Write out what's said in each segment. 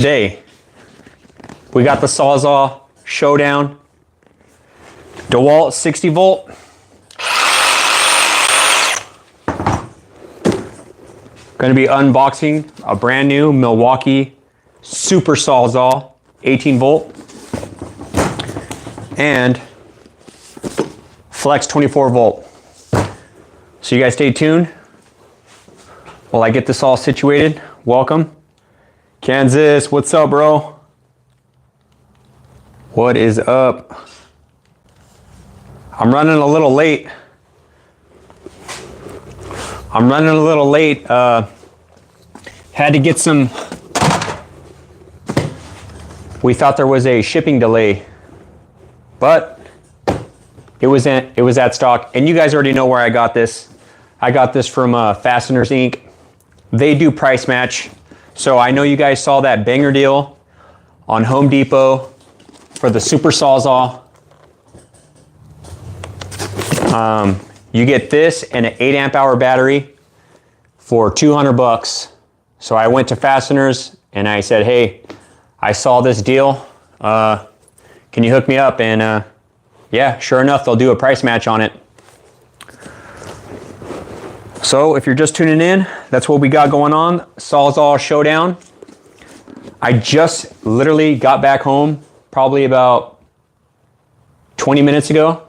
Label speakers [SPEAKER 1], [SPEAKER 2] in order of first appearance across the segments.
[SPEAKER 1] Today, we got the Sawzall Showdown DeWalt 60 volt. Going to be unboxing a brand new Milwaukee Super Sawzall 18 volt and Flex 24 volt. So you guys stay tuned while I get this all situated. Welcome. Kansas, what's up, bro? What is up? I'm running a little late. Had to get some. We thought there was a shipping delay, but it was at stock. And you guys already know where I got this. I got this from Fasteners Inc. They do price match. So I know you guys saw that banger deal on Home Depot for the Super Sawzall. You get this and an 8 amp hour battery for 200 bucks. So I went to Fasteners and I said, hey, I saw this deal. Can you hook me up? And yeah, sure enough, they'll do a price match on it. So if you're just tuning in, that's what we got going on. Sawzall Showdown. I just literally got back home probably about 20 minutes ago.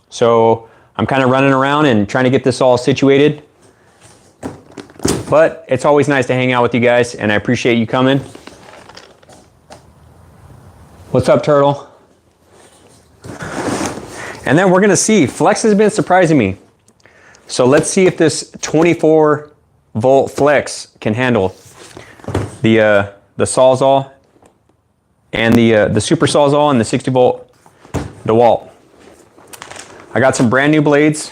[SPEAKER 1] So I'm kind of running around and trying to get this all situated. But it's always nice to hang out with you guys, and I appreciate you coming. What's up, Turtle? And then we're gonna see, Flex has been surprising me. So let's see if this 24 volt Flex can handle the Sawzall and the Super Sawzall and the 60 volt DeWalt. I got some brand new blades.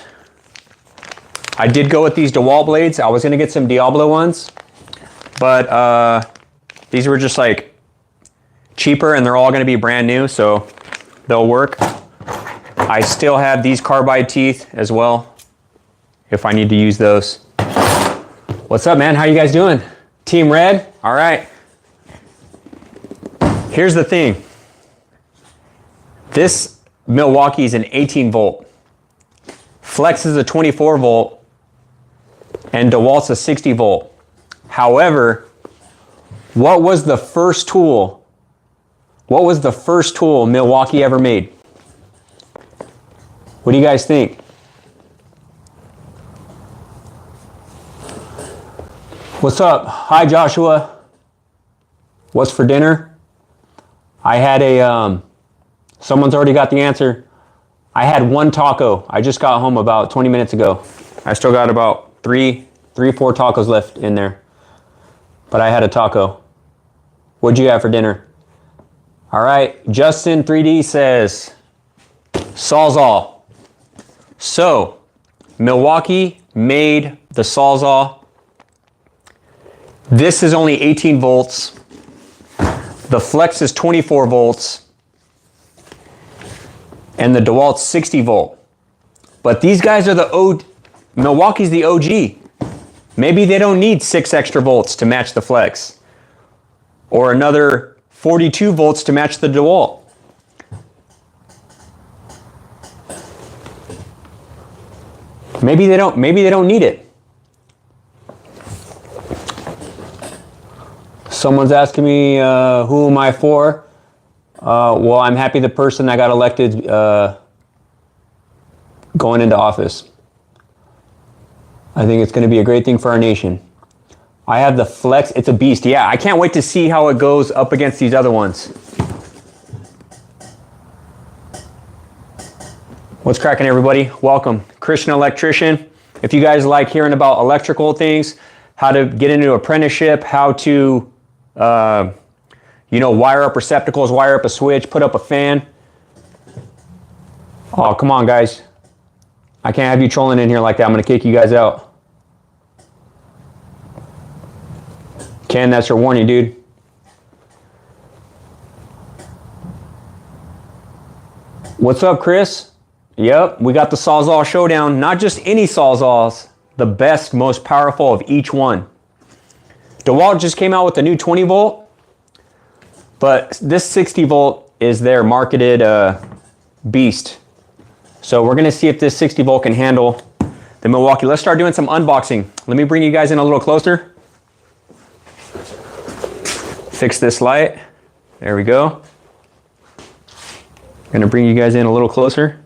[SPEAKER 1] I did go with these DeWalt blades. I was gonna get some Diablo ones, but these were just like cheaper and they're all gonna be brand new, so they'll work. I still have these carbide teeth as well, if I need to use those. What's up, man? How you guys doing? Team Red? All right. Here's the thing. This Milwaukee is an 18 volt. Flex is a 24 volt. And DeWalt's a 60 volt. However, what was the first tool? What was the first tool Milwaukee ever made? What do you guys think? What's up? Hi, Joshua. What's for dinner? I had a, someone's already got the answer. I had one taco. I just got home about 20 minutes ago. I still got about three, 4 tacos left in there. But I had a taco. What'd you have for dinner? All right, Justin 3D says, Sawzall. So, Milwaukee made the Sawzall. This is only 18 volts. The Flex is 24 volts. And the DeWalt's 60 volt. But these guys are the Milwaukee's the OG. Maybe they don't need 6 extra volts to match the Flex. Or another 42 volts to match the DeWalt. Maybe they don't need it. Someone's asking me, who am I for? Well, I'm happy the person that got elected going into office. I think it's going to be a great thing for our nation. I have the Flex. It's a beast. Yeah, I can't wait to see how it goes up against these other ones. What's cracking, everybody? Welcome. Christian Electrician. If you guys like hearing about electrical things, how to get into apprenticeship, how to you know, wire up receptacles, wire up a switch, put up a fan. Oh, come on, guys. I can't have you trolling in here like that. I'm going to kick you guys out. Ken, that's your warning, dude. What's up, Chris? Yep, we got the Sawzall Showdown. Not just any Sawzalls, the best, most powerful of each one. DeWalt just came out with the new 20 volt. But this 60 volt is their marketed beast. So we're gonna see if this 60 volt can handle the Milwaukee. Let's start doing some unboxing. Let me bring you guys in a little closer. Fix this light. There we go. I'm gonna bring you guys in a little closer.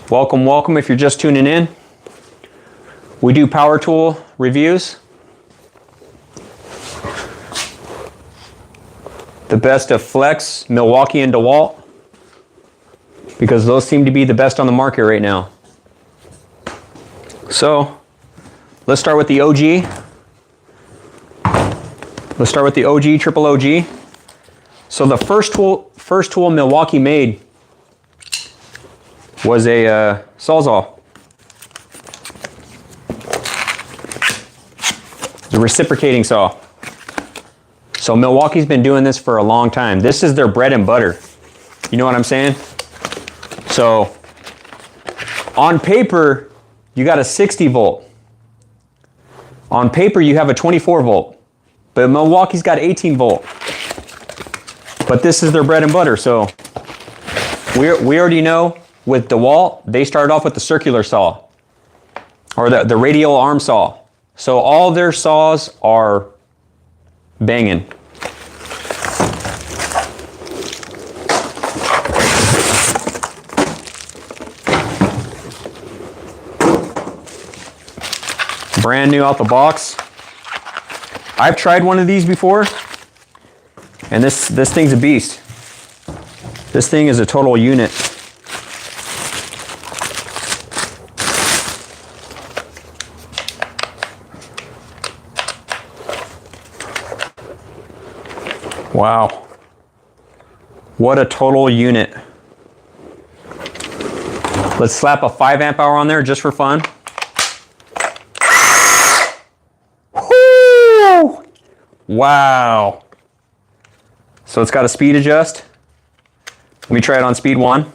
[SPEAKER 1] Welcome, welcome if you're just tuning in. We do power tool reviews. The best of Flex, Milwaukee, and DeWalt, because those seem to be the best on the market right now. So let's start with the OG. Let's start with the OG, triple OG. So the first tool Milwaukee made was a Sawzall. It's a reciprocating saw. So Milwaukee's been doing this for a long time. This is their bread and butter. You know what I'm saying? So on paper, you got a 60 volt. On paper, you have a 24 volt. But Milwaukee's got 18 volt. But this is their bread and butter. So we already know with DeWalt, they started off with the circular saw, or the radial arm saw. So all their saws are banging. Brand new out the box. I've tried one of these before, and this thing's a beast. This thing is a total unit. Wow. What a total unit. Let's slap a 5 amp hour on there just for fun. Woo! Wow. So it's got a speed adjust. Let me try it on speed 1.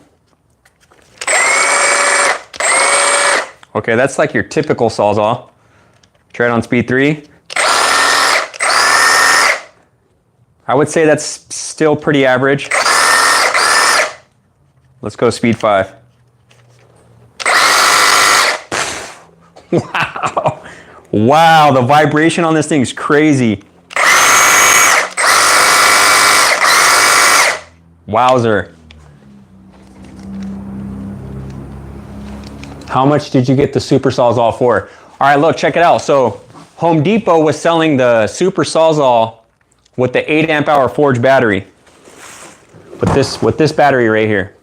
[SPEAKER 1] Okay, that's like your typical Sawzall. Try it on speed 3. I would say that's still pretty average. Let's go speed 5. Wow. Wow, the vibration on this thing is crazy. Wowzer. How much did you get the Super Sawzall for? All right, look, check it out. So Home Depot was selling the Super Sawzall with the 8 amp hour Forge battery. With this battery right here.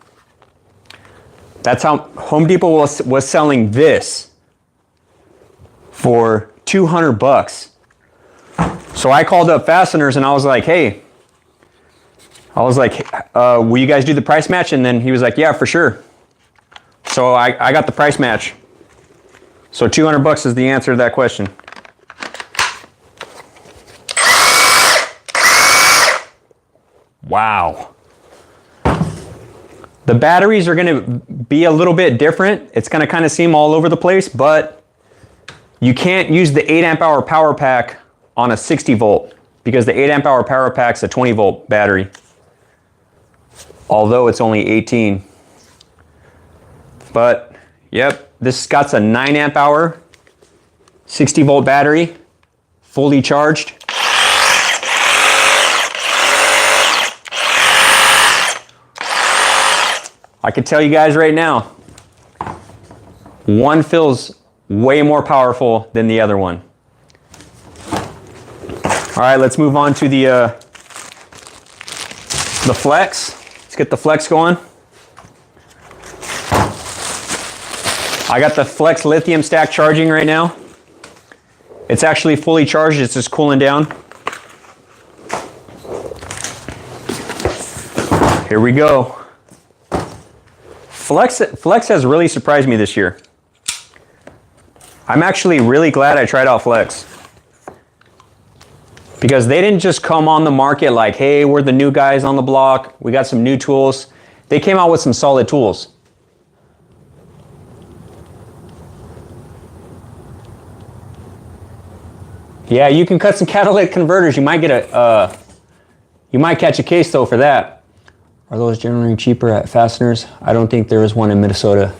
[SPEAKER 1] That's how Home Depot was selling this for 200 bucks. So I called up Fasteners and I was like, hey, will you guys do the price match? And then he was like, yeah, for sure. So I got the price match. So 200 bucks is the answer to that question. Wow. The batteries are going to be a little bit different. It's going to kind of seem all over the place, but you can't use the 8 amp hour power pack on a 60 volt because the 8 amp hour power pack's a 20 volt battery. Although it's only 18. But yep, this got a 9 amp hour 60 volt battery, fully charged. I can tell you guys right now, one feels way more powerful than the other one. All right, let's move on to the Flex. Let's get the Flex going. I got the Flex lithium stack charging right now. It's actually fully charged, it's just cooling down. Here we go. Flex has really surprised me this year. I'm actually really glad I tried out Flex. Because they didn't just come on the market like, hey, we're the new guys on the block, we got some new tools. They came out with some solid tools. Yeah, you can cut some catalytic converters. You might get you might catch a case though for that. Are those generally cheaper at fasteners? I don't think there is one in Minnesota.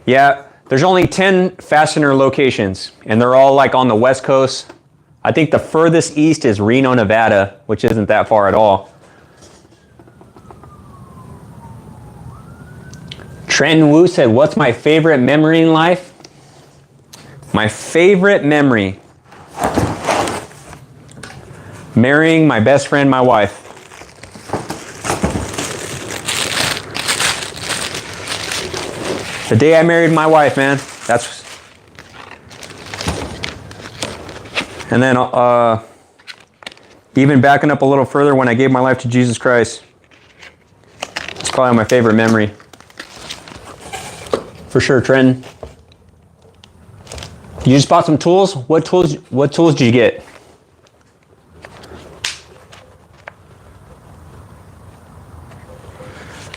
[SPEAKER 1] Yeah, there's only 10 fastener locations and they're all like on the West Coast. I think the furthest east is Reno, Nevada, which isn't that far at all. Trenton Wu said, what's my favorite memory in life? My favorite memory. Marrying my best friend, my wife. The day I married my wife, man. That's... And then even backing up a little further, when I gave my life to Jesus Christ. It's probably my favorite memory. For sure, Trenton. You just bought some tools? What tools did you get?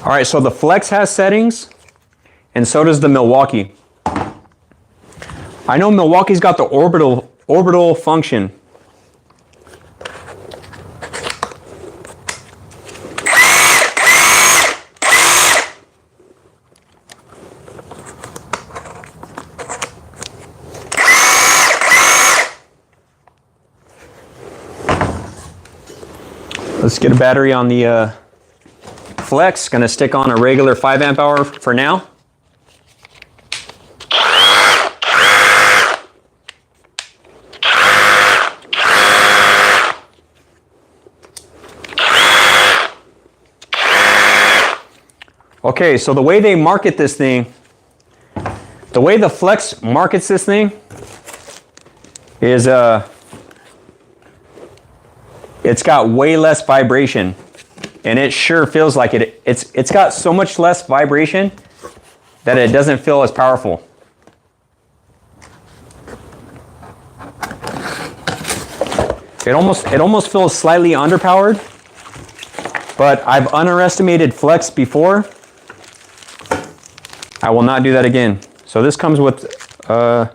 [SPEAKER 1] All right, so the Flex has settings, and so does the Milwaukee. I know Milwaukee's got the orbital function. Let's get a battery on the Flex. Gonna stick on a regular 5 amp hour for now. Okay, so the way they market this thing, the way the Flex markets this thing is it's got way less vibration, and it sure feels like it. It's got so much less vibration that it doesn't feel as powerful. It almost feels slightly underpowered, but I've underestimated Flex before. I will not do that again. So this comes with looks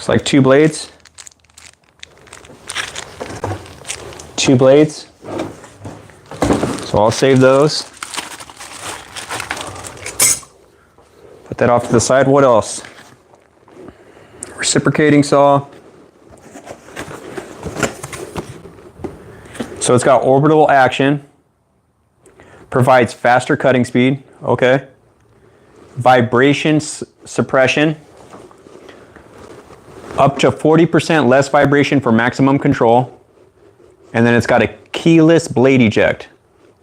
[SPEAKER 1] like 2 blades. 2 blades. So I'll save those. Put that off to the side. What else? Reciprocating saw. So it's got orbital action. Provides faster cutting speed. Okay. Vibration suppression. Up to 40% less vibration for maximum control. And then it's got a keyless blade eject.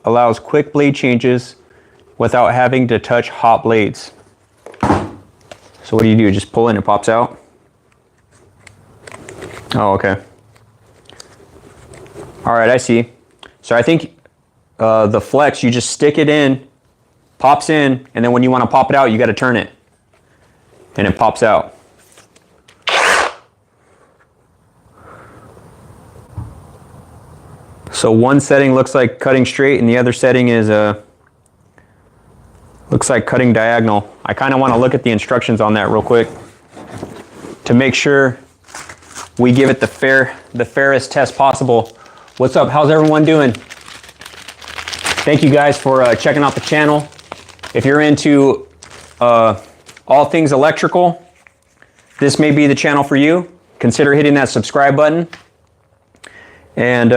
[SPEAKER 1] Allows quick blade changes without having to touch hot blades. So what do? Just pull in, it pops out? Oh, okay. All right, I see. So I think the Flex, you just stick it in, pops in, and then when you want to pop it out, you got to turn it. And it pops out. So one setting looks like cutting straight and the other setting is looks like cutting diagonal. I kind of want to look at the instructions on that real quick to make sure we give it the fairest test possible. What's up? How's everyone doing? Thank you guys for checking out the channel. If you're into all things electrical, this may be the channel for you. Consider hitting that subscribe button. And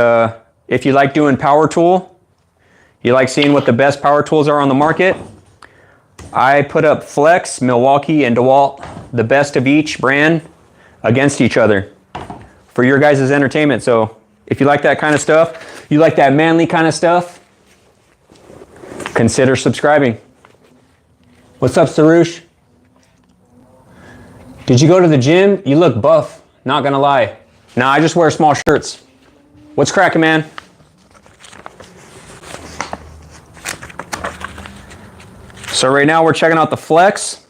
[SPEAKER 1] if you like doing power tool, you like seeing what the best power tools are on the market, I put up Flex, Milwaukee, and DeWalt, the best of each brand, against each other for your guys' entertainment. So if you like that kind of stuff, you like that manly kind of stuff, consider subscribing. What's up, Sarush? Did you go to the gym? You look buff, not gonna lie. Nah, I just wear small shirts. What's cracking, man? So right now we're checking out the Flex.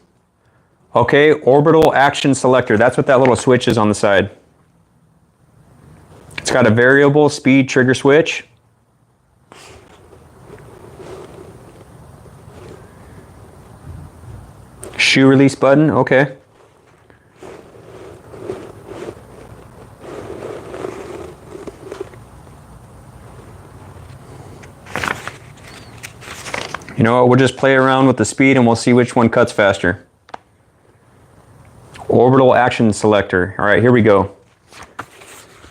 [SPEAKER 1] Okay, orbital action selector. That's what that little switch is on the side. It's got a variable speed trigger switch. Shoe release button, okay. You know what, we'll just play around with the speed and we'll see which one cuts faster. Orbital action selector. All right, here we go.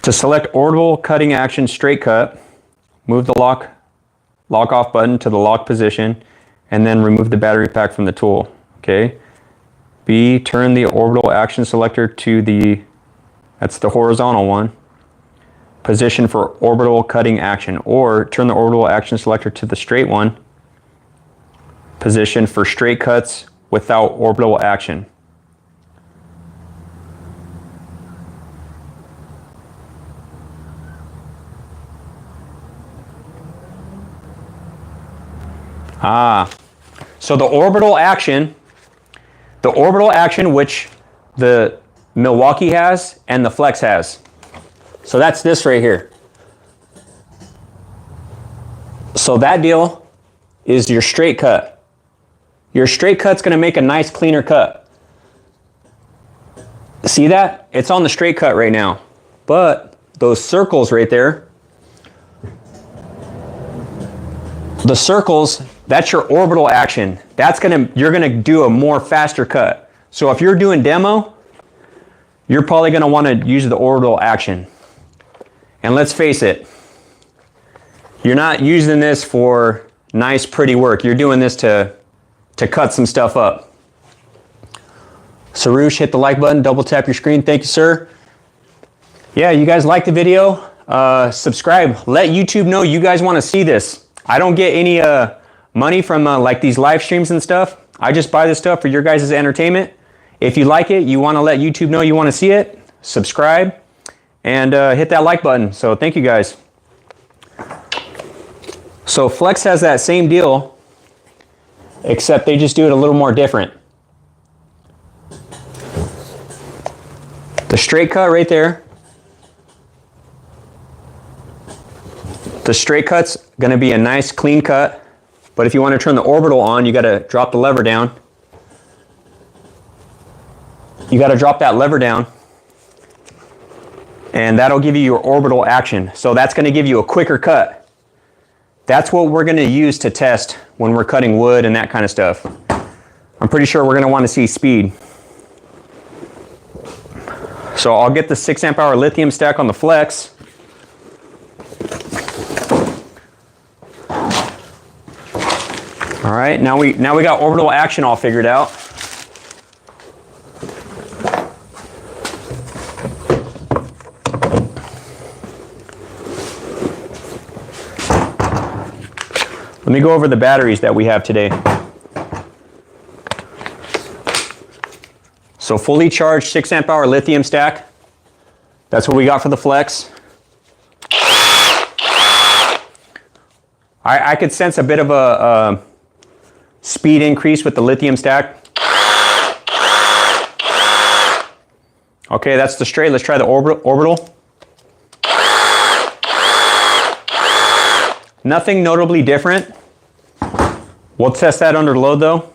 [SPEAKER 1] To select orbital cutting action straight cut, move the lock off button to the lock position and then remove the battery pack from the tool. Okay. B, turn the orbital action selector to that's the horizontal one, position for orbital cutting action, or turn the orbital action selector to the straight one, position for straight cuts without orbital action. So the orbital action which the Milwaukee has and the Flex has. So that's this right here. So that deal is your straight cut. Your straight cut's gonna make a nice cleaner cut. See that? It's on the straight cut right now. But those circles right there, the circles, that's your orbital action. You're gonna do a more faster cut. So if you're doing demo, you're probably gonna wanna use the orbital action. And let's face it, you're not using this for nice, pretty work. You're doing this to cut some stuff up. Sarush, hit the like button, double tap your screen. Thank you, sir. Yeah, you guys like the video? Subscribe. Let YouTube know you guys wanna see this. I don't get any money from like these live streams and stuff. I just buy this stuff for your guys' entertainment. If you like it, you want to let YouTube know you want to see it, subscribe, and hit that like button. So thank you guys. So Flex has that same deal, except they just do it a little more different. The straight cut right there. The straight cut's going to be a nice clean cut, but if you want to turn the orbital on, you got to drop the lever down. You got to drop that lever down, and that'll give you your orbital action. So that's going to give you a quicker cut. That's what we're going to use to test when we're cutting wood and that kind of stuff. I'm pretty sure we're going to want to see speed. So I'll get the 6 amp hour lithium stack on the Flex. All right, now we got orbital action all figured out. Let me go over the batteries that we have today. So fully charged 6 amp hour lithium stack. That's what we got for the Flex. I could sense a bit of a speed increase with the lithium stack. Okay, that's the straight. Let's try the orbital. Nothing notably different. We'll test that under load though.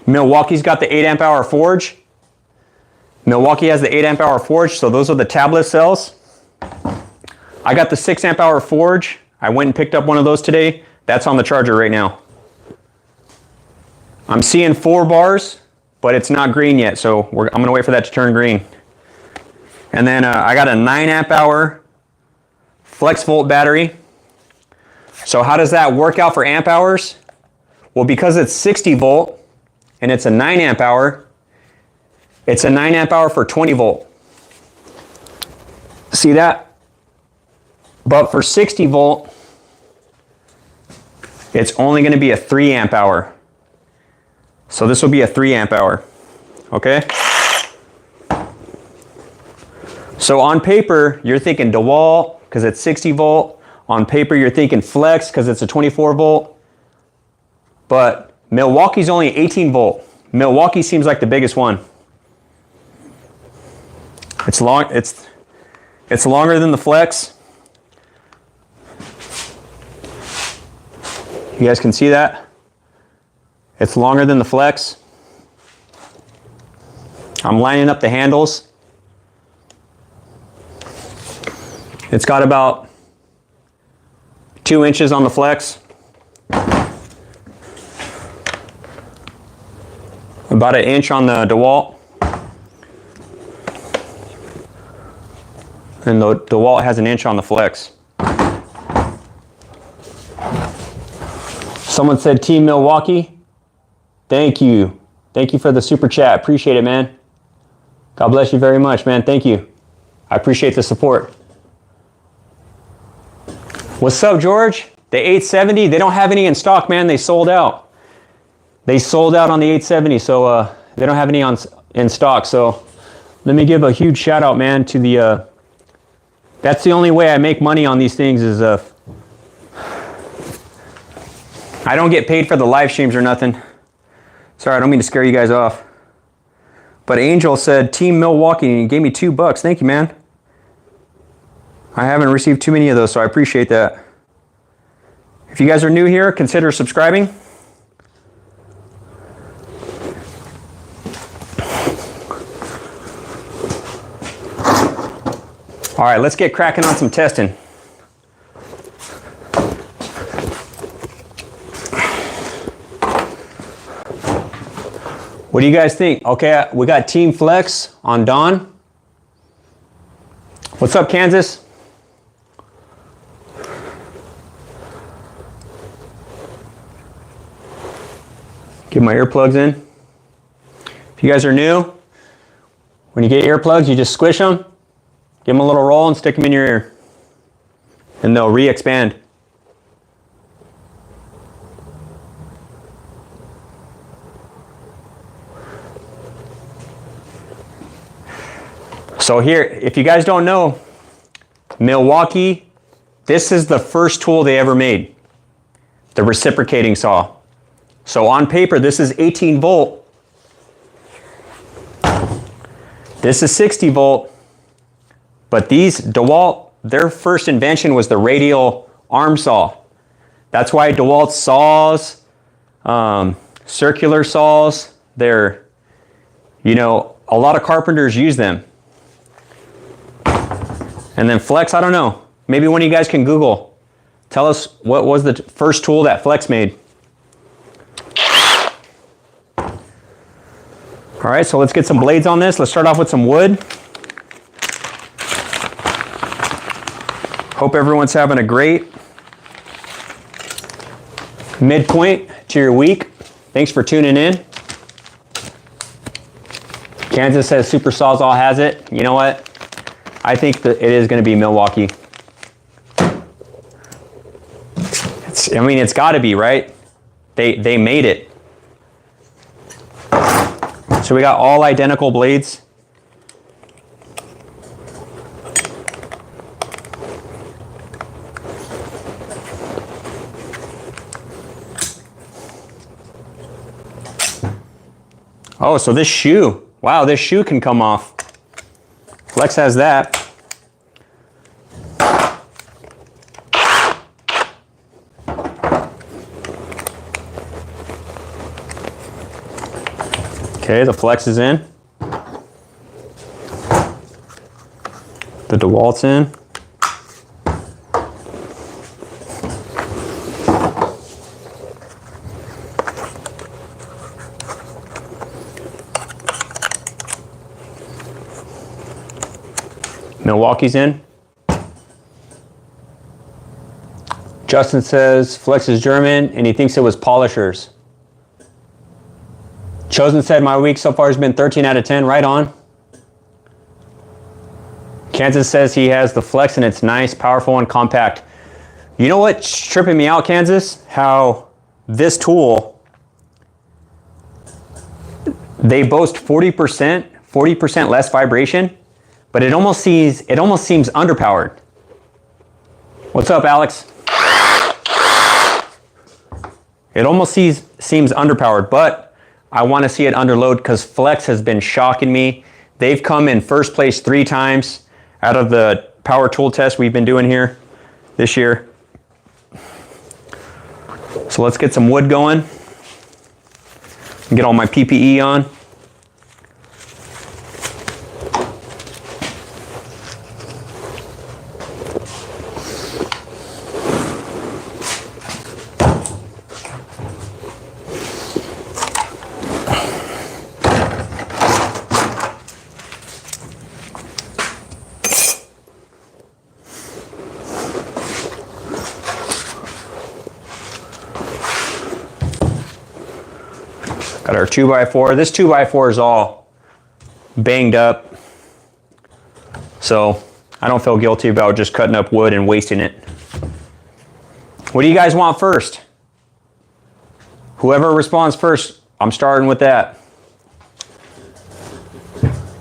[SPEAKER 1] Milwaukee's got the 8 amp hour forge. Milwaukee has the 8 amp hour forge, so those are the tablet cells. I got the 6 amp hour forge. I went and picked up one of those today. That's on the charger right now. I'm seeing 4 bars, but it's not green yet, so I'm gonna wait for that to turn green. And then I got a 9 amp hour flex volt battery. So how does that work out for amp hours? Well, because it's 60 volt and it's a 9 amp hour, it's a 9 amp hour for 20 volt. See that? But for 60 volt, it's only going to be a 3 amp hour. So this will be a 3 amp hour. Okay? So on paper, you're thinking DeWalt because it's 60 volt. On paper, you're thinking Flex because it's a 24 volt. But Milwaukee's only 18 volt. Milwaukee seems like the biggest one. It's longer than the Flex. You guys can see that? It's longer than the Flex. I'm lining up the handles. It's got about 2 inches on the Flex. About an inch on the DeWalt. And the DeWalt has an inch on the flex. Someone said Team Milwaukee. Thank you. Thank you for the super chat. Appreciate it, man. God bless you very much, man. Thank you. I appreciate the support. What's up, George? The 870, they don't have any in stock, man. They sold out. They sold out on the 870, so they don't have any in stock. So let me give a huge shout out, man, to the... that's the only way I make money on these things is... I don't get paid for the live streams or nothing. Sorry, I don't mean to scare you guys off. But Angel said, Team Milwaukee, and he gave me $2. Thank you, man. I haven't received too many of those, so I appreciate that. If you guys are new here, consider subscribing. All right, let's get cracking on some testing. What do you guys think? Okay, we got Team Flex on Dawn. What's up, Kansas? Get my earplugs in. If you guys are new, when you get earplugs, you just squish them, give them a little roll and stick them in your ear. And they'll re-expand. So here, if you guys don't know, Milwaukee, this is the first tool they ever made, the reciprocating saw. So on paper, this is 18 volt. This is 60 volt. But these DeWalt, their first invention was the radial arm saw. That's why DeWalt saws, circular saws, they're, you know, a lot of carpenters use them. And then Flex, I don't know. Maybe one of you guys can Google. Tell us what was the first tool that Flex made. All right, so let's get some blades on this. Let's start off with some wood. Hope everyone's having a great midpoint to your week. Thanks for tuning in. Kansas says Super Sawzall has it. You know what? I think that it is going to be Milwaukee. I mean, it's got to be, right? They made it. So we got all identical blades. Oh, so this shoe. Wow, this shoe can come off. Flex has that. Okay, the Flex is in. The DeWalt's in. Milwaukee's in. Justin says Flex is German and he thinks it was polishers. Chosen said my week so far has been 13 out of 10. Right on. Kansas says he has the Flex and it's nice, powerful, and compact. You know what's tripping me out, Kansas? How this tool, they boast 40% less vibration, but it almost seems underpowered. What's up, Alex? It almost seems underpowered, but I want to see it under load because Flex has been shocking me. They've come in first place 3 times out of the power tool test we've been doing here this year. So let's get some wood going. Get all my PPE on. Got our 2x4. This 2x4 is all banged up, so I don't feel guilty about just cutting up wood and wasting it. What do you guys want first? Whoever responds first, I'm starting with that.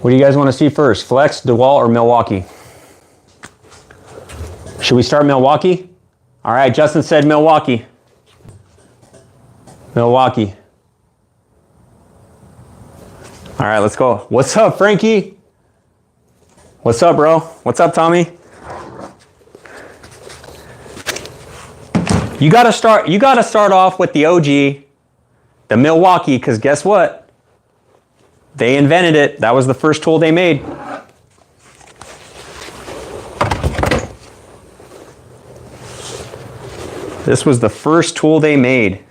[SPEAKER 1] What do you guys want to see first? Flex, DeWalt, or Milwaukee? Should we start Milwaukee? All right, Justin said Milwaukee. Milwaukee. All right, let's go. What's up, Frankie? What's up, bro? What's up, Tommy? You gotta start off with the OG, the Milwaukee, because guess what? They invented it. That was the first tool they made. This was the first tool they made.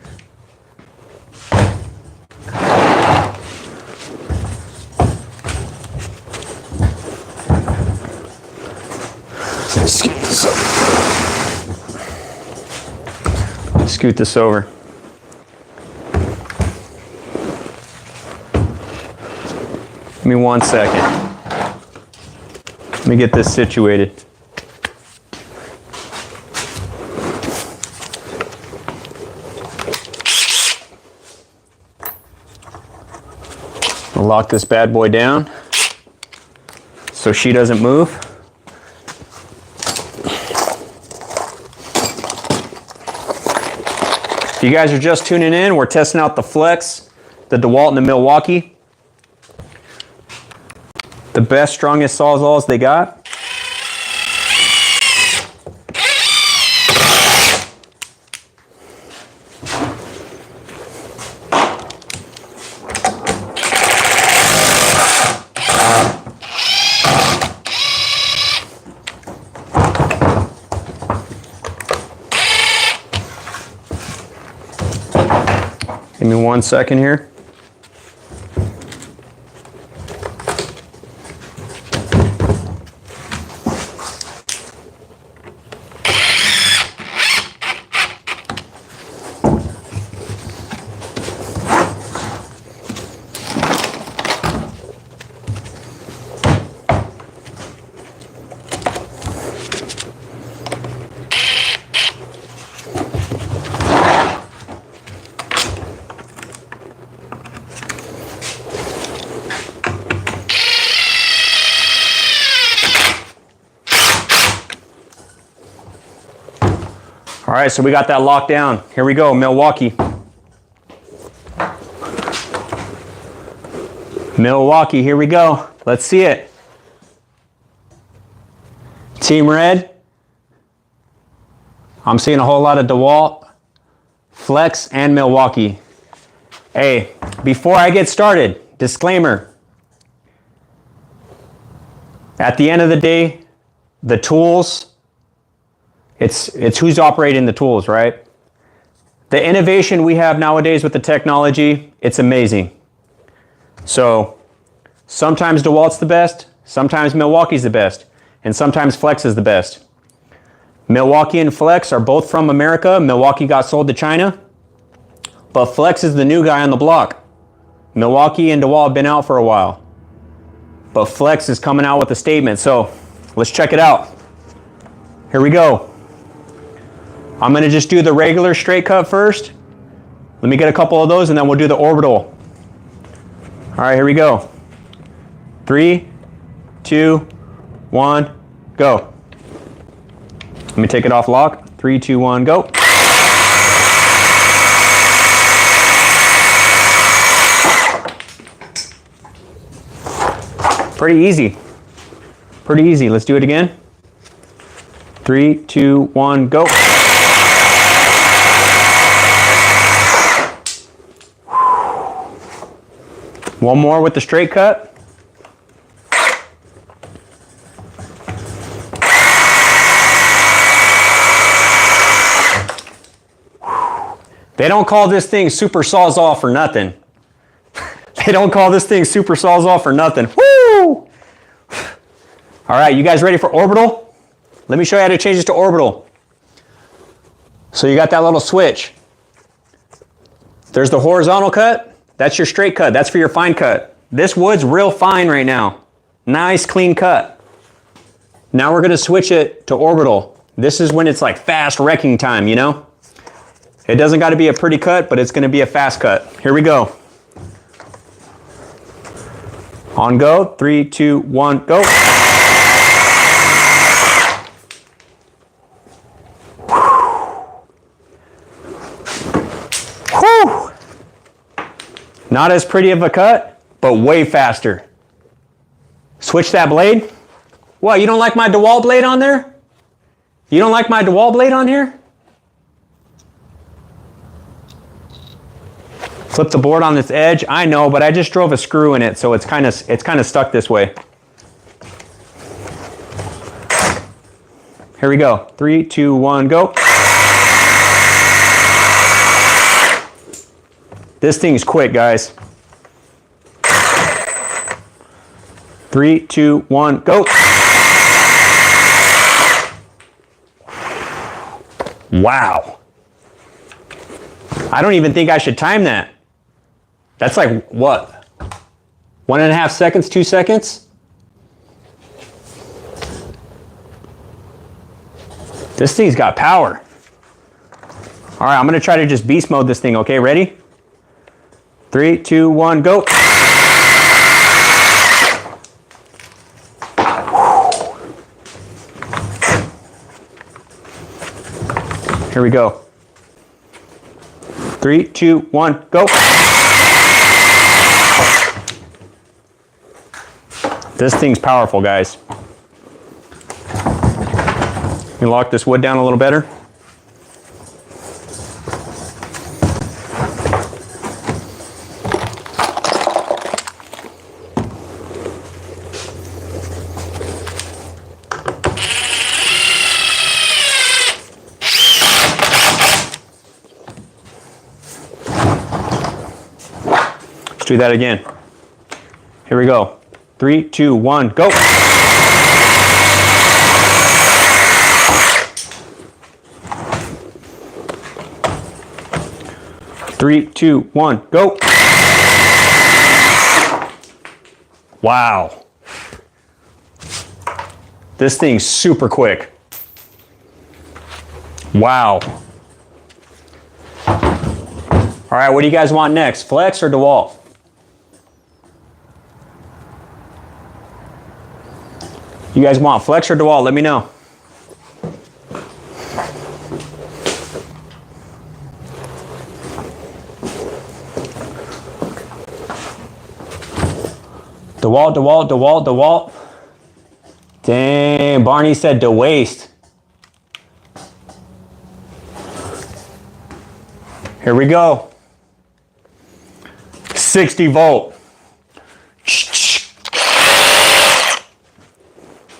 [SPEAKER 1] Scoot this over. Give me 1 second. Let me get this situated. I'll lock this bad boy down so she doesn't move. If you guys are just tuning in, we're testing out the Flex, the DeWalt, and the Milwaukee. The best, strongest Sawzalls they got. Give me 1 second here. All right, so we got that locked down. Here we go, Milwaukee. Milwaukee, here we go. Let's see it. Team Red. I'm seeing a whole lot of DeWalt, Flex, and Milwaukee. Hey, before I get started, disclaimer. At the end of the day, the tools, it's who's operating the tools, right? The innovation we have nowadays with the technology, it's amazing. So sometimes DeWalt's the best, sometimes Milwaukee's the best, and sometimes Flex is the best. Milwaukee and Flex are both from America. Milwaukee got sold to China, but Flex is the new guy on the block. Milwaukee and DeWalt have been out for a while, but Flex is coming out with a statement. So let's check it out. Here we go. I'm gonna just do the regular straight cut first. Let me get a couple of those and then we'll do the orbital. All right, here we go. 3, 2, 1, go. Let me take it off lock. 3, 2, 1, go. Pretty easy. Pretty easy. Let's do it again. 3, 2, 1, go. One more with the straight cut. They don't call this thing Super Sawzall for nothing. They don't call this thing Super Sawzall for nothing. Woo! All right, you guys ready for orbital? Let me show you how to change this to orbital. So you got that little switch. There's the horizontal cut, That's your straight cut. That's for your fine cut. This wood's real fine right now. Nice, clean cut. Now we're gonna switch it to orbital. This is when it's like fast wrecking time, you know? It doesn't gotta be a pretty cut, but it's gonna be a fast cut. Here we go. On go, 3, 2, 1, go. Whew. Not as pretty of a cut, but way faster. Switch that blade. What, you don't like my DeWalt blade on there? You don't like my DeWalt blade on here? Flip the board on this edge. I know, but I just drove a screw in it, so it's kind of stuck this way. Here we go. 3, 2, 1, go. This thing's quick, guys. 3, 2, 1, go. Wow. I don't even think I should time that. That's like, what? 1.5 seconds, 2 seconds? This thing's got power. All right, I'm gonna try to just beast mode this thing, okay? Ready? 3, 2, 1, go. Here we go. 3, 2, 1, go. This thing's powerful, guys. Can you lock this wood down a little better? Let's do that again. Here we go. 3, 2, 1, go. Three, two, one, go. Wow. This thing's super quick. Wow. All right, what do you guys want next? Flex or DeWalt? You guys want Flex or DeWalt? Let me know. DeWalt, DeWalt, DeWalt, DeWalt. Dang, Barney said DeWaste. Here we go. 60 volt.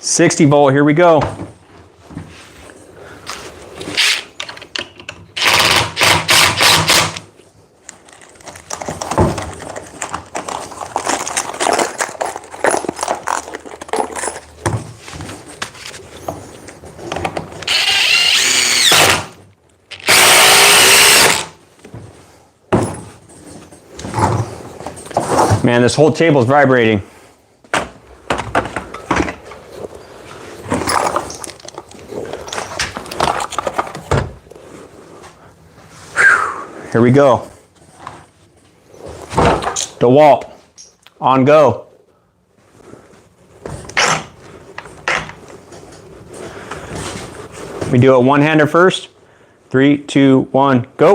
[SPEAKER 1] 60 volt, here we go. Man, this whole table's vibrating. Here we go. DeWalt, on go. We do it one-hander first. 3, 2, 1, go.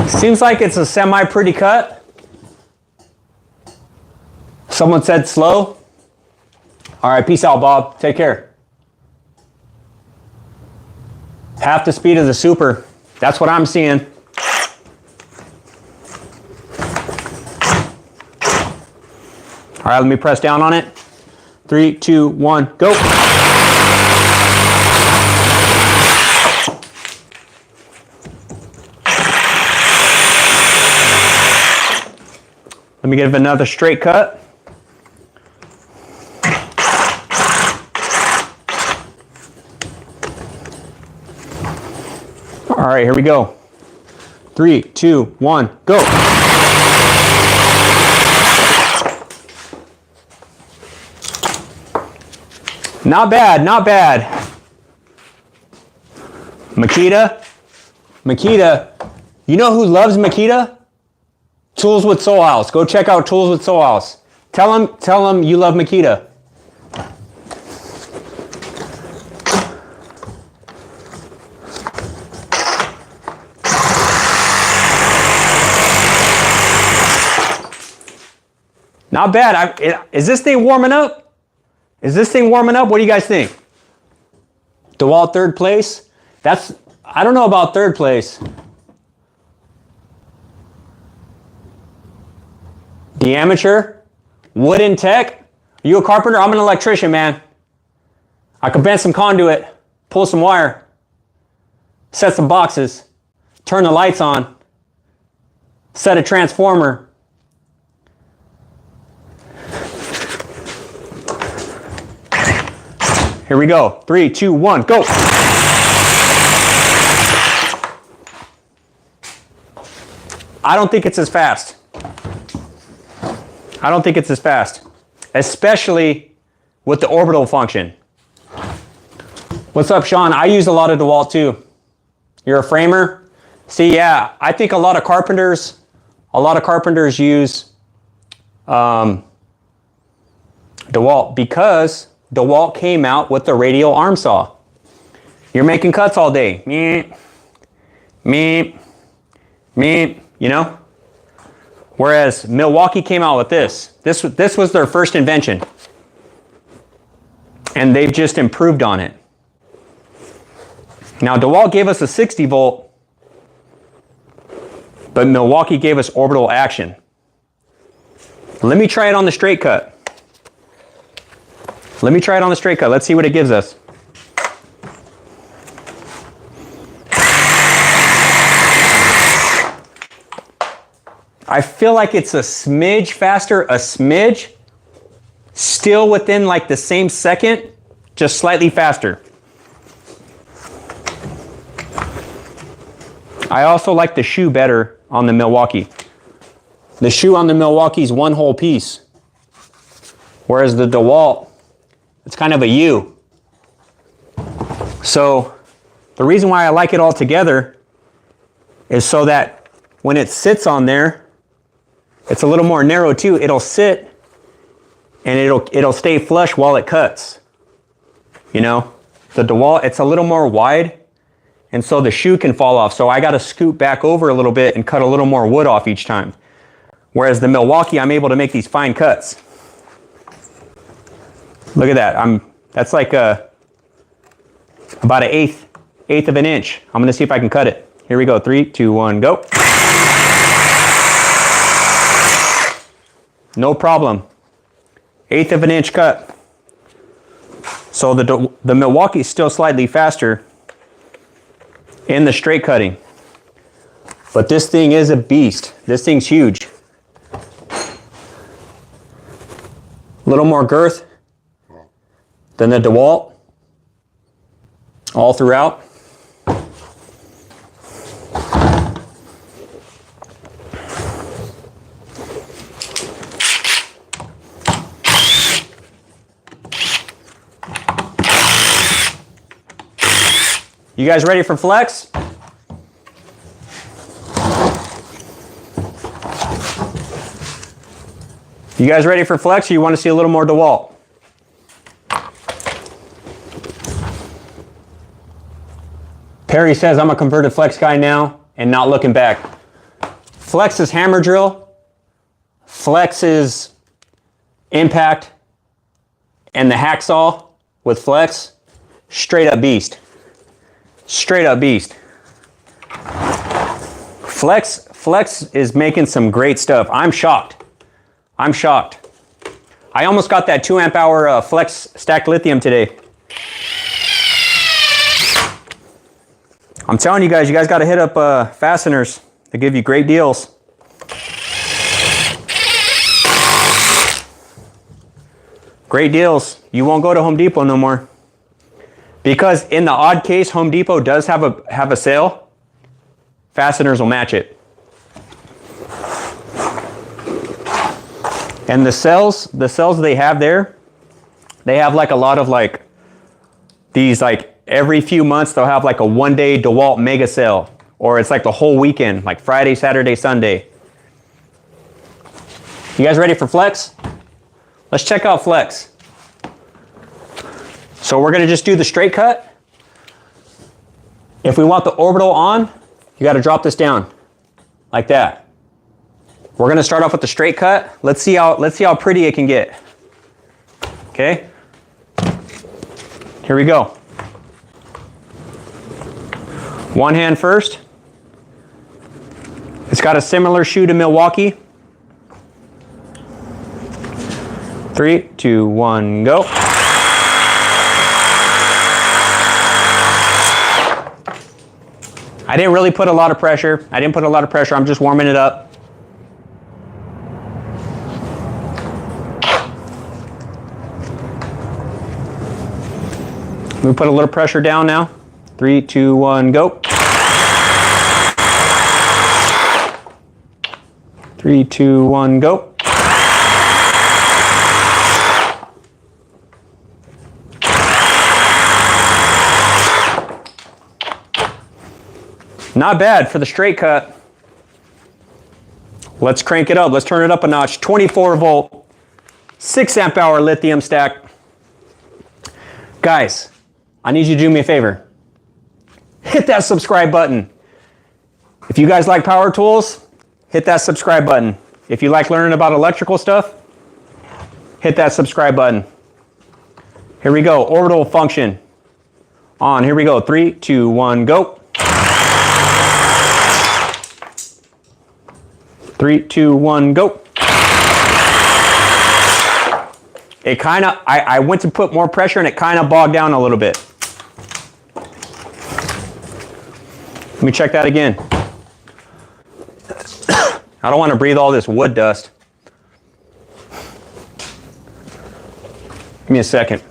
[SPEAKER 1] Seems like it's a semi-pretty cut. Someone said slow. All right, peace out, Bob. Take care. Half the speed of the Super. That's what I'm seeing. All right, let me press down on it. 3, 2, 1, go. Let me give another straight cut. All right, here we go. 3, 2, 1, go. Not bad, not bad. Makita, you know who loves Makita? Tools with Sawzall. Go check out Tools with Sawzall. Tell them you love Makita. Not bad. Is this thing warming up? Is this thing warming up? What do you guys think? DeWalt third place? I don't know about third place. The amateur? Wooden tech? Are you a carpenter? I'm an electrician, man. I can bend some conduit, pull some wire, set some boxes, turn the lights on, set a transformer. Here we go. 3, 2, 1, go. I don't think it's as fast. I don't think it's as fast, especially with the orbital function. What's up, Sean? I use a lot of DeWalt too. You're a framer? See, yeah, I think a lot of carpenters use DeWalt because DeWalt came out with the radial arm saw. You're making cuts all day. Meep, you know? Whereas Milwaukee came out with this. This was their first invention. And they've just improved on it. Now DeWalt gave us a 60 volt, but Milwaukee gave us orbital action. Let me try it on the straight cut. Let's see what it gives us. I feel like it's a smidge faster, a smidge. Still within like the same second, just slightly faster. I also like the shoe better on the Milwaukee. The shoe on the Milwaukee is one whole piece. Whereas the DeWalt, it's kind of a U. So the reason why I like it all together is so that when it sits on there, it's a little more narrow too. It'll sit and it'll stay flush while it cuts. You know, the DeWalt, it's a little more wide and so the shoe can fall off. So I got to scoot back over a little bit and cut a little more wood off each time. Whereas the Milwaukee, I'm able to make these fine cuts. Look at that. That's like about an eighth of an inch. I'm going to see if I can cut it. Here we go. 3, 2, 1, go. No problem. 1/8 of an inch cut. So the Milwaukee is still slightly faster in the straight cutting. But this thing is a beast. This thing's huge. A little more girth than the DeWalt all throughout. You guys ready for flex? You guys ready for flex or you want to see a little more DeWalt? Perry says, I'm a converted flex guy now and not looking back. Flex is hammer drill. Flex is impact. And the hacksaw with flex, straight up beast. Straight up beast. Flex is making some great stuff. I'm shocked. I almost got that 2 amp hour flex stacked lithium today. I'm telling you guys got to hit up Fasteners. They give you great deals. Great deals. You won't go to Home Depot no more. Because in the odd case Home Depot does have a sale, Fasteners will match it. And the sales they have there, they have like a lot of like these, like every few months they'll have like a 1-day DeWalt mega sale, or it's like the whole weekend, like Friday, Saturday, Sunday. You guys ready for flex? Let's check out flex. So we're gonna just do the straight cut. If we want the orbital on, you gotta drop this down like that. We're gonna start off with the straight cut. Let's see how pretty it can get. Okay? Here we go. One hand first. It's got a similar shoe to Milwaukee. 3, 2, 1, go. I didn't really put a lot of pressure. I'm just warming it up. We put a little pressure down now. 3, 2, 1, go. 3, 2, 1, go. Not bad for the straight cut. Let's crank it up. Let's turn it up a notch. 24 volt, 6 amp hour lithium stack. Guys, I need you to do me a favor. Hit that subscribe button. If you guys like power tools, hit that subscribe button. If you like learning about electrical stuff, hit that subscribe button. Here we go. Orbital function on. Here we go. 3, 2, 1, go. 3, 2, 1, go. It kind of, I went to put more pressure and it kind of bogged down a little bit. Let me check that again. I don't want to breathe all this wood dust. Give me a second.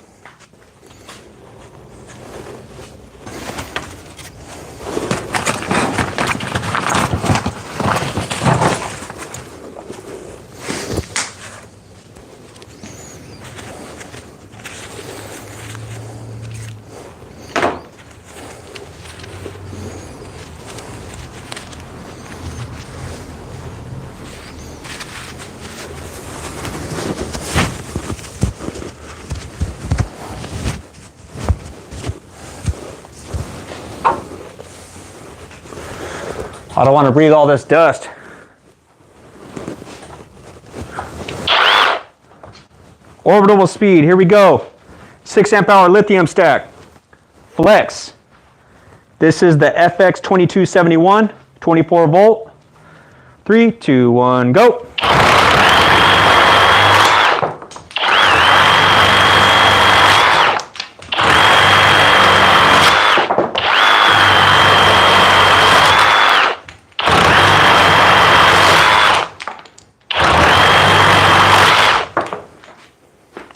[SPEAKER 1] I don't want to breathe all this dust. Orbital speed, here we go. 6 amp hour lithium stack. Flex. This is the FX2271, 24 volt. 3, 2, 1, go.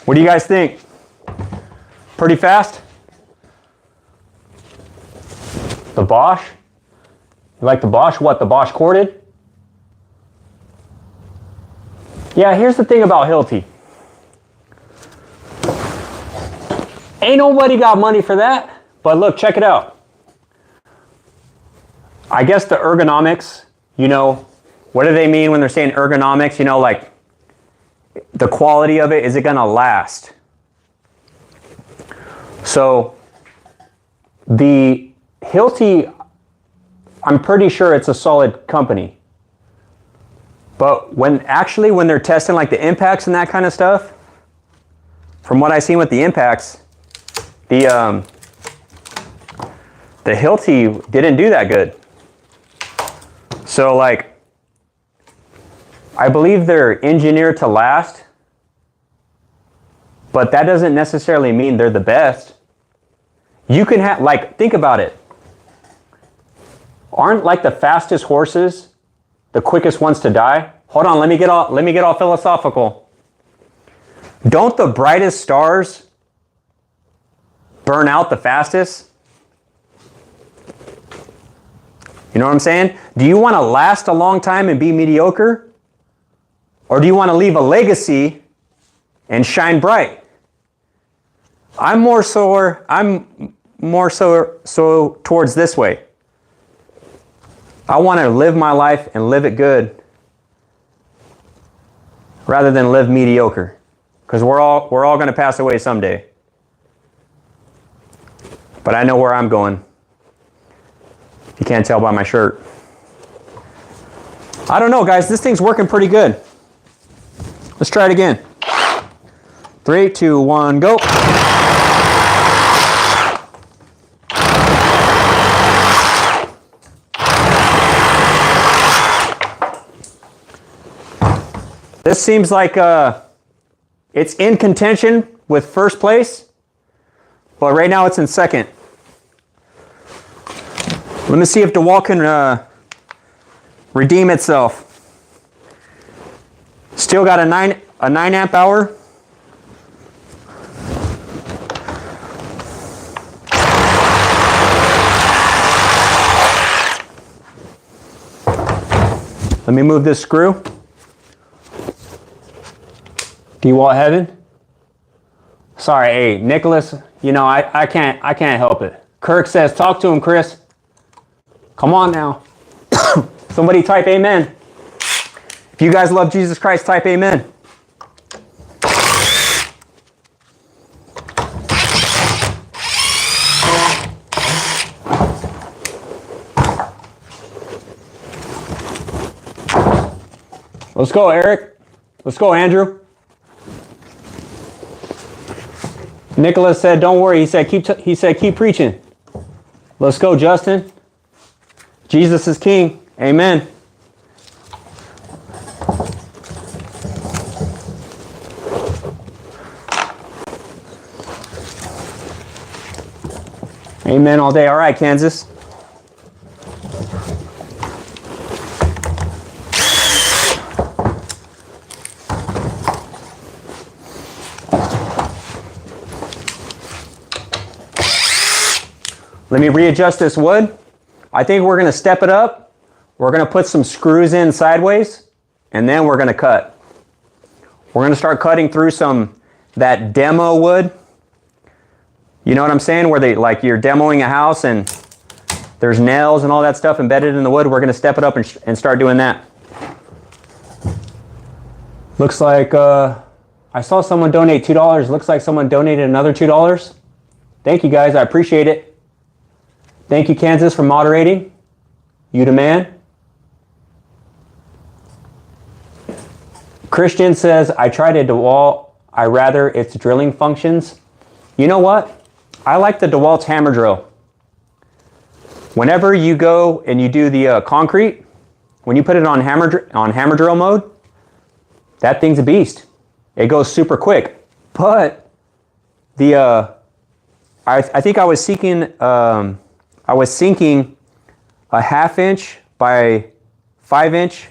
[SPEAKER 1] What do you guys think? Pretty fast? The Bosch? You like the Bosch? What, the Bosch corded? Yeah, here's the thing about Hilti. Ain't nobody got money for that, but look, check it out. I guess the ergonomics, you know, what do they mean when they're saying ergonomics? You know, like, the quality of it, is it gonna last? So the Hilti, I'm pretty sure it's a solid company. But when they're testing like the impacts and that kind of stuff, from what I've seen with the impacts, the Hilti didn't do that good. So like, I believe they're engineered to last, But that doesn't necessarily mean they're the best. You can have, like, think about it. Aren't like the fastest horses the quickest ones to die? Hold on, let me get all philosophical. Don't the brightest stars burn out the fastest? You know what I'm saying? Do you want to last a long time and be mediocre? Or do you want to leave a legacy and shine bright? I'm more so towards this way. I want to live my life and live it good rather than live mediocre, because we're all going to pass away someday. But I know where I'm going. You can't tell by my shirt. I don't know, guys. This thing's working pretty good. Let's try it again. 3, 2, 1, go. This seems like it's in contention with first place, but right now it's in second. Let me see if DeWalt can redeem itself. Still got a 9 amp hour. Let me move this screw. DeWalt heaven. Sorry, hey, Nicholas, you know, I can't help it. Kirk says, talk to him, Chris. Come on now. Somebody type amen. If you guys love Jesus Christ, type amen. Let's go, Eric. Let's go, Andrew. Nicholas said, don't worry. He said, keep preaching. Let's go, Justin. Jesus is King. Amen. Amen all day. All right, Kansas. Let me readjust this wood. I think we're going to step it up. We're going to put some screws in sideways, and then we're going to cut. We're going to start cutting through that demo wood. You know what I'm saying? Where you're demoing a house and there's nails and all that stuff embedded in the wood. We're going to step it up and start doing that. Looks like I saw someone donate $2. Looks like someone donated another $2. Thank you, guys. I appreciate it. Thank you, Kansas, for moderating. You the man. Christian says, I tried a DeWalt. I rather its drilling functions. You know what? I like the DeWalt's hammer drill. Whenever you go and you do the concrete, when you put it on hammer drill mode, that thing's a beast. It goes super quick. But I think I was sinking a 1/2 inch by 5 inch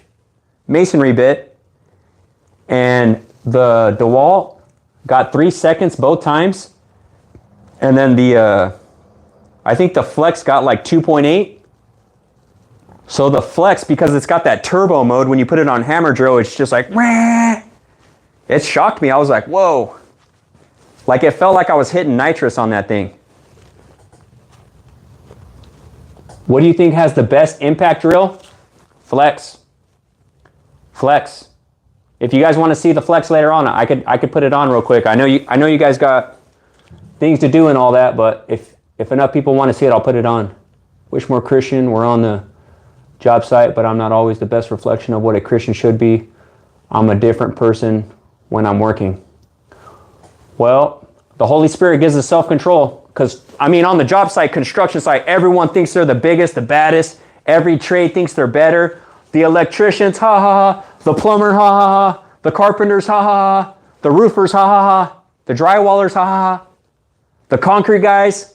[SPEAKER 1] masonry bit, and the DeWalt got 3 seconds both times, and then I think the flex got like 2.8. So the flex, because it's got that turbo mode, when you put it on hammer drill, it's just like, Wah! It shocked me. I was like, whoa. Like it felt like I was hitting nitrous on that thing. What do you think has the best impact drill? Flex. Flex. If you guys want to see the flex later on, I could put it on real quick. I know you guys got things to do and all that, but if enough people want to see it, I'll put it on. Wishmore Christian, we're on the job site, but I'm not always the best reflection of what a Christian should be. I'm a different person when I'm working. Well, the Holy Spirit gives us self-control. Because, I mean, on the job site, construction site, everyone thinks they're the biggest, the baddest. Every trade thinks they're better. The electricians, ha ha ha. The plumber, ha ha ha. The carpenters, ha ha ha. The roofers, ha ha ha. The drywallers, ha ha ha. The concrete guys,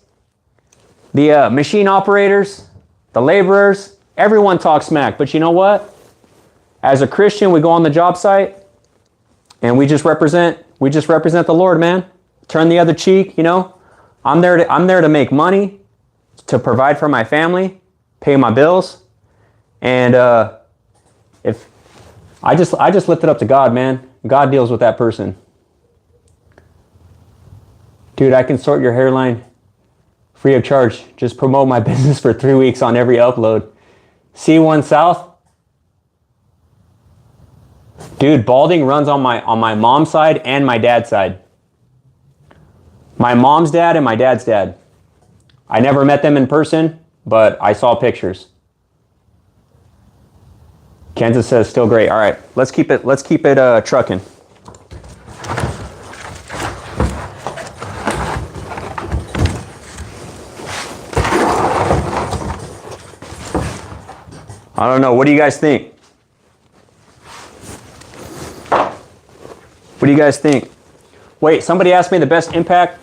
[SPEAKER 1] the machine operators, the laborers, everyone talks smack. But you know what? As a Christian, we go on the job site and we just represent the Lord, man. Turn the other cheek, you know. I'm there to make money, to provide for my family, pay my bills. And if I just lift it up to God, man. God deals with that person. Dude, I can sort your hairline free of charge. Just promote my business for 3 weeks on every upload. C1 South. Dude, balding runs on my mom's side and my dad's side. My mom's dad and my dad's dad. I never met them in person, but I saw pictures. Kansas says still great. All right, let's keep it trucking. I don't know. What do you guys think? What do you guys think? Wait, somebody asked me the best impact.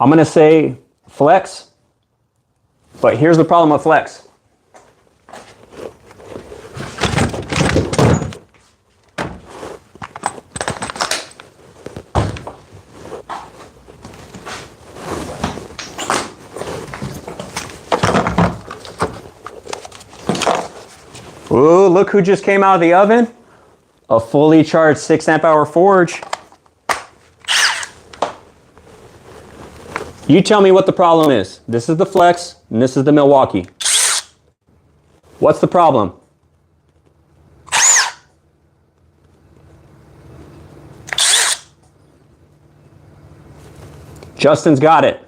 [SPEAKER 1] I'm going to say flex. But here's the problem with flex. Ooh, look who just came out of the oven. A fully charged 6 amp hour forge. You tell me what the problem is. This is the Flex, and this is the Milwaukee. What's the problem? Justin's got it.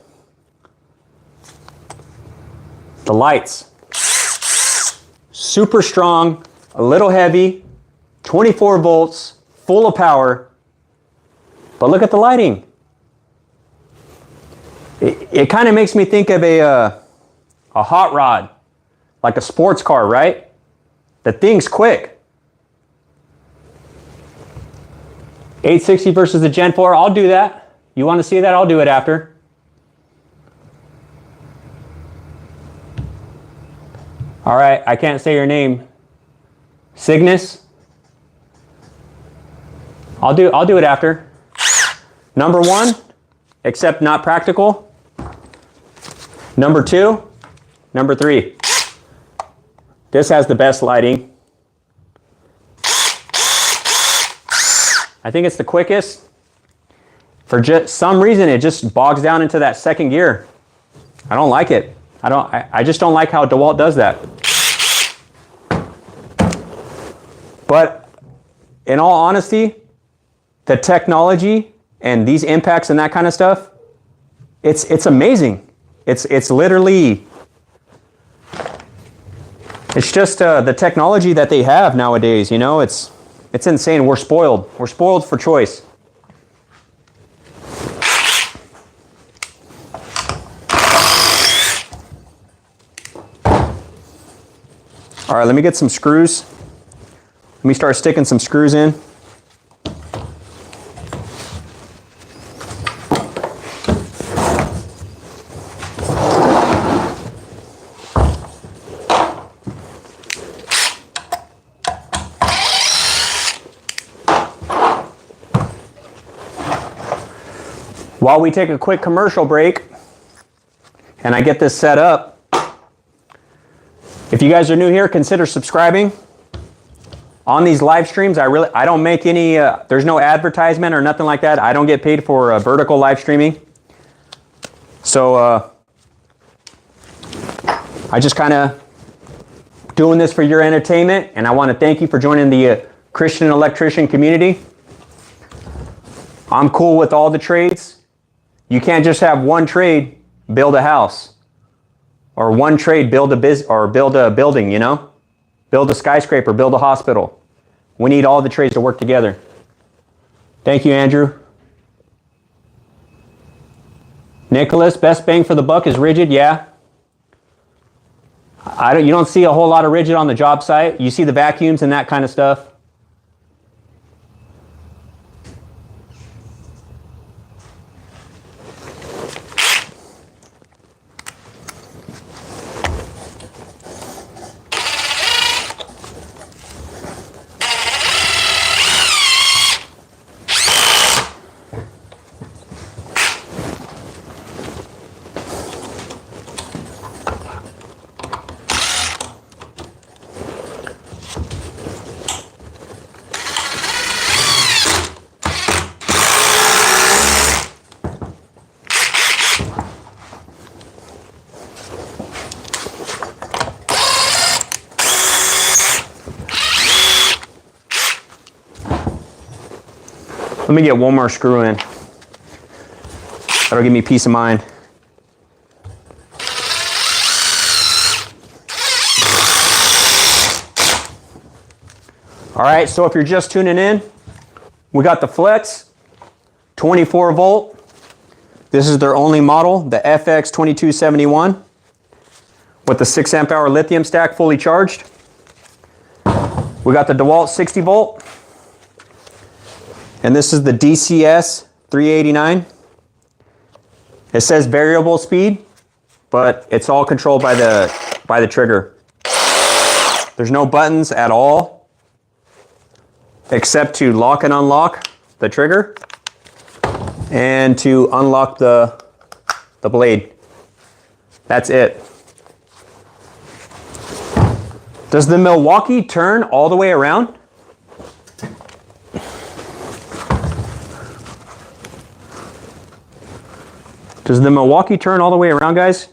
[SPEAKER 1] The lights. Super strong, a little heavy, 24 volts, full of power. But look at the lighting. It kind of makes me think of a hot rod, like a sports car, right? The thing's quick. 860 versus the Gen 4, I'll do that. You want to see that? I'll do it after. All right, I can't say your name. Cygnus. I'll do it after. Number 1, except not practical. Number 2, number 3. This has the best lighting. I think it's the quickest. For just some reason, it just bogs down into that second gear. I don't like it. I just don't like how DeWalt does that. But in all honesty, the technology and these impacts and that kind of stuff, it's amazing. It's literally, it's just the technology that they have nowadays, you know, it's insane. We're spoiled. We're spoiled for choice. All right, let me get some screws. Let me start sticking some screws in. While we take a quick commercial break and I get this set up, if you guys are new here, consider subscribing. On these live streams, I don't make any, there's no advertisement or nothing like that. I don't get paid for vertical live streaming. So I just kind of doing this for your entertainment, and I want to thank you for joining the Christian electrician community. I'm cool with all the trades. You can't just have one trade build a house, or one trade build a building, you know? Build a skyscraper, build a hospital. We need all the trades to work together. Thank you, Andrew. Nicholas, best bang for the buck is rigid, yeah. You don't see a whole lot of rigid on the job site. You see the vacuums and that kind of stuff. Let me get one more screw in. That'll give me peace of mind. All right, so if you're just tuning in, we got the Flex 24 volt. This is their only model, the FX2271 with the 6 amp hour lithium stack fully charged. We got the DeWalt 60 volt. And this is the DCS 389. It says variable speed, but it's all controlled by the trigger. There's no buttons at all, except to lock and unlock the trigger and to unlock the blade. That's it. Does the Milwaukee turn all the way around? Does the Milwaukee turn all the way around, guys?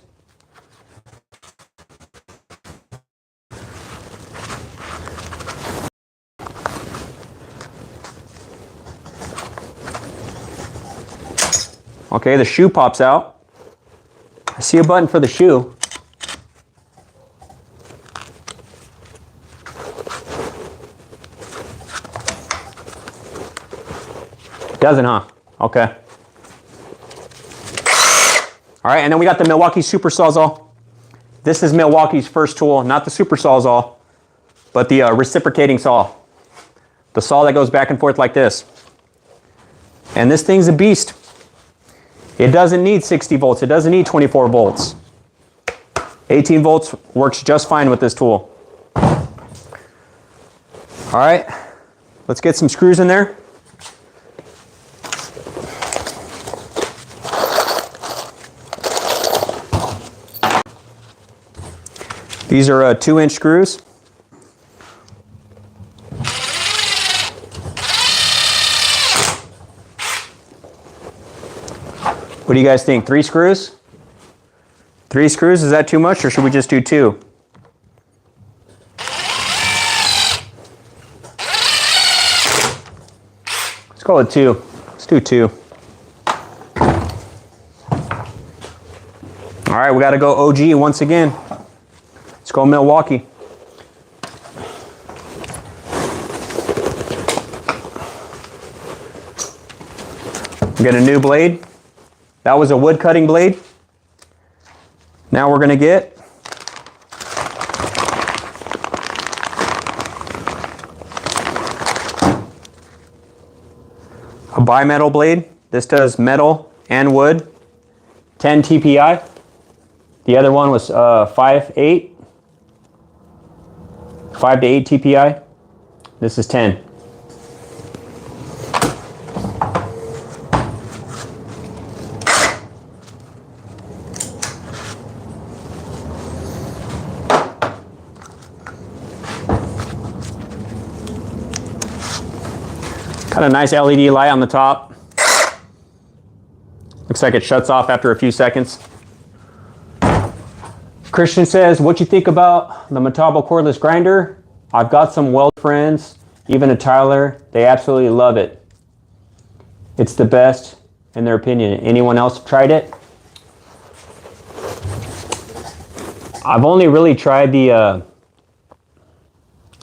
[SPEAKER 1] Okay, the shoe pops out. I see a button for the shoe. Doesn't, huh? Okay. All right, and then we got the Milwaukee Super Sawzall. This is Milwaukee's first tool, not the Super Sawzall, but the reciprocating saw. The saw that goes back and forth like this. And this thing's a beast. It doesn't need 60 volts. It doesn't need 24 volts. 18 volts works just fine with this tool. All right, let's get some screws in there. These are 2-inch screws. What do you guys think? 3 screws? 3 screws, is that too much, or should we just do 2? Let's call it 2. Let's do 2. All right, we got to go OG once again. Let's go Milwaukee. Get a new blade. That was a wood cutting blade. Now we're going to get a bimetal blade. This does metal and wood. 10 TPI. The other one was 5 to 8 TPI. This is 10. Got a nice LED light on the top. Looks like it shuts off after a few seconds. Christian says, what you think about the Metabo cordless grinder? I've got some weld friends, even a Tyler. They absolutely love it. It's the best in their opinion. Anyone else tried it? I've only really tried the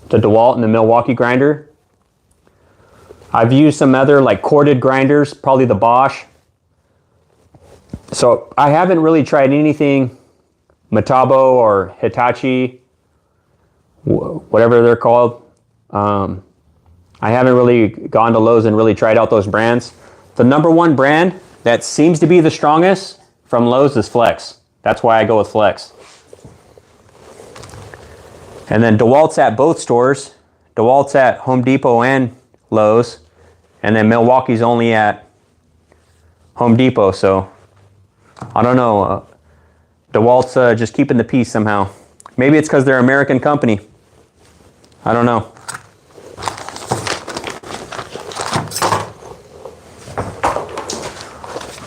[SPEAKER 1] DeWalt and the Milwaukee grinder. I've used some other like corded grinders, probably the Bosch. So I haven't really tried anything Metabo or Hitachi, whatever they're called. I haven't really gone to Lowe's and really tried out those brands. The #1 brand that seems to be the strongest from Lowe's is Flex. That's why I go with Flex. And then DeWalt's at both stores. DeWalt's at Home Depot and Lowe's, and then Milwaukee's only at Home Depot. So I don't know. DeWalt's just keeping the peace somehow. Maybe it's because they're an American company. I don't know.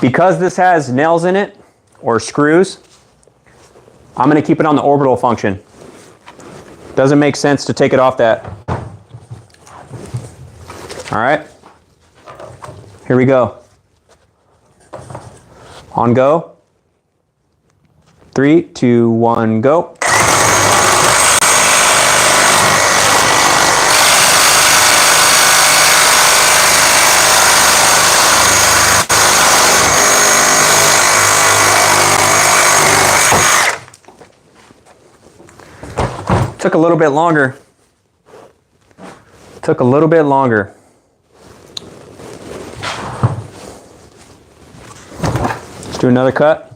[SPEAKER 1] Because this has nails in it or screws, I'm going to keep it on the orbital function. Doesn't make sense to take it off that. All right. Here we go. On go. 3, 2, 1, go. Took a little bit longer. Took a little bit longer. Let's do another cut.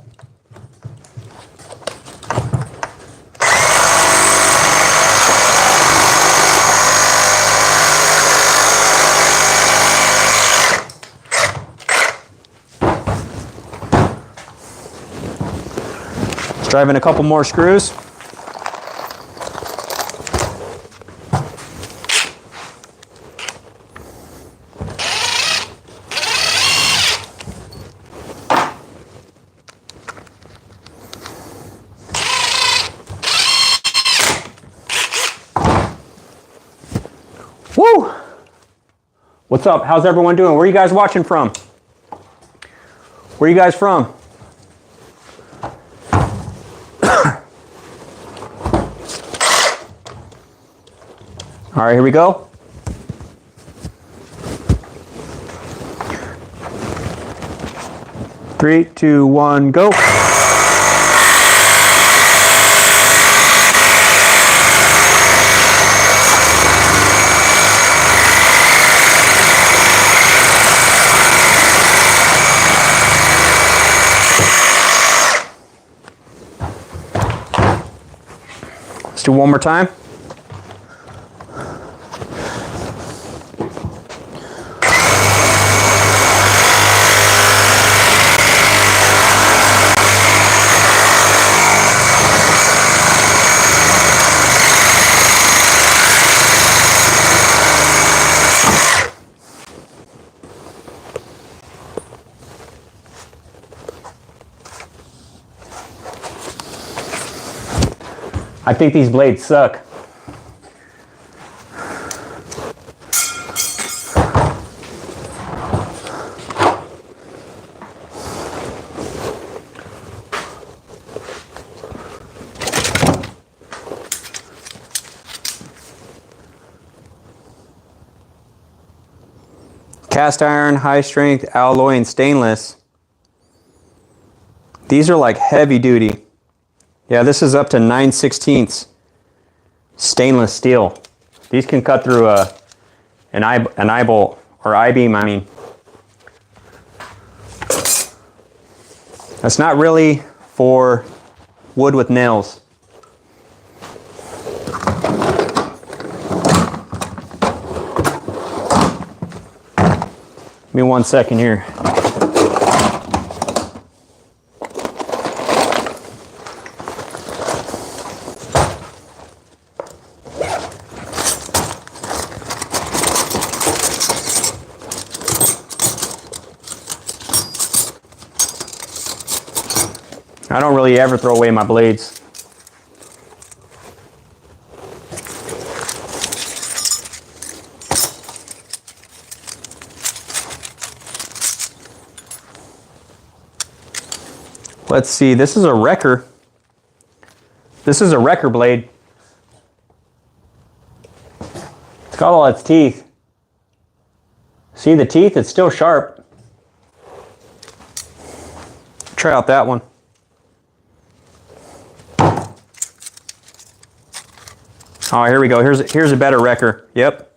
[SPEAKER 1] Let's drive in a couple more screws. Woo! What's up? How's everyone doing? Where are you guys watching from? Where are you guys from? All right, here we go. Three, two, one, go. Let's do one more time. I think these blades suck. Cast iron, high strength, alloy, and stainless. These are like heavy duty. Yeah, this is up to 9/16 stainless steel. These can cut through an eye bolt or I-beam, I mean. That's not really for wood with nails. Give me 1 second here. I don't really ever throw away my blades. Let's see, this is a wrecker. This is a wrecker blade. It's got all its teeth. See the teeth? It's still sharp. Try out that one. Oh, here we go. Here's a better wrecker. Yep.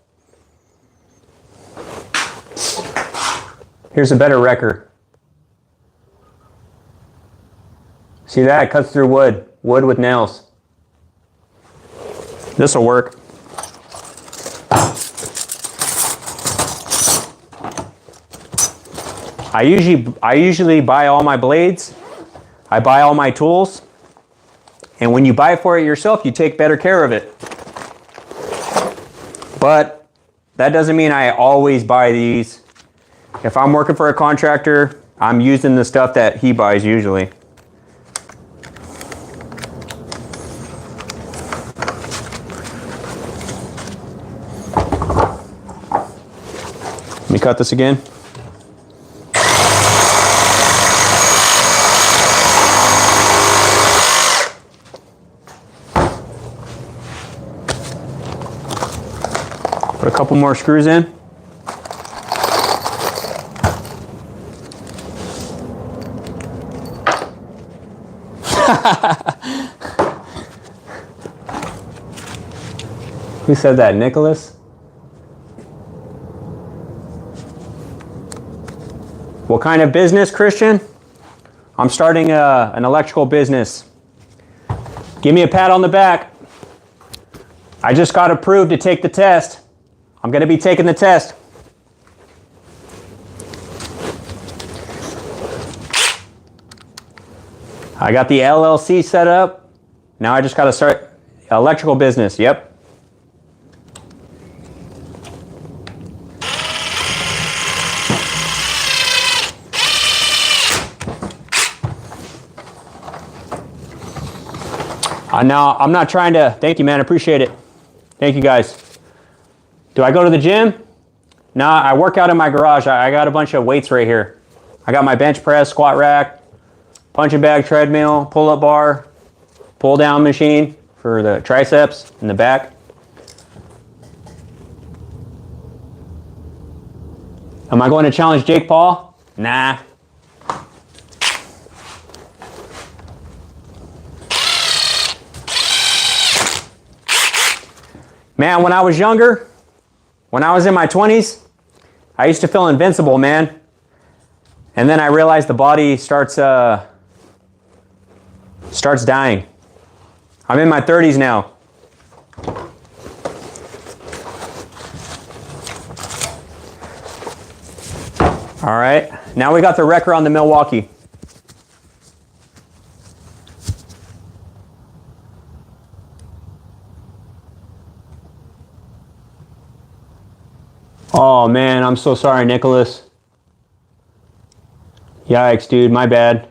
[SPEAKER 1] Here's a better wrecker. See that? It cuts through wood. Wood with nails. This'll work. I usually buy all my blades. I buy all my tools. And when you buy for it yourself, you take better care of it. But that doesn't mean I always buy these. If I'm working for a contractor, I'm using the stuff that he buys usually. Let me cut this again. Put a couple more screws in. Who said that, Nicholas? What kind of business, Christian? I'm starting an electrical business. Give me a pat on the back. I just got approved to take the test. I'm going to be taking the test. I got the LLC set up. Now I just got to start electrical business. Yep. Now, I'm not trying to, thank you, man, appreciate it. Thank you, guys. Do I go to the gym? Nah, I work out in my garage. I got a bunch of weights right here. I got my bench press, squat rack, punching bag, treadmill, pull-up bar, pull-down machine for the triceps in the back. Am I going to challenge Jake Paul? Nah. Man, when I was younger, when I was in my 20s, I used to feel invincible, man. And then I realized the body starts dying. I'm in my 30s now. All right, now we got the wrecker on the Milwaukee. Oh man, I'm so sorry, Nicholas. Yikes, dude, my bad.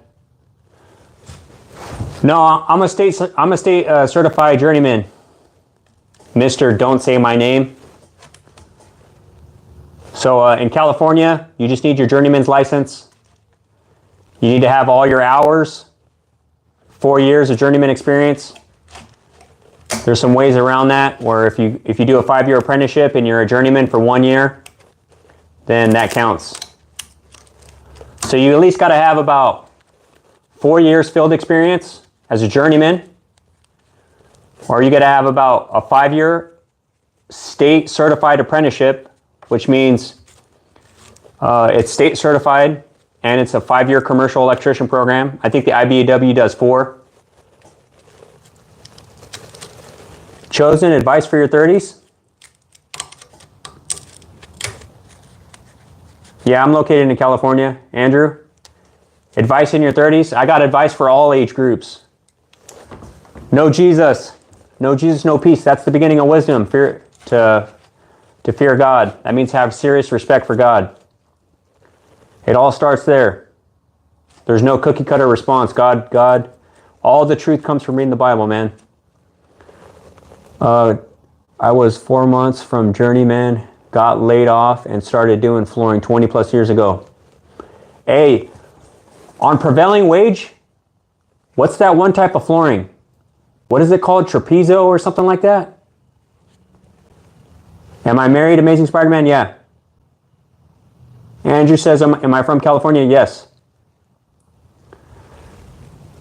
[SPEAKER 1] No, I'm a state certified journeyman. Mr. Don't say my name. So in California, you just need your journeyman's license. You need to have all your hours, 4 years of journeyman experience. There's some ways around that where if you do a 5-year apprenticeship and you're a journeyman for 1 year, then that counts. So you at least got to have about 4 years field experience as a journeyman, or you got to have about a 5-year state certified apprenticeship, which means it's state certified and it's a 5-year commercial electrician program. I think the IBEW does 4. Chosen advice for your 30s? Yeah, I'm located in California. Andrew, advice in your 30s? I got advice for all age groups. Know Jesus. Know Jesus, know peace. That's the beginning of wisdom. To fear God. That means have serious respect for God. It all starts there. There's no cookie cutter response. God, all the truth comes from reading the Bible, man. I was 4 months from journeyman, got laid off, and started doing flooring 20 plus years ago. Hey, on prevailing wage, what's that one type of flooring? What is it called? Trapezo or something like that? Am I married, Amazing Spider-Man? Yeah. Andrew says, am I from California? Yes.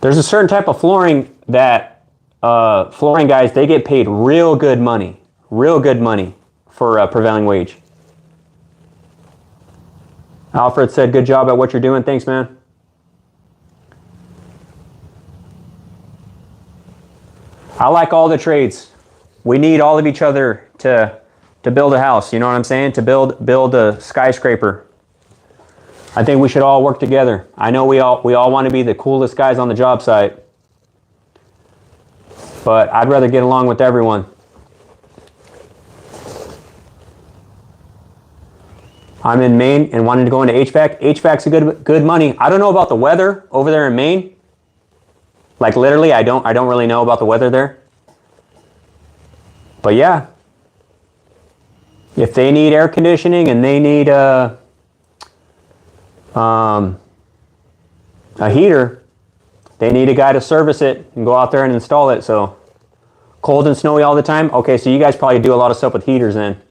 [SPEAKER 1] There's a certain type of flooring that flooring guys, they get paid real good money for prevailing wage. Alfred said, good job at what you're doing. Thanks, man. I like all the trades. We need all of each other to build a house. You know what I'm saying? To build a skyscraper. I think we should all work together. I know we all want to be the coolest guys on the job site, but I'd rather get along with everyone. I'm in Maine and wanted to go into HVAC. HVAC's a good money. I don't know about the weather over there in Maine. Like literally, I don't really know about the weather there. But yeah, if they need air conditioning and they need a heater, they need a guy to service it and go out there and install it. So cold and snowy all the time. Okay, so you guys probably do a lot of stuff with heaters then.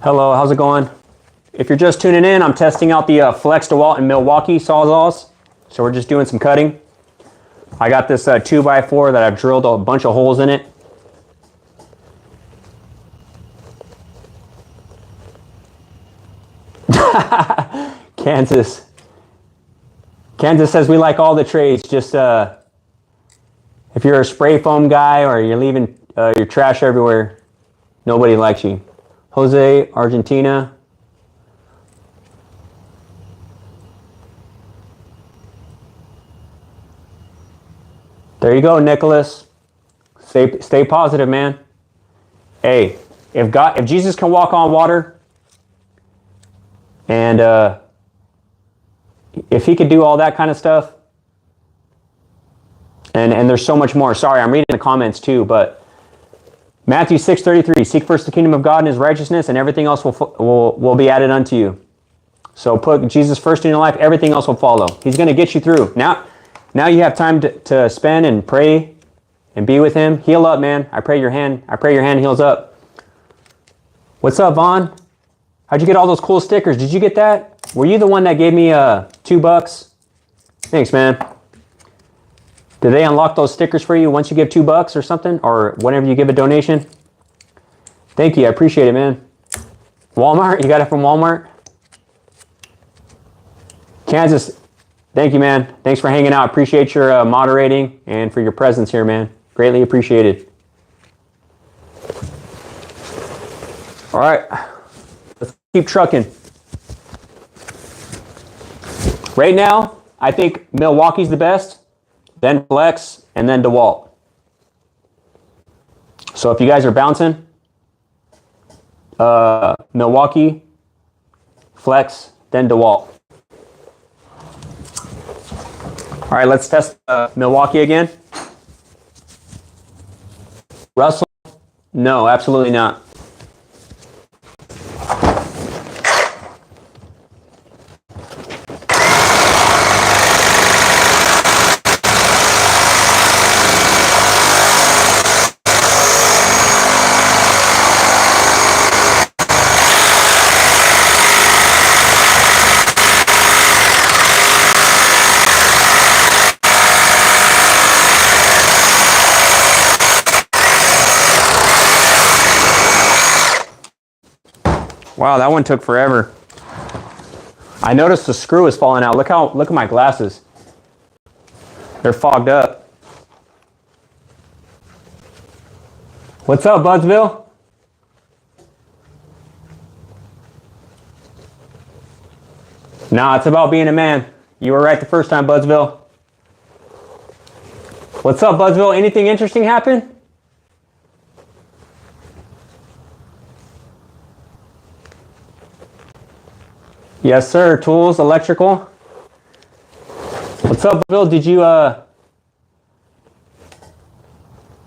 [SPEAKER 1] Hello, how's it going? If you're just tuning in, I'm testing out the Flex DeWalt and Milwaukee Sawzalls. So we're just doing some cutting. I got this 2x4 that I've drilled a bunch of holes in it. Kansas says we like all the trades. Just if you're a spray foam guy or you're leaving your trash everywhere, nobody likes you. Jose, Argentina. There you go, Nicholas. Stay positive, man. Hey, if Jesus can walk on water, and if he could do all that kind of stuff, and there's so much more. Sorry, I'm reading the comments too, but Matthew 6:33, seek first the kingdom of God and his righteousness, and everything else will be added unto you. So put Jesus first in your life, everything else will follow. He's going to get you through. Now you have time to spend and pray and be with him. Heal up, man. I pray your hand heals up. What's up, Vaughn? How'd you get all those cool stickers? Did you get that? Were you the one that gave me $2? Thanks, man. Did they unlock those stickers for you once you give $2 or something? Or whenever you give a donation? Thank you. I appreciate it, man. Walmart? You got it from Walmart? Kansas. Thank you, man. Thanks for hanging out. Appreciate your moderating and for your presence here, man. Greatly appreciated. All right. Let's keep trucking. Right now, I think Milwaukee's the best, then Flex, and then DeWalt. So if you guys are bouncing, Milwaukee, Flex, then DeWalt. All right, let's test Milwaukee again. Russell? No, absolutely not. Wow, that one took forever. I noticed the screw is falling out. Look at my glasses. They're fogged up. What's up, Budsville? Nah, it's about being a man. You were right the first time, Budsville. What's up, Budsville? Anything interesting happen? Yes, sir. Tools, electrical. What's up, Bill? Did you,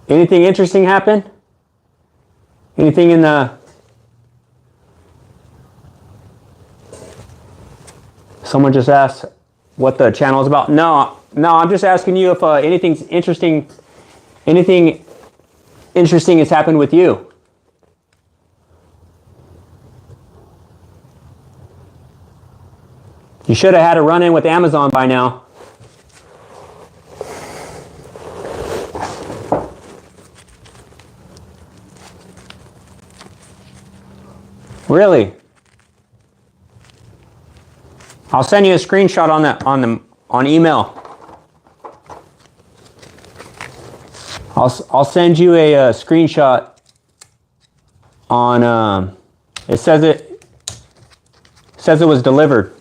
[SPEAKER 1] anything interesting happen? Anything in the... Someone just asked what the channel is about. No, I'm just asking you if anything interesting has happened with you. You should have had a run-in with Amazon by now. Really? I'll send you a screenshot on email. I'll send you a screenshot on. It says it was delivered.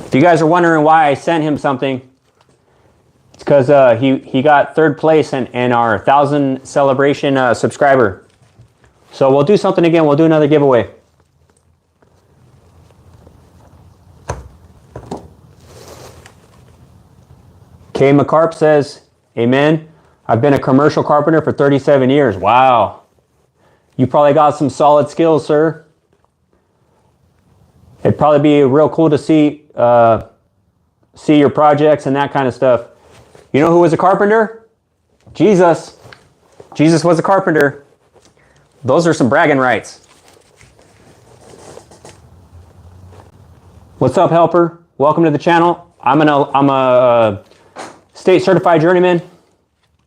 [SPEAKER 1] If you guys are wondering why I sent him something, it's because he got 3rd place in our 1,000 celebration subscriber. So we'll do something again. We'll do another giveaway. Kay McCarp says, amen. I've been a commercial carpenter for 37 years. Wow. You probably got some solid skills, sir. It'd probably be real cool to see your projects and that kind of stuff. You know who was a carpenter? Jesus. Jesus was a carpenter. Those are some bragging rights. What's up, helper? Welcome to the channel. I'm a state certified journeyman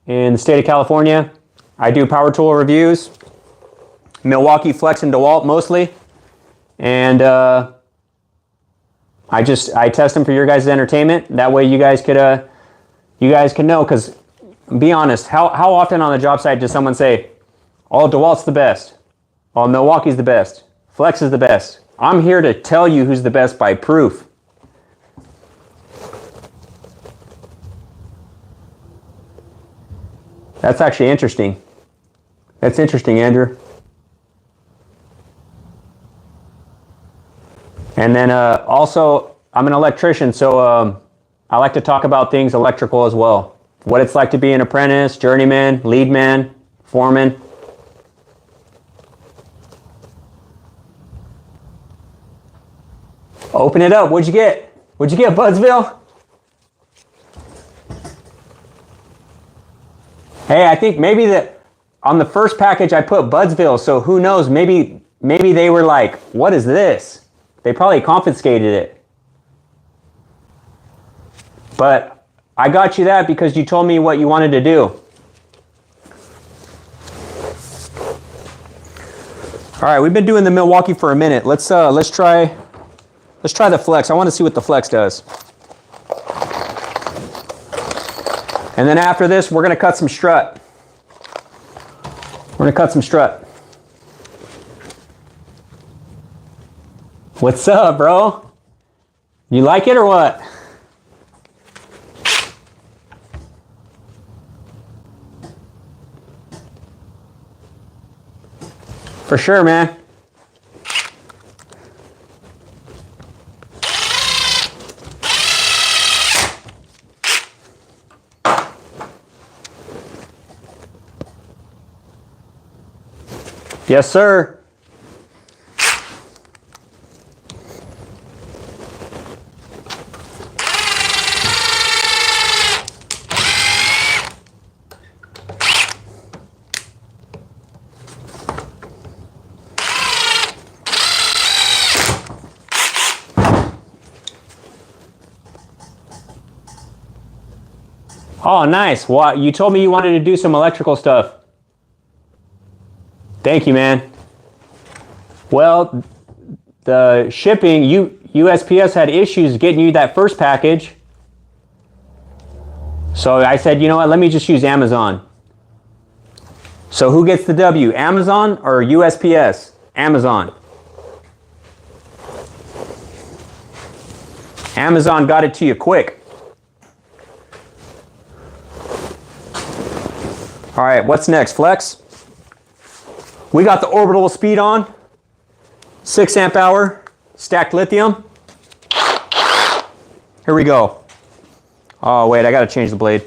[SPEAKER 1] in the state of California. I do power tool reviews, Milwaukee, Flex, and DeWalt mostly, and I test them for your guys' entertainment. That way, you guys can know. Because be honest, how often on the job site does someone say, "Oh, DeWalt's the best. Oh, Milwaukee's the best. Flex is the best"? I'm here to tell you who's the best by proof. That's actually interesting. That's interesting, Andrew. And then also, I'm an electrician, so I like to talk about things electrical as well. What it's like to be an apprentice, journeyman, lead man, foreman. Open it up. What'd you get? What'd you get, Budsville? Hey, I think maybe that on the first package I put Budsville, so who knows? Maybe they were like, "What is this?" They probably confiscated it. But I got you that because you told me what you wanted to do. All right, we've been doing the Milwaukee for a minute. Let's try the Flex. I want to see what the Flex does. And then after this, we're going to cut some Strut. We're going to cut some Strut. What's up, bro? You like it or what? For sure, man. Yes, sir. Oh, nice. Well, you told me you wanted to do some electrical stuff. Thank you, man. Well, the shipping, USPS had issues getting you that first package. So I said, you know what, let me just use Amazon. So who gets the W, Amazon or USPS? Amazon. Amazon got it to you quick. All right, what's next, Flex? We got the orbital speed on, 6 amp hour, stacked lithium. Here we go. Oh wait, I gotta change the blade.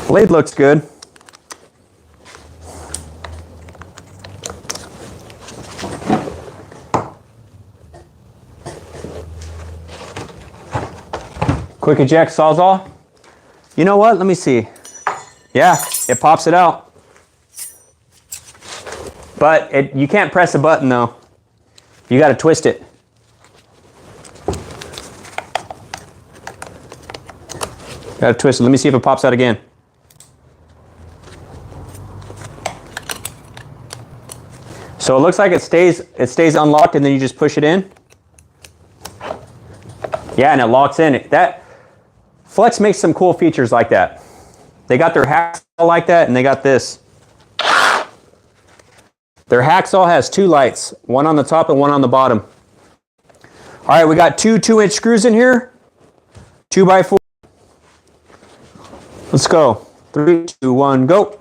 [SPEAKER 1] Blade looks good. Quick eject Sawzall. You know what? Let me see. Yeah, it pops it out. But you can't press a button though. You got to twist it. Got to twist it. Let me see if it pops out again. So it looks like it stays unlocked and then you just push it in. Yeah, and it locks in. That Flex makes some cool features like that. They got their hacksaw like that, and they got this. Their hacksaw has 2 lights, one on the top and one on the bottom. All right, we got 2 2-inch screws in here, 2x4. Let's go. 3, 2, 1, go.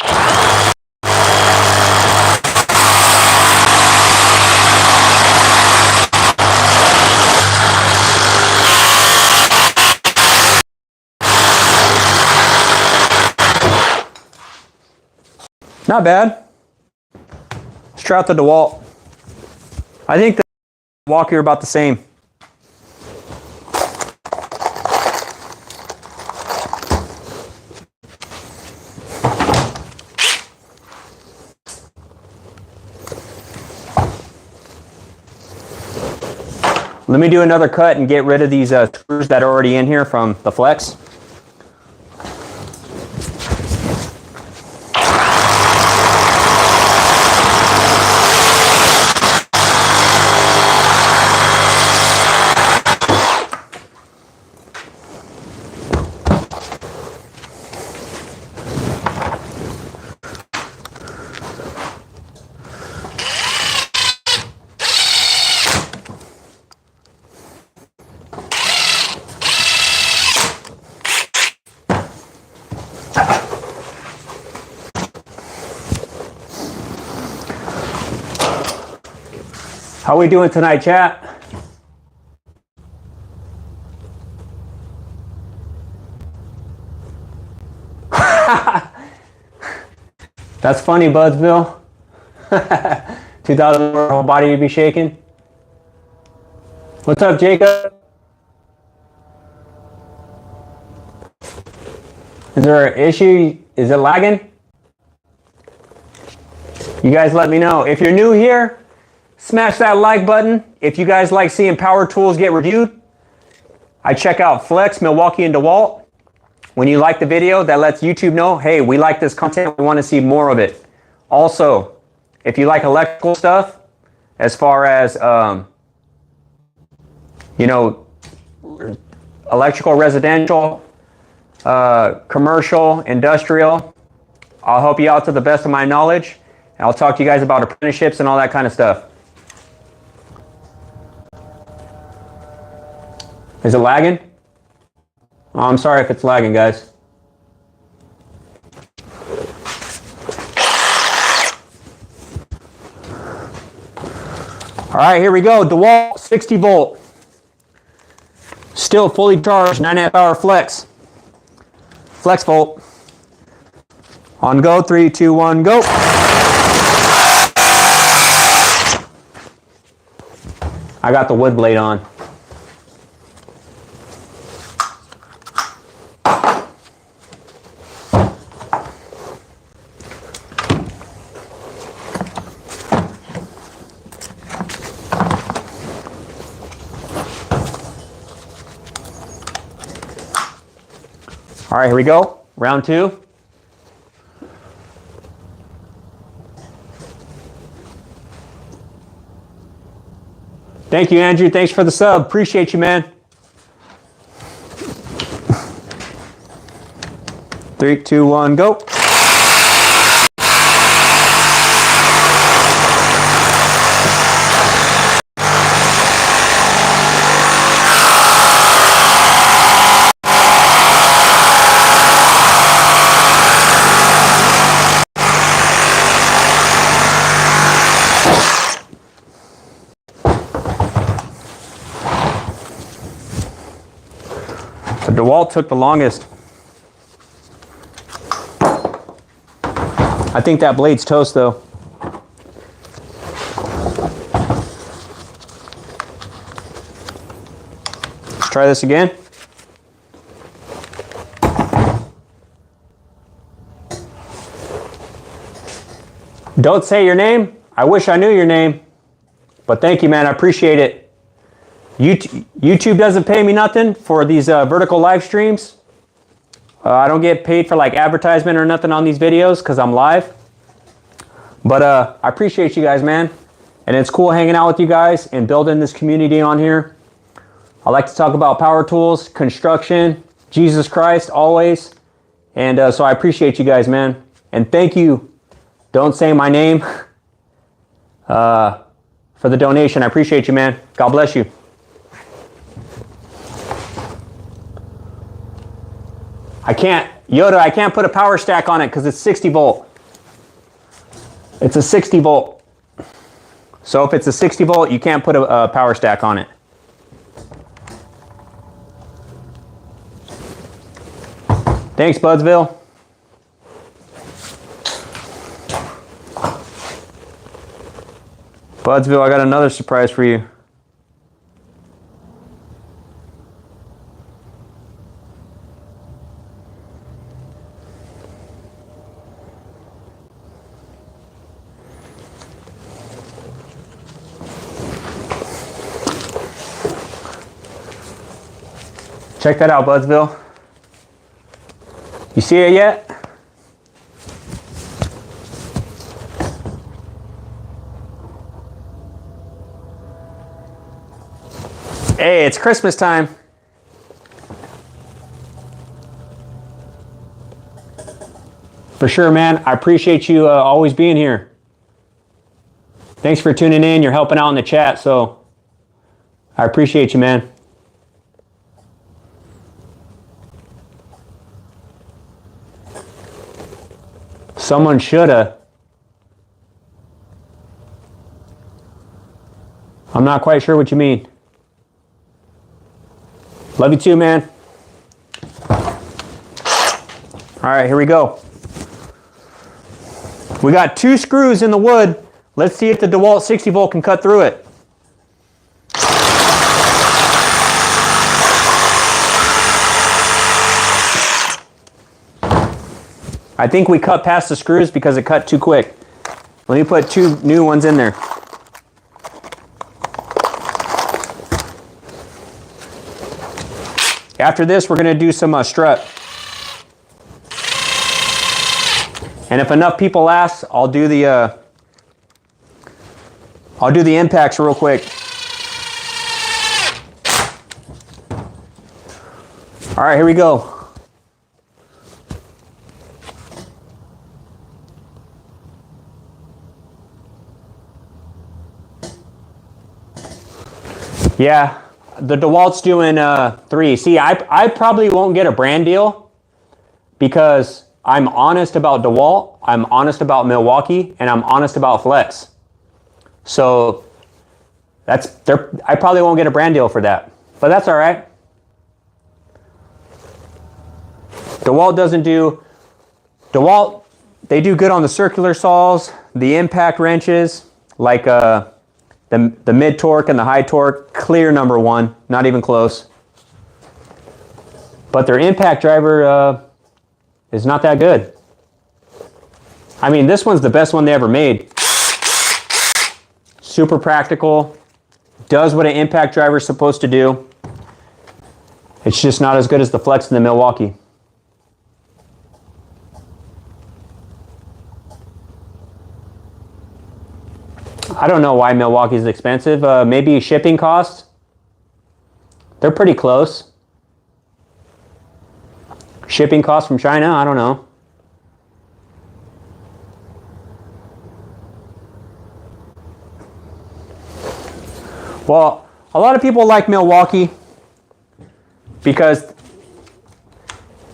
[SPEAKER 1] Not bad. Let's try out the DeWalt. I think the Milwaukee are about the same. Let me do another cut and get rid of these screws that are already in here from the flex. How we doing tonight, chat? That's funny, Budsville. 2,000 whole body to be shaking. What's up, Jacob? Is there an issue? Is it lagging? You guys let me know. If you're new here, smash that like button. If you guys like seeing power tools get reviewed, I check out Flex, Milwaukee, and DeWalt. When you like the video, that lets YouTube know, hey, we like this content, we want to see more of it. Also, if you like electrical stuff, as far as, you know, electrical, residential, commercial, industrial, I'll help you out to the best of my knowledge. And I'll talk to you guys about apprenticeships and all that kind of stuff. Is it lagging? Oh, I'm sorry if it's lagging, guys. All right, here we go. DeWalt 60 volt. Still fully charged, 9.5 hour flex. Flex volt. On go, 3, 2, 1, go. I got the wood blade on. All right, here we go. Round 2. Thank you, Andrew. Thanks for the sub. Appreciate you, man. 3, 2, 1, go. The DeWalt took the longest. I think that blade's toast though. Let's try this again. Don't say your name. I wish I knew your name. But thank you, man. I appreciate it. YouTube doesn't pay me nothing for these vertical live streams. I don't get paid for like advertisement or nothing on these videos because I'm live. But I appreciate you guys, man. And it's cool hanging out with you guys and building this community on here. I like to talk about power tools, construction, Jesus Christ, always. And so I appreciate you guys, man. And thank you. Don't say my name for the donation. I appreciate you, man. God bless you. Yoda, I can't put a power stack on it because it's 60 volt. It's a 60 volt. So if it's a 60 volt, you can't put a power stack on it. Thanks, Budsville. Budsville, I got another surprise for you. Check that out, Budsville. You see it yet? Hey, it's Christmas time. For sure, man. I appreciate you always being here. Thanks for tuning in. You're helping out in the chat, so I appreciate you, man. Someone shoulda. I'm not quite sure what you mean. Love you too, man. All right, here we go. We got 2 screws in the wood. Let's see if the DeWalt 60 volt can cut through it. I think we cut past the screws because it cut too quick. Let me put 2 new ones in there. After this, we're going to do some strut. And if enough people ask, I'll do the impacts real quick. All right, here we go. Yeah, the DeWalt's doing 3. See, I probably won't get a brand deal because I'm honest about DeWalt, I'm honest about Milwaukee, and I'm honest about Flex. So I probably won't get a brand deal for that, but that's all right. DeWalt they do good on the circular saws, the impact wrenches, like the mid torque and the high torque, clear #1, not even close. But their impact driver is not that good. I mean, this one's the best one they ever made. Super practical, does what an impact driver is supposed to do. It's just not as good as the Flex and the Milwaukee. I don't know why Milwaukee's expensive. Maybe shipping costs. They're pretty close. Shipping costs from China, I don't know. Well, a lot of people like Milwaukee because,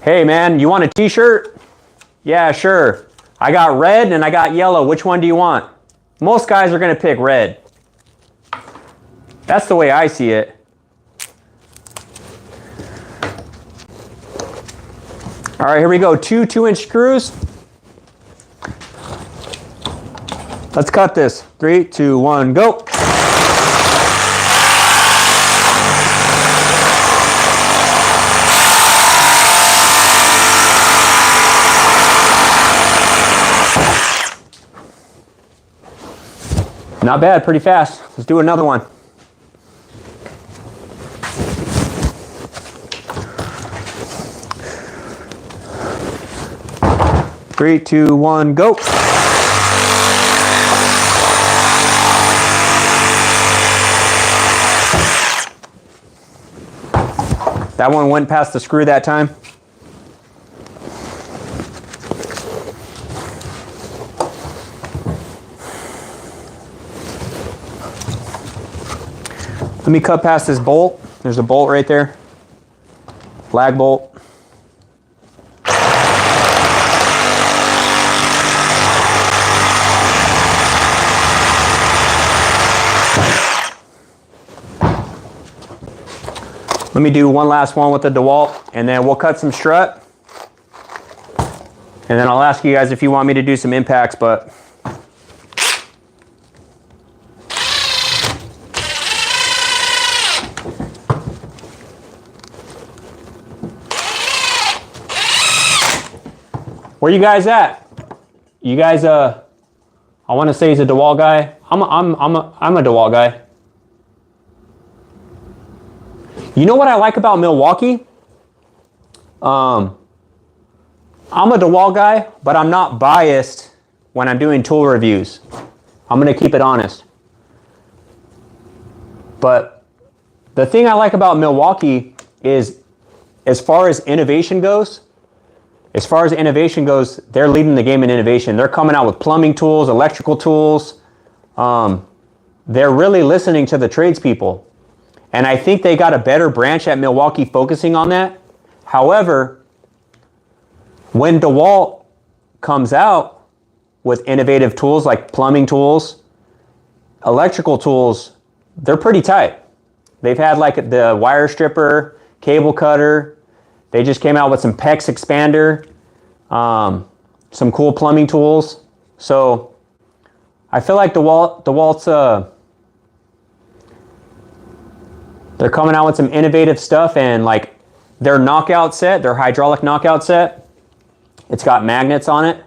[SPEAKER 1] hey man, you want a t-shirt? Yeah, sure. I got red and I got yellow. Which one do you want? Most guys are going to pick red. That's the way I see it. All right, here we go. 2 2-inch screws. Let's cut this. 3, 2, 1, go. Not bad, pretty fast. Let's do another one. Three, two, one, go. That one went past the screw that time. Let me cut past this bolt. There's a bolt right there. Lag bolt. Let me do one last one with the DeWalt, and then we'll cut some strut. And then I'll ask you guys if you want me to do some impacts, but Where you guys at? You guys, I want to say he's a DeWalt guy. I'm a DeWalt guy. You know what I like about Milwaukee? I'm a DeWalt guy, but I'm not biased when I'm doing tool reviews. I'm going to keep it honest. But the thing I like about Milwaukee is, as far as innovation goes, they're leading the game in innovation. They're coming out with plumbing tools, electrical tools. They're really listening to the tradespeople. And I think they got a better branch at Milwaukee focusing on that. However, when DeWalt comes out with innovative tools like plumbing tools, electrical tools, they're pretty tight. They've had like the wire stripper, cable cutter. They just came out with some PEX expander, some cool plumbing tools. So I feel like DeWalt's, they're coming out with some innovative stuff, and like their knockout set, their hydraulic knockout set, it's got magnets on it.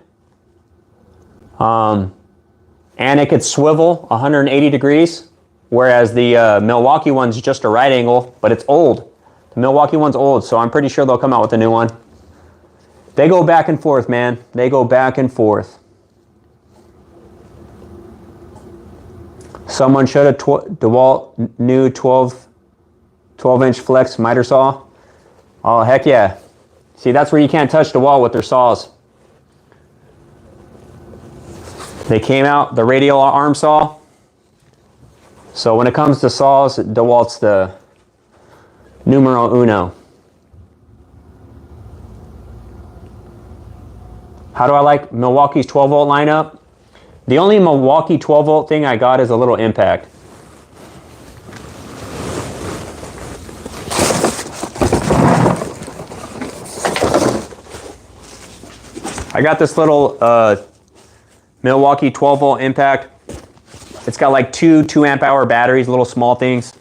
[SPEAKER 1] And it could swivel 180 degrees, whereas the Milwaukee one's just a right angle, but it's old. The Milwaukee one's old, so I'm pretty sure they'll come out with a new one. They go back and forth, man. They go back and forth. Someone showed a DeWalt new 12-inch flex miter saw. Oh, heck yeah. See, that's where you can't touch DeWalt with their saws. They came out, the radial arm saw. So when it comes to saws, DeWalt's the numero uno. How do I like Milwaukee's 12-volt lineup? The only Milwaukee 12-volt thing I got is a little impact. I got this little Milwaukee 12-volt impact. It's got like two 2-amp-hour batteries, little small things.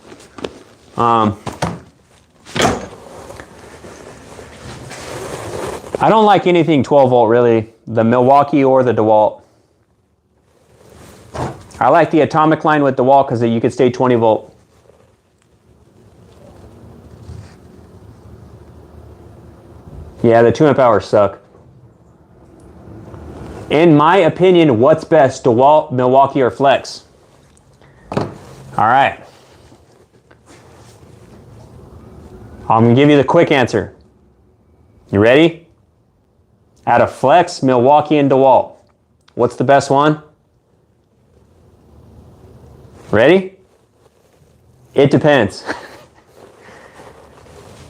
[SPEAKER 1] I don't like anything 12-volt really, the Milwaukee or the DeWalt. I like the atomic line with DeWalt because you could stay 20-volt. Yeah, the 2-amp-hours suck. In my opinion, what's best, DeWalt, Milwaukee, or Flex? All right. I'm going to give you the quick answer. You ready? Out of Flex, Milwaukee, and DeWalt, what's the best one? Ready? It depends.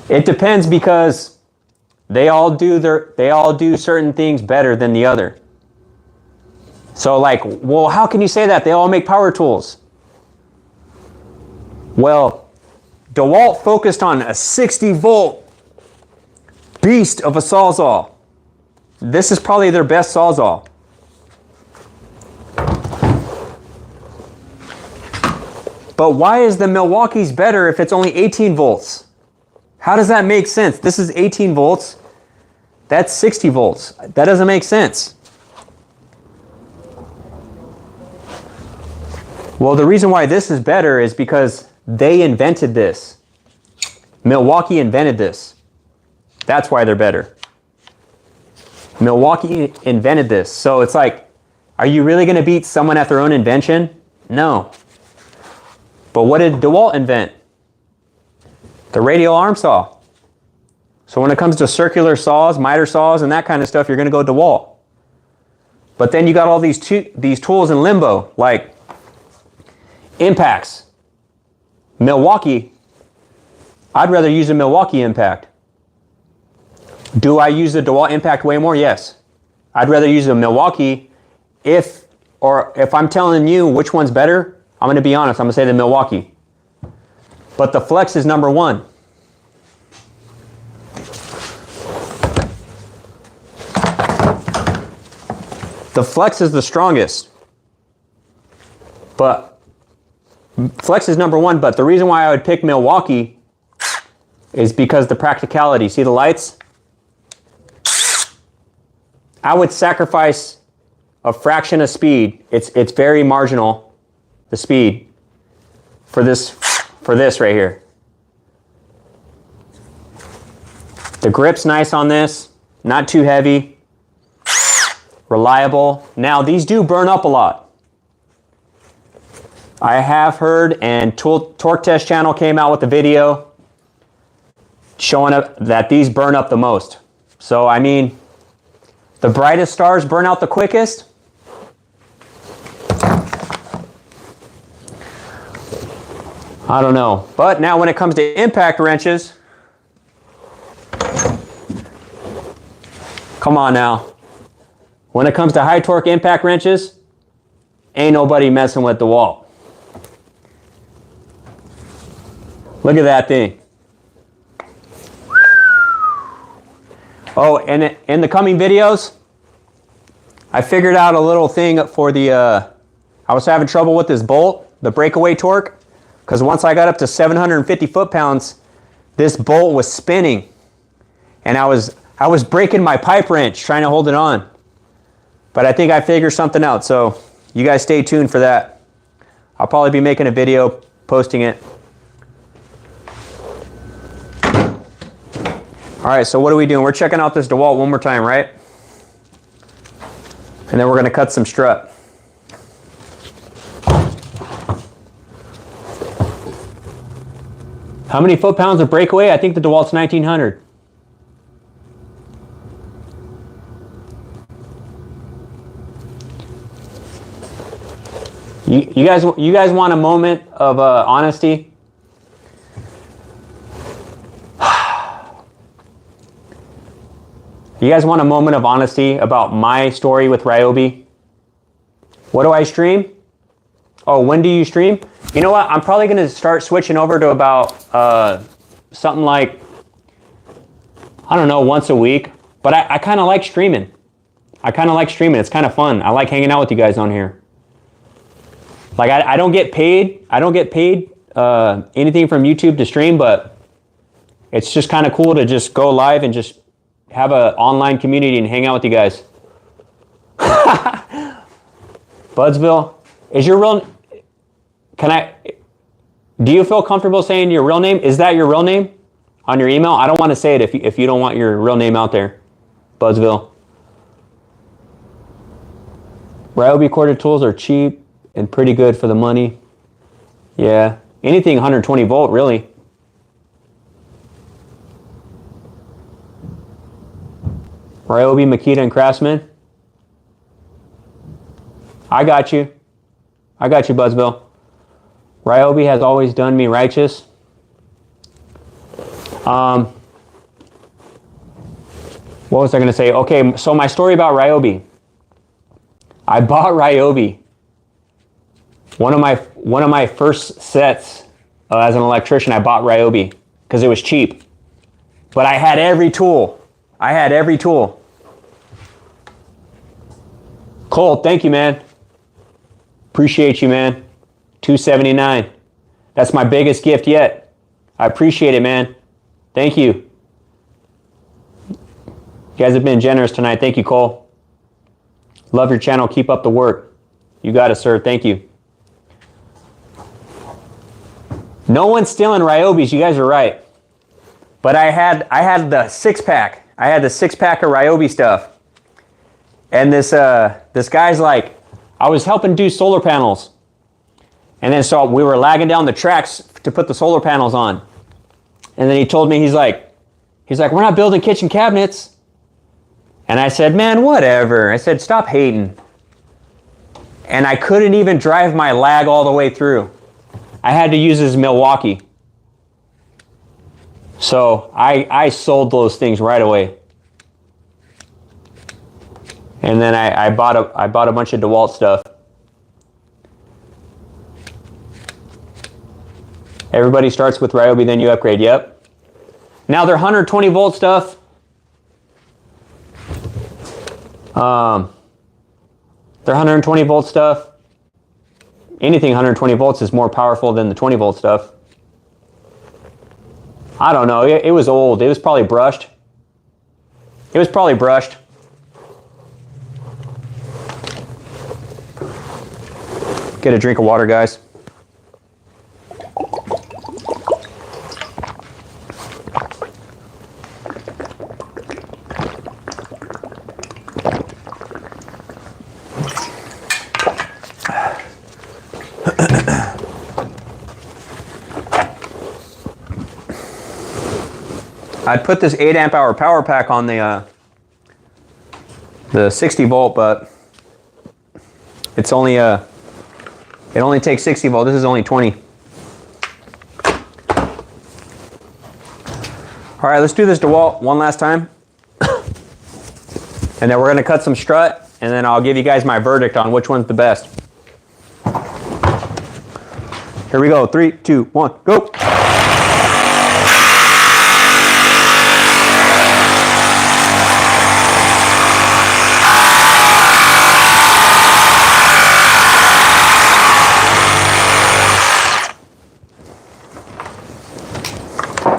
[SPEAKER 1] It depends because they all do certain things better than the other. So like, well, how can you say that? They all make power tools. Well, DeWalt focused on a 60-volt beast of a Sawzall. This is probably their best Sawzall. But why is the Milwaukee's better if it's only 18 volts? How does that make sense? This is 18 volts. That's 60 volts. That doesn't make sense. Well, the reason why this is better is because they invented this. Milwaukee invented this. That's why they're better. Milwaukee invented this. So it's like, are you really going to beat someone at their own invention? No. But what did DeWalt invent? The radial arm saw. So when it comes to circular saws, miter saws, and that kind of stuff, you're going to go DeWalt. But then you got all these tools in limbo, like impacts. Milwaukee, I'd rather use a Milwaukee impact. Do I use the DeWalt impact way more? Yes. I'd rather use a Milwaukee if I'm telling you which one's better, I'm going to be honest, I'm going to say the Milwaukee. But the Flex is number one. The Flex is the strongest. But Flex is number one, but the reason why I would pick Milwaukee is because the practicality. See the lights? I would sacrifice a fraction of speed. It's very marginal, the speed, for this right here. The grip's nice on this, not too heavy, reliable. Now these do burn up a lot. I have heard, and Torque Test channel came out with a video showing up that these burn up the most. So I mean, the brightest stars burn out the quickest. I don't know. But now when it comes to impact wrenches, come on now. When it comes to high torque impact wrenches, ain't nobody messing with DeWalt. Look at that thing. Oh, and in the coming videos, I figured out a little thing for the, I was having trouble with this bolt, the breakaway torque, because once I got up to 750 foot-pounds, this bolt was spinning. And I was breaking my pipe wrench trying to hold it on. But I think I figured something out, so you guys stay tuned for that. I'll probably be making a video, posting it. All right, so what are we doing? We're checking out this DeWalt one more time, right? And then we're gonna cut some strut. How many foot-pounds of breakaway? I think the DeWalt's 1900. You guys want a moment of honesty? You guys want a moment of honesty about my story with Ryobi? What do I stream? Oh, when do you stream? You know what? I'm probably going to start switching over to about something like, I don't know, once a week. But I kind of like streaming. I kind of like streaming. It's kind of fun. I like hanging out with you guys on here. Like I don't get paid. I don't get paid anything from YouTube to stream, but it's just kind of cool to just go live and just have an online community and hang out with you guys. Budsville, is your real? Do you feel comfortable saying your real name? Is that your real name on your email? I don't want to say it if you don't want your real name out there. Budsville. Ryobi corded tools are cheap and pretty good for the money. Yeah, anything 120 volt really. Ryobi, Makita, and Craftsman. I got you. I got you, Budsville. Ryobi has always done me righteous. What was I going to say? Okay, so my story about Ryobi. I bought Ryobi. One of my first sets as an electrician, I bought Ryobi because it was cheap. But I had every tool. I had every tool. Cole, thank you, man. Appreciate you, man. $279. That's my biggest gift yet. I appreciate it, man. Thank you. You guys have been generous tonight. Thank you, Cole. Love your channel. Keep up the work. You got it, sir. Thank you. No one's stealing Ryobis. You guys are right. But I had the 6-pack. I had the 6-pack of Ryobi stuff. And this guy's like, I was helping do solar panels. And then so we were lagging down the tracks to put the solar panels on. And then he told me, he's like, we're not building kitchen cabinets. And I said, man, whatever. I said, stop hating. And I couldn't even drive my lag all the way through. I had to use his Milwaukee. So I sold those things right away. And then I bought a bunch of DeWalt stuff. Everybody starts with Ryobi, then you upgrade. Yep. Now their 120 volt stuff. Their 120 volt stuff. Anything 120 volts is more powerful than the 20 volt stuff. I don't know. It was old. It was probably brushed. It was probably brushed. Get a drink of water, guys. I'd put this 8 amp hour power pack on the 60 volt, but it's only it only takes 60 volt. This is only 20. All right, let's do this DeWalt one last time. And then we're gonna cut some strut, and then I'll give you guys my verdict on which one's the best. Here we go, 3, 2, 1, go.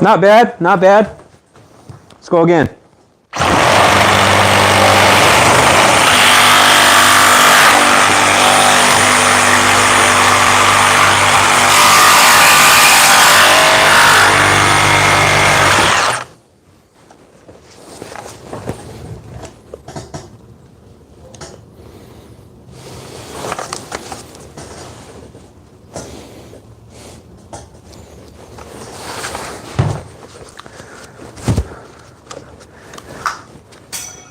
[SPEAKER 1] Not bad, not bad. Let's go again.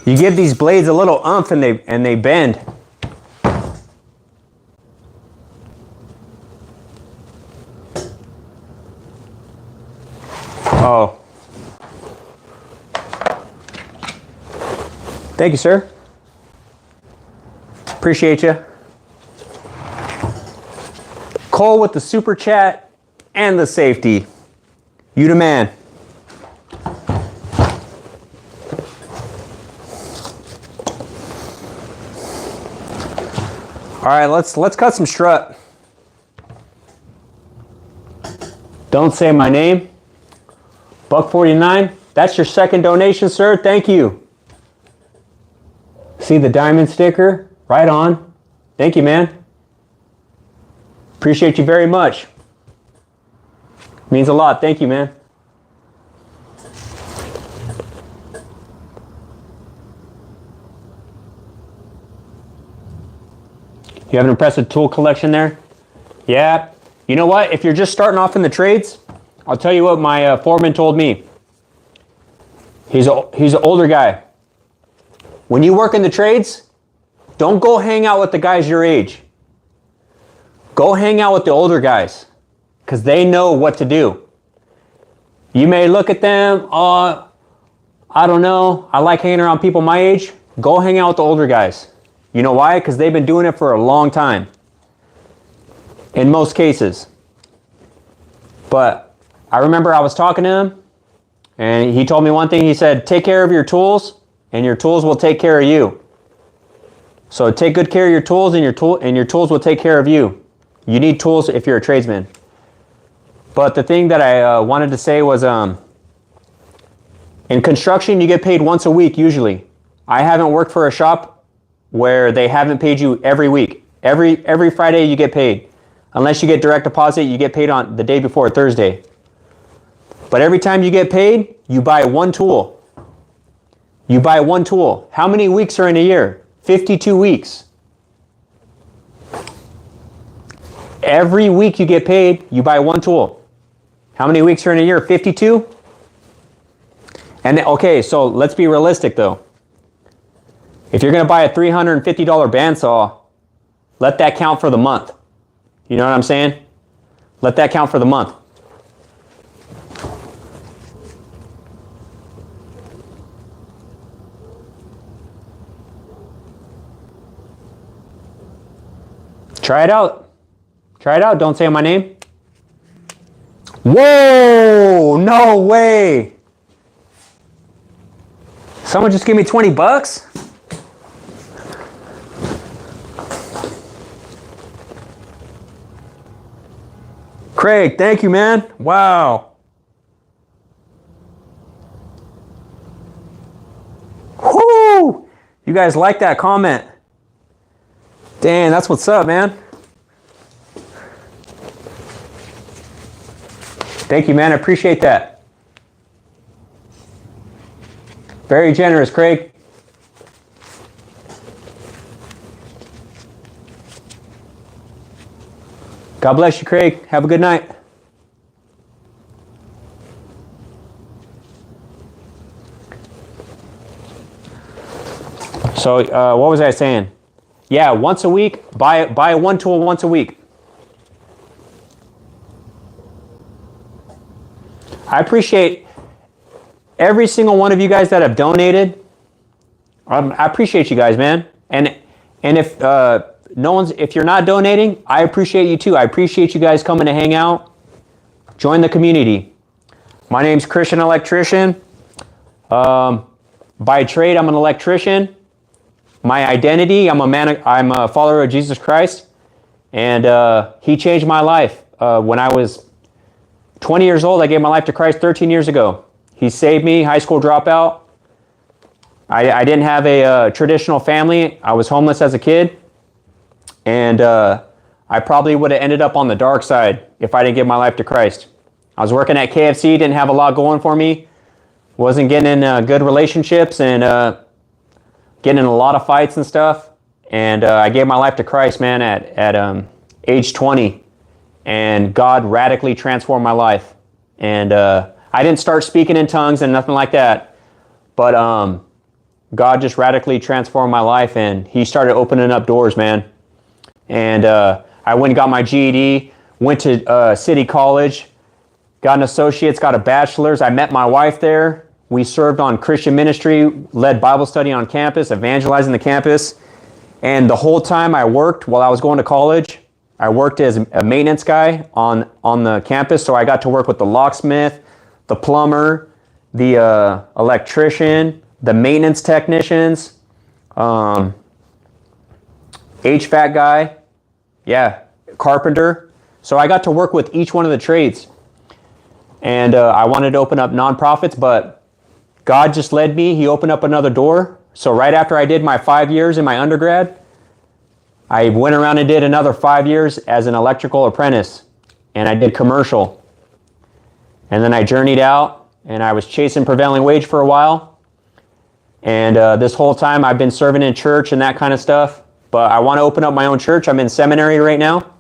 [SPEAKER 1] You give these blades a little oomph and they bend. Oh. Thank you, sir. Appreciate you. Cole with the super chat and the safety. You the man. All right, let's cut some strut. Don't say my name. $1.49. That's your second donation, sir. Thank you. See the diamond sticker? Right on. Thank you, man. Appreciate you very much. Means a lot. Thank you, man. You have an impressive tool collection there? Yeah. You know what? If you're just starting off in the trades, I'll tell you what my foreman told me. He's an older guy. When you work in the trades, don't go hang out with the guys your age. Go hang out with the older guys, because they know what to do. You may look at them, I don't know, I like hanging around people my age. Go hang out with the older guys. You know why? Because they've been doing it for a long time. In most cases. But I remember I was talking to him, and he told me one thing. He said, take care of your tools, and your tools will take care of you. So take good care of your tools, and your tools will take care of you. You need tools if you're a tradesman. But the thing that I wanted to say was, in construction, you get paid once a week usually. I haven't worked for a shop where they haven't paid you every week. Every Friday you get paid. Unless you get direct deposit, you get paid on the day before Thursday. But every time you get paid, you buy one tool. You buy one tool. How many weeks are in a year? 52 weeks. Every week you get paid, you buy one tool. How many weeks are in a year? 52? And okay, so let's be realistic though. If you're going to buy a $350 bandsaw, let that count for the month. You know what I'm saying? Let that count for the month. Try it out. Try it out. Don't say my name. Whoa! No way! Someone just gave me 20 bucks? Craig, thank you, man. Wow. Whoo! You guys like that comment? Dang, that's what's up, man. Thank you, man. I appreciate that. Very generous, Craig. God bless you, Craig. Have a good night. So what was I saying? Yeah, once a week. Buy one tool once a week. I appreciate every single one of you guys that have donated. I appreciate you guys, man. And if if you're not donating, I appreciate you too. I appreciate you guys coming to hang out. Join the community. My name's Christian Electrician. By trade, I'm an electrician. My identity, I'm a follower of Jesus Christ, and He changed my life. When I was 20 years old, I gave my life to Christ 13 years ago. He saved me, high school dropout. I didn't have a traditional family. I was homeless as a kid, and I probably would have ended up on the dark side if I didn't give my life to Christ. I was working at KFC, didn't have a lot going for me, wasn't getting in good relationships, and getting in a lot of fights and stuff. And I gave my life to Christ, man, at age 20. And God radically transformed my life. And I didn't start speaking in tongues and nothing like that. But God just radically transformed my life, and He started opening up doors, man. And I went and got my GED, went to City College, got an associate's, got a bachelor's. I met my wife there. We served on Christian ministry, led Bible study on campus, evangelizing the campus. And the whole time I worked while I was going to college, I worked as a maintenance guy on the campus. So I got to work with the locksmith, the plumber, the electrician, the maintenance technicians, HVAC guy, yeah, carpenter. So I got to work with each one of the trades. And I wanted to open up nonprofits, but God just led me. He opened up another door. So right after I did my 5 years in my undergrad, I went around and did another 5 years as an electrical apprentice. And I did commercial. And then I journeyed out, and I was chasing prevailing wage for a while. And this whole time I've been serving in church and that kind of stuff. But I want to open up my own church. I'm in seminary right now.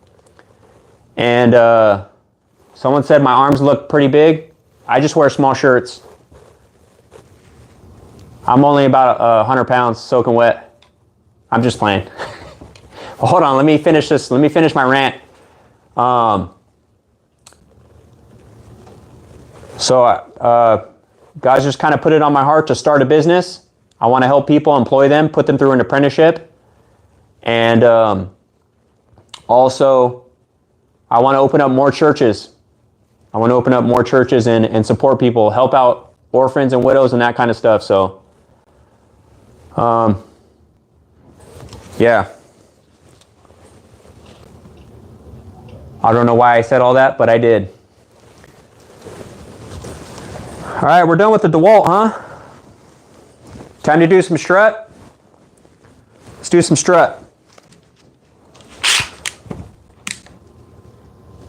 [SPEAKER 1] And someone said my arms look pretty big. I just wear small shirts. I'm only about 100 pounds soaking wet. I'm just playing. Well, hold on, let me finish this. Let me finish my rant. Guys just kind of put it on my heart to start a business. I want to help people, employ them, put them through an apprenticeship. And also, I want to open up more churches. I want to open up more churches and support people, help out orphans and widows and that kind of stuff. So, yeah. I don't know why I said all that, but I did. All right, we're done with the DeWalt, huh? Time to do some Strut. Let's do some Strut.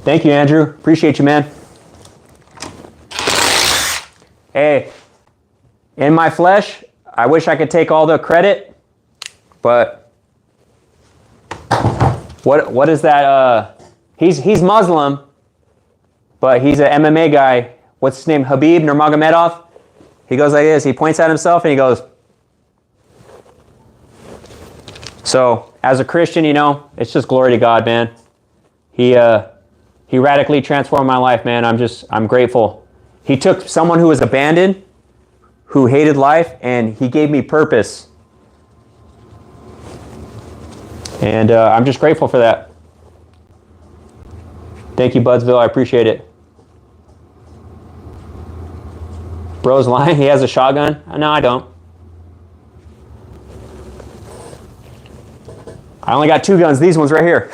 [SPEAKER 1] Thank you, Andrew. Appreciate you, man. Hey, in my flesh, I wish I could take all the credit, but what is that? He's Muslim, but he's an MMA guy. What's his name? Habib Nurmagomedov. He goes like this. He points at himself and he goes. So as a Christian, you know, it's just glory to God, man. He radically transformed my life, man. I'm grateful. He took someone who was abandoned, who hated life, and He gave me purpose. And I'm just grateful for that. Thank you, Budsville. I appreciate it. Bro's lying. He has a shotgun. No, I don't. I only got 2 guns. These ones right here.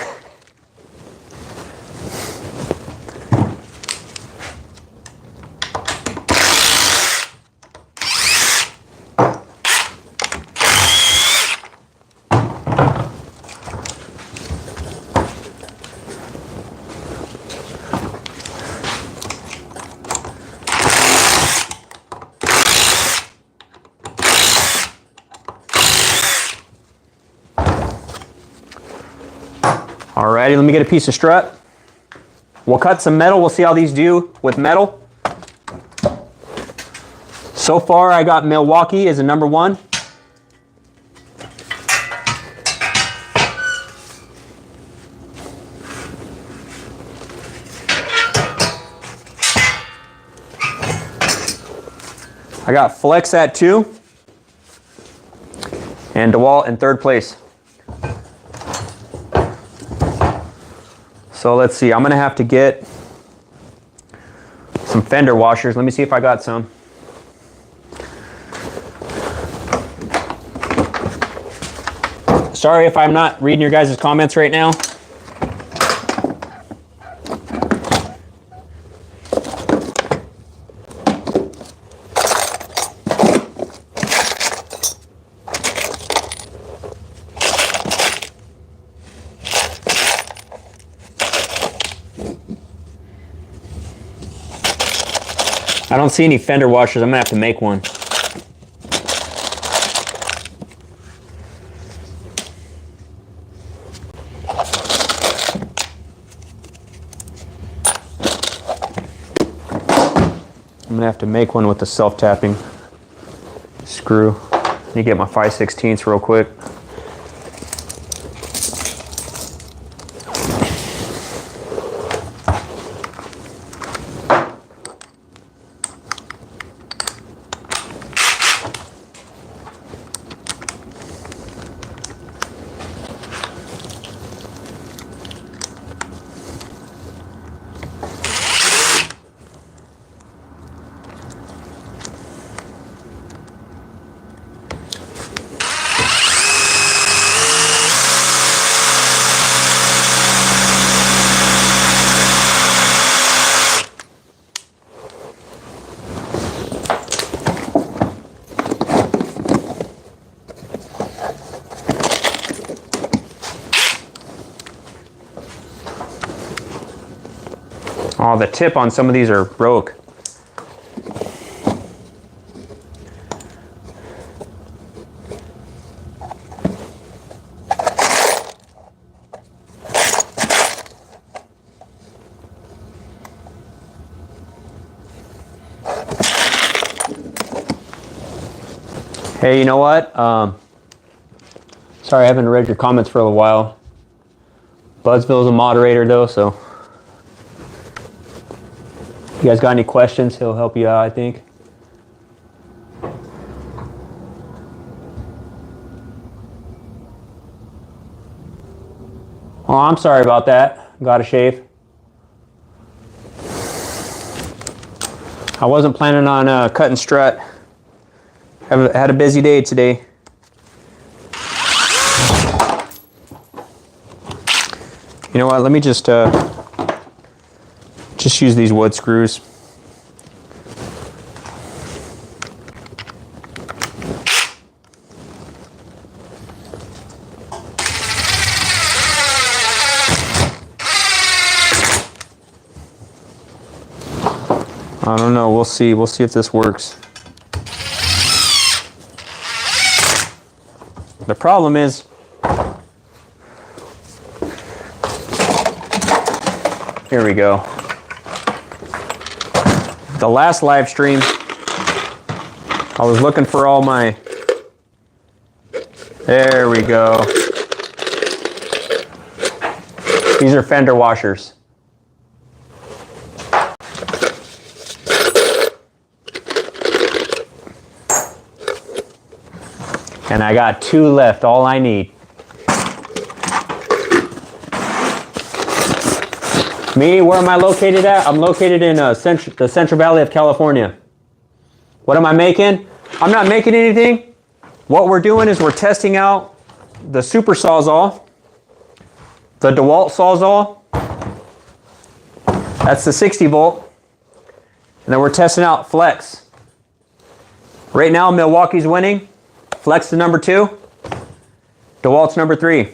[SPEAKER 1] Alrighty, let me get a piece of strut. We'll cut some metal. We'll see how these do with metal. So far, I got Milwaukee as a number 1. I got Flex at 2. And DeWalt in 3rd place. So let's see, I'm gonna have to get some fender washers. Let me see if I got some. Sorry if I'm not reading your guys' comments right now. I don't see any fender washers. I'm gonna have to make one. I'm gonna have to make one with the self-tapping screw. Let me get my 5/16 real quick. Oh, the tip on some of these are broke. Hey, you know what? Sorry, I haven't read your comments for a while. Budsville's a moderator though, so if you guys got any questions, he'll help you out, I think. Oh, I'm sorry about that. Got a shave. I wasn't planning on cutting strut. Had a busy day today. You know what? Let me just use these wood screws. I don't know. We'll see. We'll see if this works. The problem is, here we go. The last live stream, I was looking for all my, there we go. These are fender washers. And I got 2 left, all I need. Me, where am I located at? I'm located in the Central Valley of California. What am I making? I'm not making anything. What we're doing is we're testing out the Super Sawzall, the DeWalt Sawzall. That's the 60 volt. And then we're testing out Flex. Right now, Milwaukee's winning. Flex is number 2. DeWalt's number 3.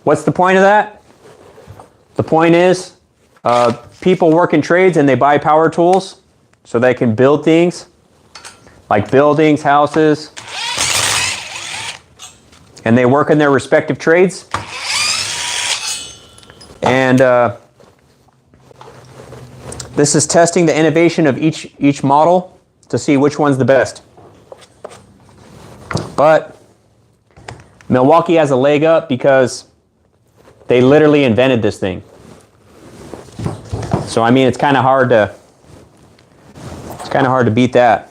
[SPEAKER 1] What's the point of that? The point is, people work in trades and they buy power tools so they can build things like buildings, houses, and they work in their respective trades. And this is testing the innovation of each model to see which one's the best. But Milwaukee has a leg up because they literally invented this thing. So I mean, it's kind of hard to beat that.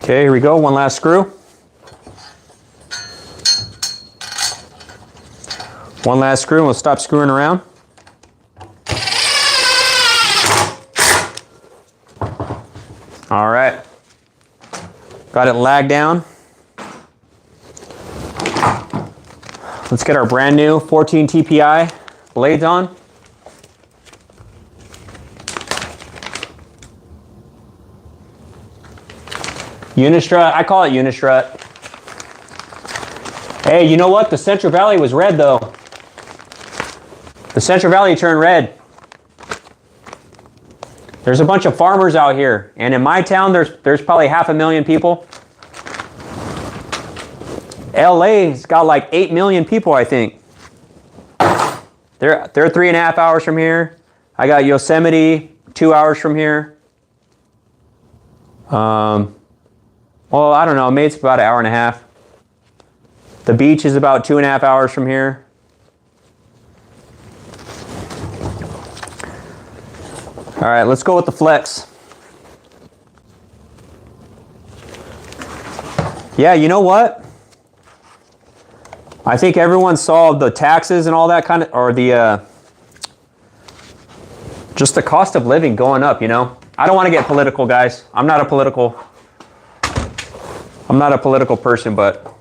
[SPEAKER 1] Okay, here we go. One last screw. One last screw, and we'll stop screwing around. All right. Got it lagged down. Let's get our brand new 14 TPI blades on. Unistrut, I call it Unistrut. Hey, you know what? The Central Valley was red though. The Central Valley turned red. There's a bunch of farmers out here, and in my town there's probably 500,000 people. LA's got like 8 million people, I think. They're 3.5 hours from here. I got Yosemite 2 hours from here. Well, I don't know, maybe it's about 1.5 hours. The beach is about 2.5 hours from here. All right, let's go with the Flex. Yeah, you know what? I think everyone saw the taxes and all that kind of, or the, just the cost of living going up, you know? I don't want to get political, guys. I'm not a political person, but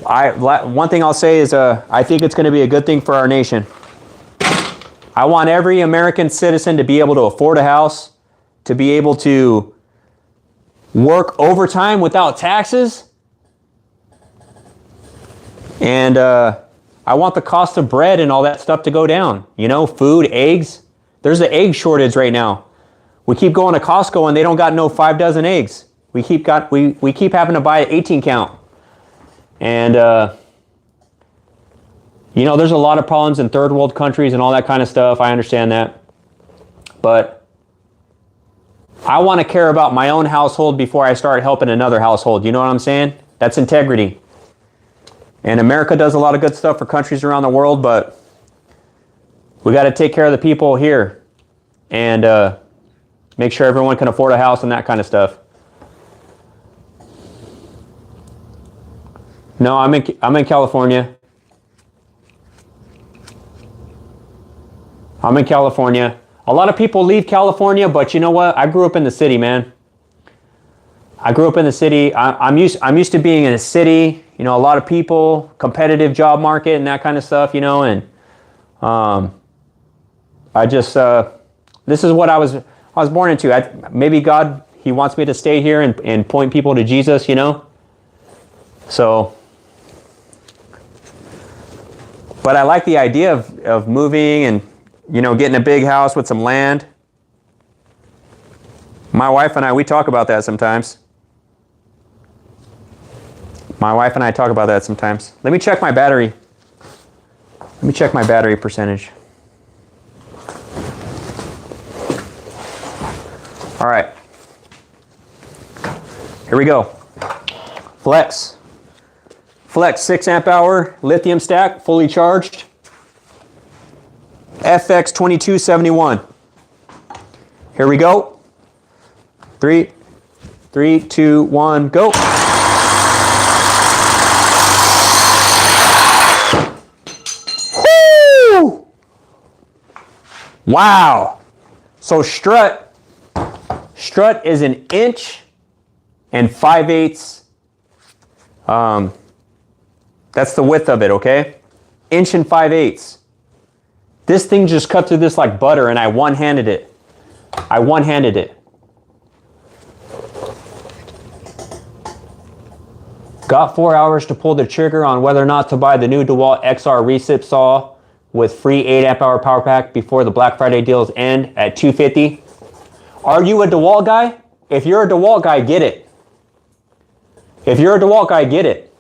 [SPEAKER 1] one thing I'll say is I think it's going to be a good thing for our nation. I want every American citizen to be able to afford a house, to be able to work overtime without taxes, and I want the cost of bread and all that stuff to go down. You know, food, eggs. There's an egg shortage right now. We keep going to Costco and they don't got no 5 dozen eggs. We keep having to buy an 18 count. And you know, there's a lot of problems in third world countries and all that kind of stuff. I understand that. But I want to care about my own household before I start helping another household. You know what I'm saying? That's integrity. And America does a lot of good stuff for countries around the world, but we got to take care of the people here and make sure everyone can afford a house and that kind of stuff. No, I'm in California. I'm in California. A lot of people leave California, but you know what? I grew up in the city, man. I grew up in the city. I'm used to being in a city. You know, a lot of people, competitive job market and that kind of stuff. You know, and I just this is what I was born into. Maybe God, He wants me to stay here and point people to Jesus. You know, so. But I like the idea of moving and, you know, getting a big house with some land. My wife and I, we talk about that sometimes. My wife and I talk about that sometimes. Let me check my battery. Let me check my battery percentage. All right. Here we go. Flex. Flex 6 amp hour lithium stack, fully charged. FX2271. Here we go. 3, 2, 1, go. Woo! Wow. So Strut is 1 inch and 5/8. That's the width of it, okay? 1 inch and 5/8. This thing just cut through this like butter, and I one-handed it. Got 4 hours to pull the trigger on whether or not to buy the new DeWalt XR Recip saw. with free 8 amp hour power pack before the Black Friday deals end at $250. Are you a DeWalt guy? If you're a DeWalt guy, get it. If you're a DeWalt guy, get it.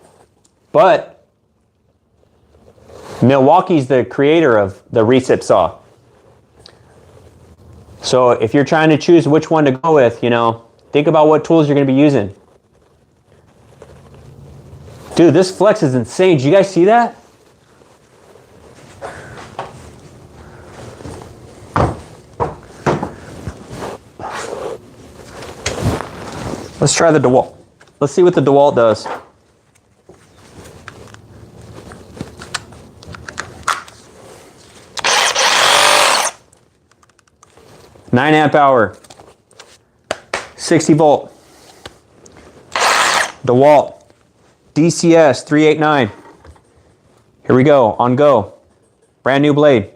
[SPEAKER 1] But Milwaukee's the creator of the Recip saw. So if you're trying to choose which one to go with, you know, think about what tools you're going to be using. Dude, this flex is insane. Did you guys see that? Let's try the DeWalt. Let's see what the DeWalt does. Nine amp hour, 60 volt. DeWalt DCS 389. Here we go, on go. Brand new blade.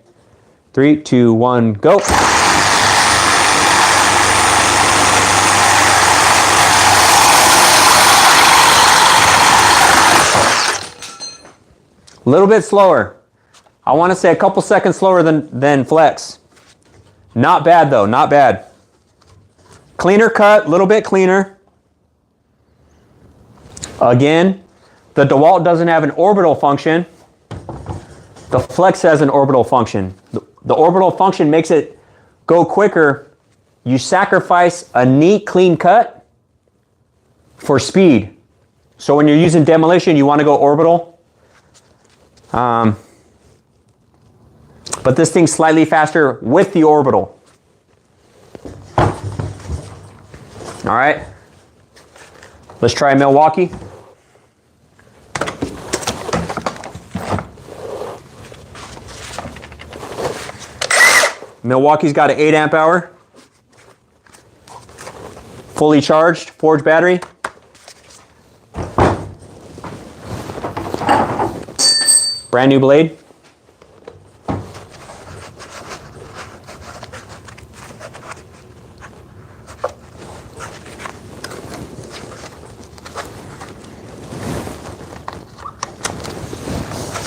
[SPEAKER 1] 3, 2, 1, go. A little bit slower. I want to say a couple seconds slower than Flex. Not bad though, not bad. Cleaner cut, a little bit cleaner. Again, the DeWalt doesn't have an orbital function. The Flex has an orbital function. The orbital function makes it go quicker. You sacrifice a neat, clean cut for speed. So when you're using demolition, you want to go orbital. But this thing's slightly faster with the orbital. All right, let's try Milwaukee. Milwaukee's got an 8 amp hour, fully charged, forged battery. Brand new blade.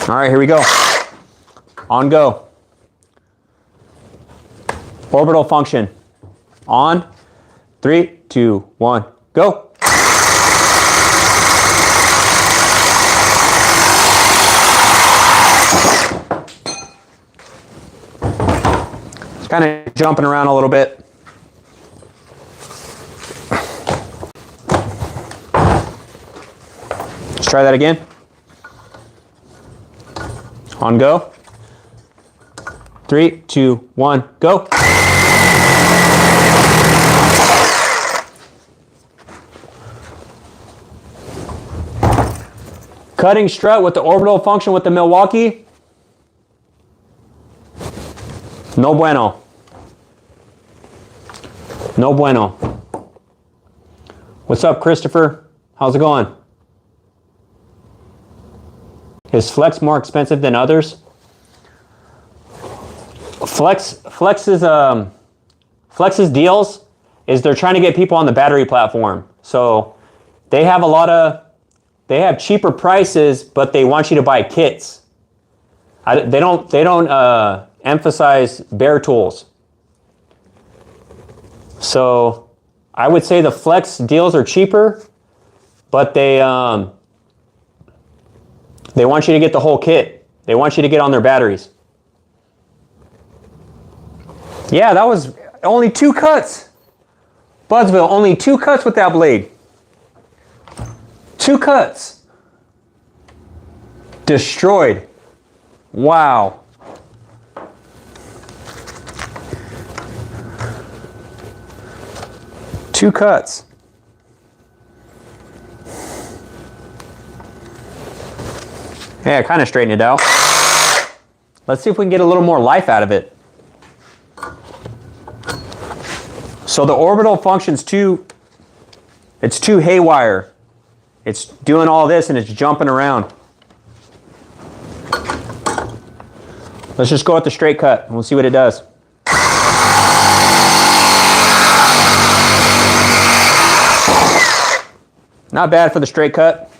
[SPEAKER 1] All right, here we go. On go. Orbital function. On. 3, 2, 1, go. It's kind of jumping around a little bit. Let's try that again. On go. 3, 2, 1, go. Cutting strut with the orbital function with the Milwaukee. No bueno. No bueno. What's up, Christopher? How's it going? Is Flex more expensive than others? Flex's deals is they're trying to get people on the battery platform. So they have cheaper prices, but they want you to buy kits. They don't emphasize bare tools. So I would say the Flex deals are cheaper, but they want you to get the whole kit. They want you to get on their batteries. Yeah, that was only 2 cuts. Budsville, only 2 cuts with that blade. 2 cuts. Destroyed. Wow. Two cuts. Yeah, kind of straighten it out. Let's see if we can get a little more life out of it. So the orbital function's too haywire. It's doing all this and it's jumping around. Let's just go with the straight cut and we'll see what it does. Not bad for the straight cut.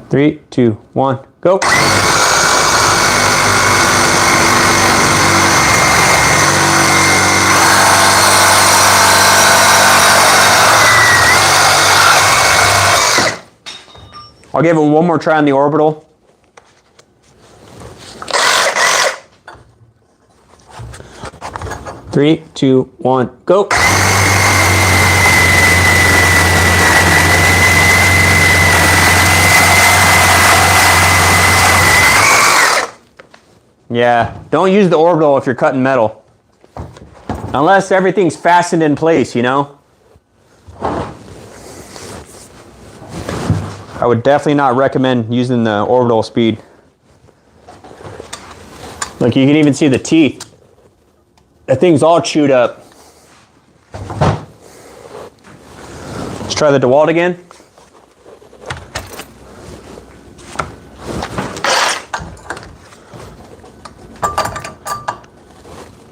[SPEAKER 1] 3, 2, 1, go. I'll give it one more try on the orbital. Three, two, one, go. Yeah, don't use the orbital if you're cutting metal. Unless everything's fastened in place, you know? I would definitely not recommend using the orbital speed. Look, you can even see the teeth. That thing's all chewed up. Let's try the DeWalt again.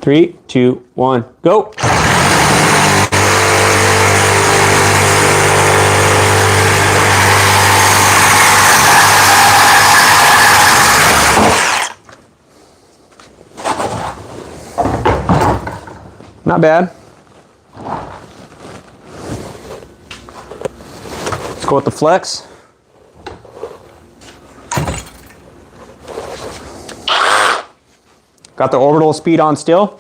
[SPEAKER 1] Three, two, one, go. Not bad. Let's go with the flex. Got the orbital speed on still.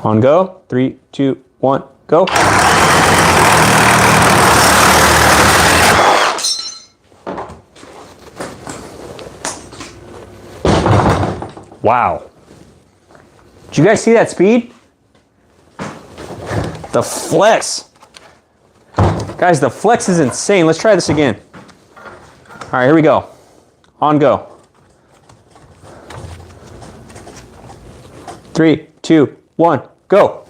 [SPEAKER 1] On go. 3, 2, 1, go. Wow. Did you guys see that speed? The flex. Guys, the flex is insane. Let's try this again. All right, here we go. On go. 3, 2, 1, go.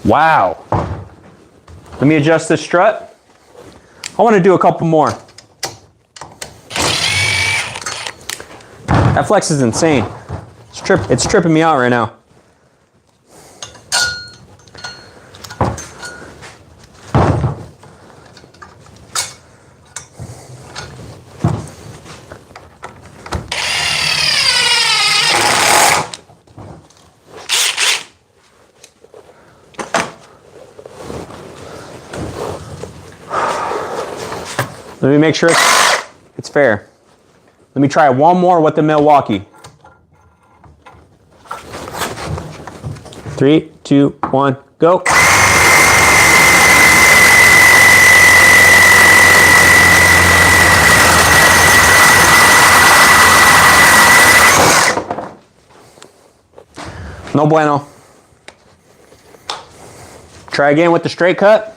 [SPEAKER 1] Wow. Let me adjust this strut. I want to do a couple more. That flex is insane. It's tripping me out right now. Let me make sure it's fair. Let me try one more with the Milwaukee. 3, 2, 1, go. No bueno. Try again with the straight cut.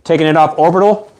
[SPEAKER 1] Taking it off orbital.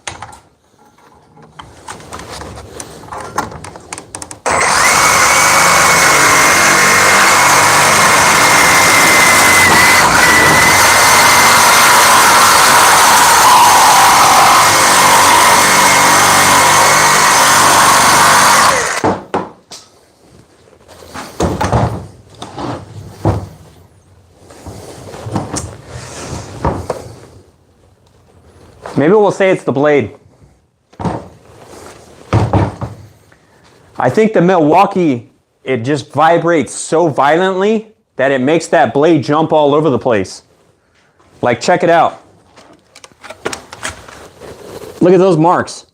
[SPEAKER 1] Maybe we'll say it's the blade. I think the Milwaukee, it just vibrates so violently that it makes that blade jump all over the place. Like, check it out. Look at those marks.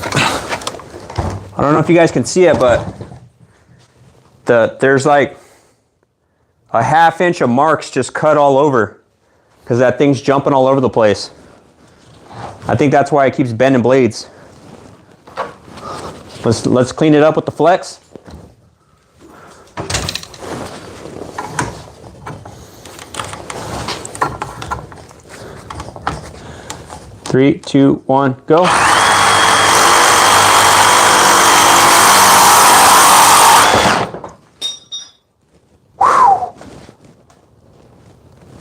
[SPEAKER 1] I don't know if you guys can see it, but there's like a ½ inch of marks just cut all over. Because that thing's jumping all over the place. I think that's why it keeps bending blades. Let's clean it up with the flex. Three, two, one, go.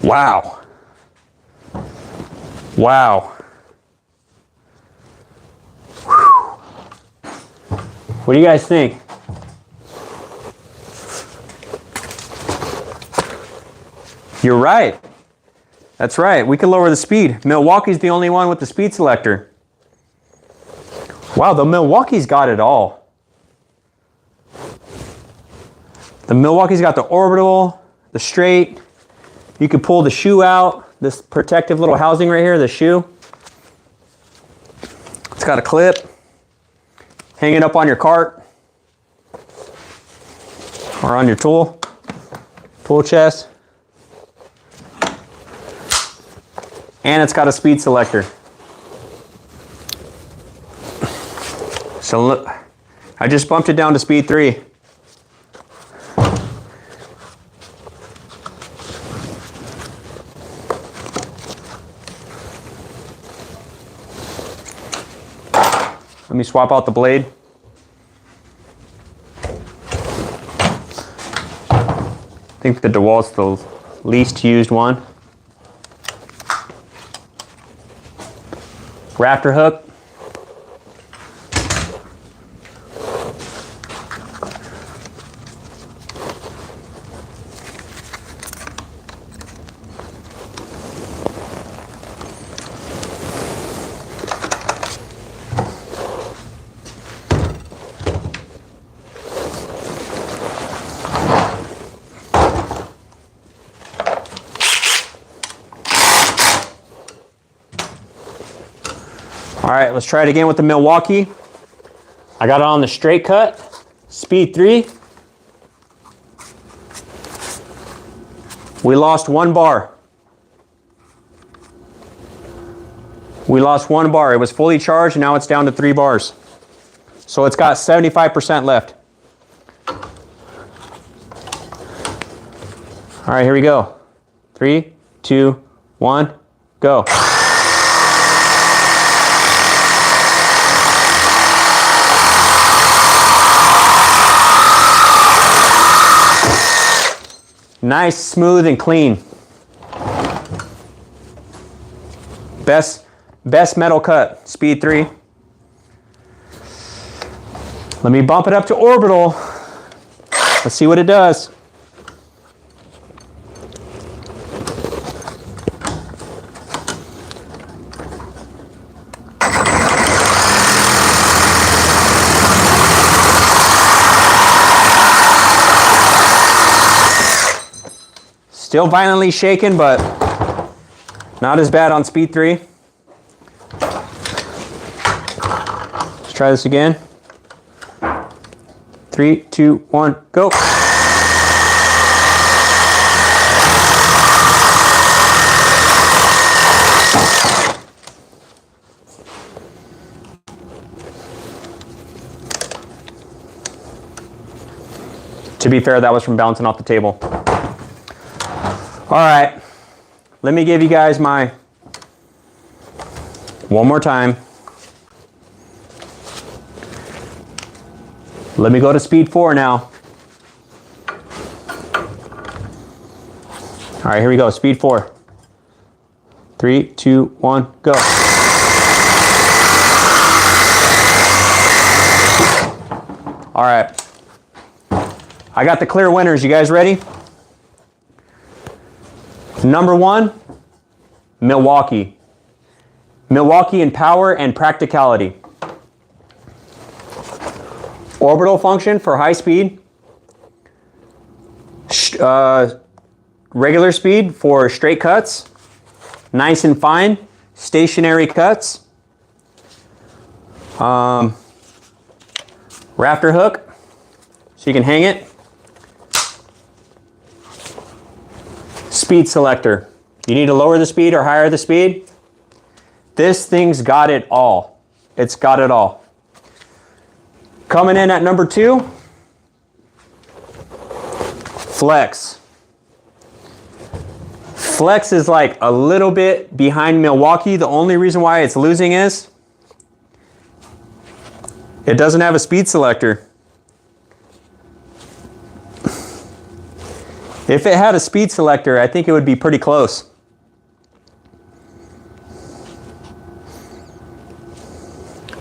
[SPEAKER 1] Wow. Wow. What do you guys think? You're right. That's right. We can lower the speed. Milwaukee's the only one with the speed selector. Wow, the Milwaukee's got it all. The Milwaukee's got the orbital, the straight. You can pull the shoe out. This protective little housing right here, the shoe. It's got a clip. Hang it up on your cart. Or on your tool chest. And it's got a speed selector. So look, I just bumped it down to speed 3. Let me swap out the blade. I think the DeWalt's the least used one. Rafter hook. All right, let's try it again with the Milwaukee. I got it on the straight cut, speed 3. We lost 1 bar. We lost 1 bar. It was fully charged, and now it's down to 3 bars. So it's got 75% left. All right, here we go. 3, 2, 1, go. Nice, smooth, and clean. Best metal cut, speed 3. Let me bump it up to orbital. Let's see what it does. Still violently shaken, but not as bad on speed 3. Let's try this again. 3, 2, 1, go. To be fair, that was from bouncing off the table. All right, let me give you guys my one more time. Let me go to speed 4 now. All right, here we go, speed 4. 3, 2, 1, go. All right, I got the clear winners. You guys ready? Number 1, Milwaukee. Milwaukee in power and practicality. Orbital function for high speed. Regular speed for straight cuts. Nice and fine. Stationary cuts. Rafter hook, so you can hang it. Speed selector. You need to lower the speed or higher the speed. This thing's got it all. It's got it all. Coming in at number 2, Flex. Flex is like a little bit behind Milwaukee. The only reason why it's losing is it doesn't have a speed selector. If it had a speed selector, I think it would be pretty close.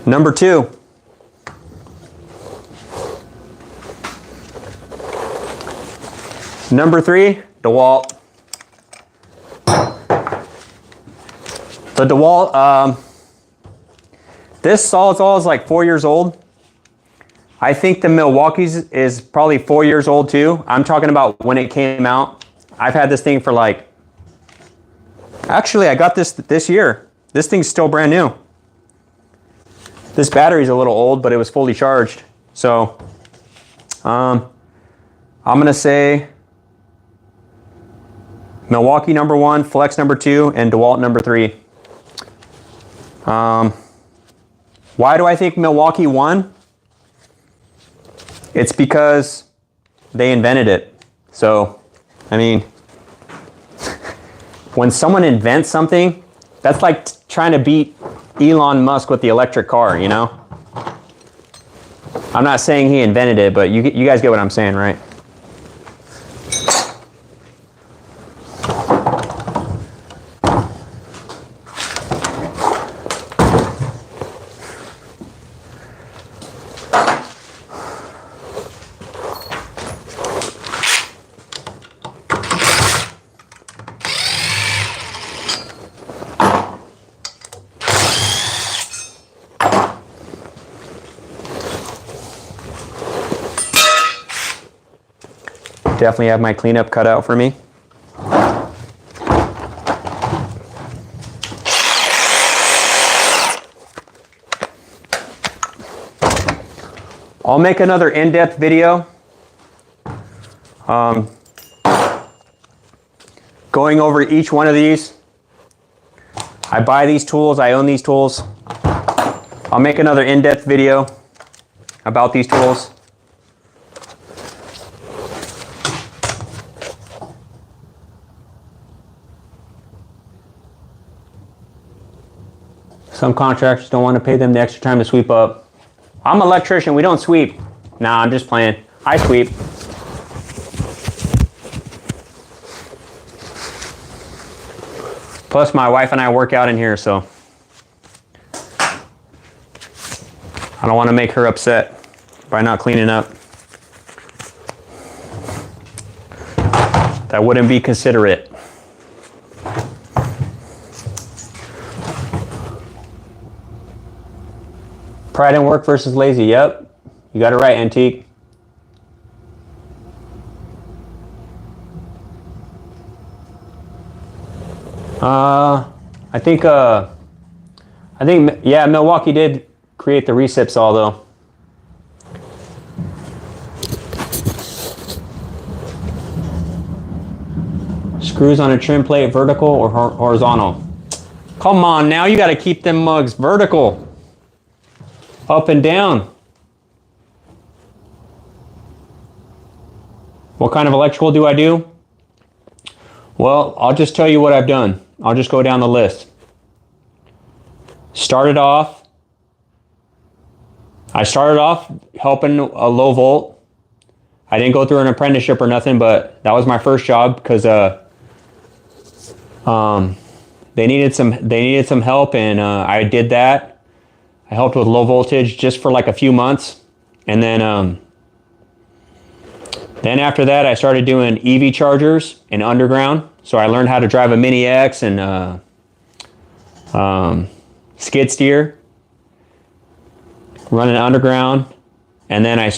[SPEAKER 1] Number 2, Number 3, DeWalt. The DeWalt, this Sawzall is like 4 years old. I think the Milwaukee's is probably 4 years old too. I'm talking about when it came out. I've had this thing for like, actually I got this year. This thing's still brand new. This battery's a little old, but it was fully charged. So, I'm gonna say Milwaukee number 1, Flex number 2, and DeWalt number 3. Why do I think Milwaukee won? It's because they invented it. So, I mean, when someone invents something, that's like trying to beat Elon Musk with the electric car, you know? I'm not saying he invented it, but you guys get what I'm saying, right? Definitely have my cleanup cut out for me. I'll make another in-depth video going over each one of these. I buy these tools, I own these tools. I'll make another in-depth video about these tools. Some contractors don't want to pay them the extra time to sweep up. I'm an electrician, we don't sweep. Nah, I'm just playing. I sweep. Plus my wife and I work out in here, so I don't want to make her upset by not cleaning up. That wouldn't be considerate. Pride in work versus lazy. Yep, you got it right, Antique. I think yeah, Milwaukee did create the Reciprocating though. Screws on a trim plate, vertical or horizontal? Come on now, you got to keep them mugs vertical. Up and down. What kind of electrical do I do? Well, I'll just tell you what I've done. I'll just go down the list. I started off helping a low volt. I didn't go through an apprenticeship or nothing, but that was my first job because they needed some help, and I did that. I helped with low voltage just for like a few months. And then after that, I started doing EV chargers in underground. So I learned how to drive a Mini X and skid steer, running underground. And then I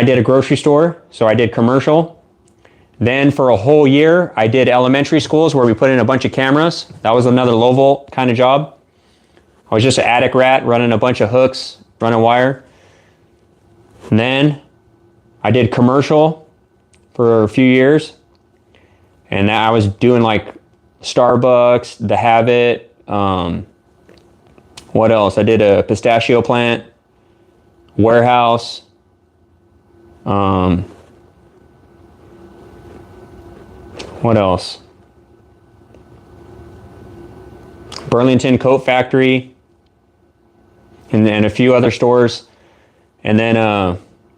[SPEAKER 1] did a grocery store. So I did commercial. Then for a whole year, I did elementary schools where we put in a bunch of cameras. That was another low volt kind of job. I was just an attic rat running a bunch of hooks, running wire. And then I did commercial for a few years. And I was doing like Starbucks, The Habit. What else? I did a pistachio plant, warehouse. What else? Burlington Coat Factory. And a few other stores. And then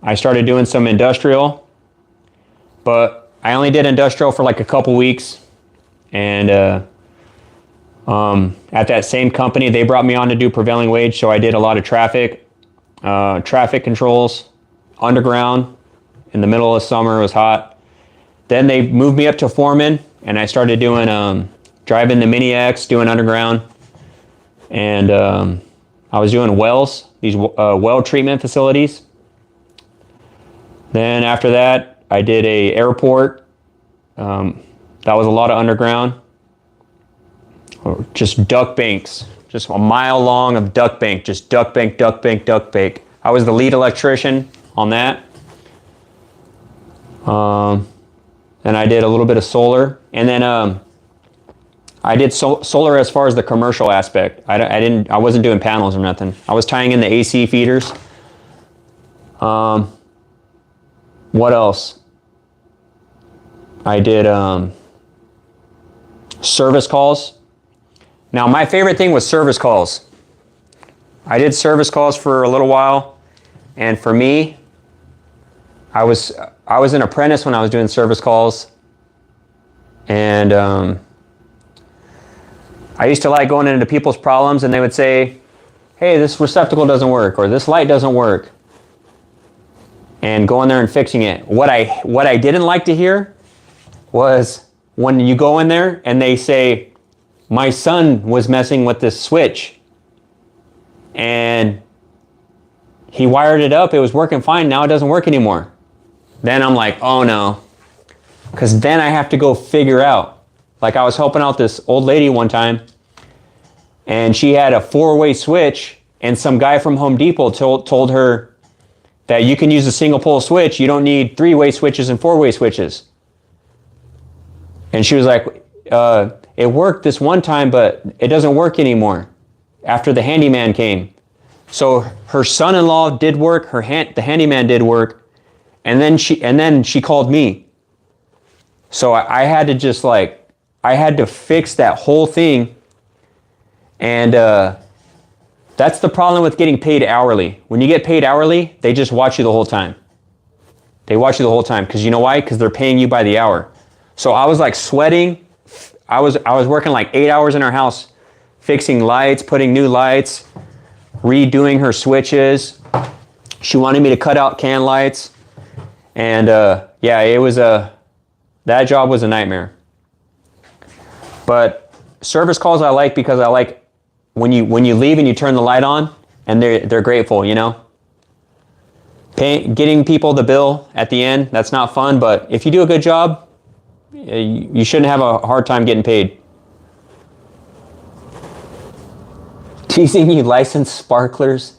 [SPEAKER 1] I started doing some industrial, but I only did industrial for like a couple weeks. And at that same company, they brought me on to do prevailing wage. So I did a lot of traffic controls, underground. In the middle of summer, it was hot. Then they moved me up to foreman, and I started doing driving the Mini X, doing underground, and I was doing wells, these well treatment facilities. Then after that, I did a airport. That was a lot of underground, just duct banks, just a mile long of duct bank, just duct bank, duct bank, duct bank. I was the lead electrician on that. And I did a little bit of solar, and then I did solar as far as the commercial aspect. I wasn't doing panels or nothing. I was tying in the AC feeders. What else? I did service calls. Now, my favorite thing was service calls. I did service calls for a little while, and for me, I was an apprentice when I was doing service calls, and I used to like going into people's problems, and they would say, hey, this receptacle doesn't work, or this light doesn't work, and going there and fixing it. What I didn't like to hear was when you go in there and they say, my son was messing with this switch, and he wired it up, it was working fine, now it doesn't work anymore. Then I'm like, oh no, because then I have to go figure out. Like, I was helping out this old lady one time, and she had a 4-way switch, and some guy from Home Depot told her that you can use a single pole switch, you don't need 3-way switches and 4-way switches. And she was like, it worked this one time, but it doesn't work anymore after the handyman came. So her son-in-law did work, the handyman did work, and then she called me. So I had to just I had to fix that whole thing. And that's the problem with getting paid hourly. When you get paid hourly, they just watch you the whole time. They watch you the whole time. Because you know why? Because they're paying you by the hour. So I was like sweating. I was working like 8 hours in our house, fixing lights, putting new lights, redoing her switches. She wanted me to cut out can lights. And yeah, it was that job was a nightmare. But service calls I like because I like when you leave and you turn the light on and they're grateful, you know. Getting people the bill at the end, that's not fun, but if you do a good job, you shouldn't have a hard time getting paid. Teasing you licensed sparklers,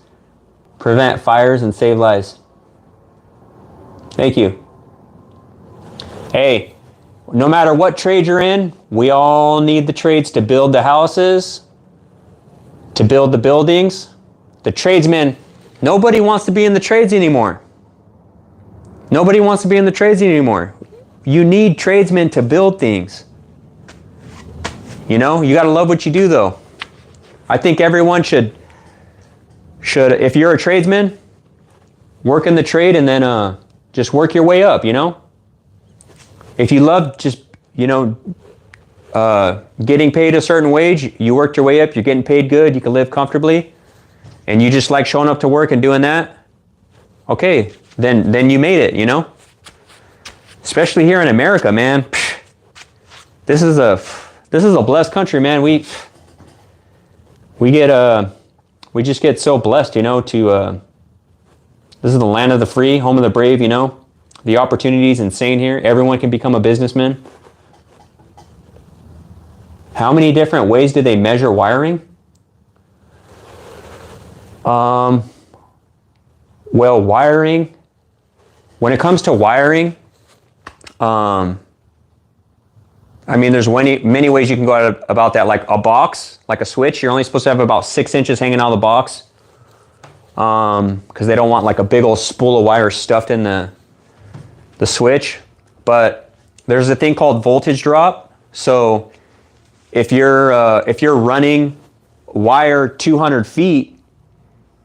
[SPEAKER 1] prevent fires and save lives. Thank you. Hey, no matter what trade you're in, we all need the trades to build the houses, to build the buildings. The tradesmen, nobody wants to be in the trades anymore. Nobody wants to be in the trades anymore. You need tradesmen to build things. You know, you got to love what you do though. I think everyone should, if you're a tradesman, work in the trade and then just work your way up, you know? If you love just, you know, getting paid a certain wage, you worked your way up, you're getting paid good, you can live comfortably, and you just like showing up to work and doing that, okay, then you made it, you know? Especially here in America, man. This is a blessed country, man. We just get so blessed, you know, this is the land of the free, home of the brave, you know? The opportunity is insane here. Everyone can become a businessman. How many different ways do they measure wiring? Well, wiring, when it comes to wiring, I mean, there's many ways you can go about that. Like a box, like a switch, you're only supposed to have about 6 inches hanging out of the box. Because they don't want like a big old spool of wire stuffed in the switch. But there's a thing called voltage drop. So if you're running wire 200 feet,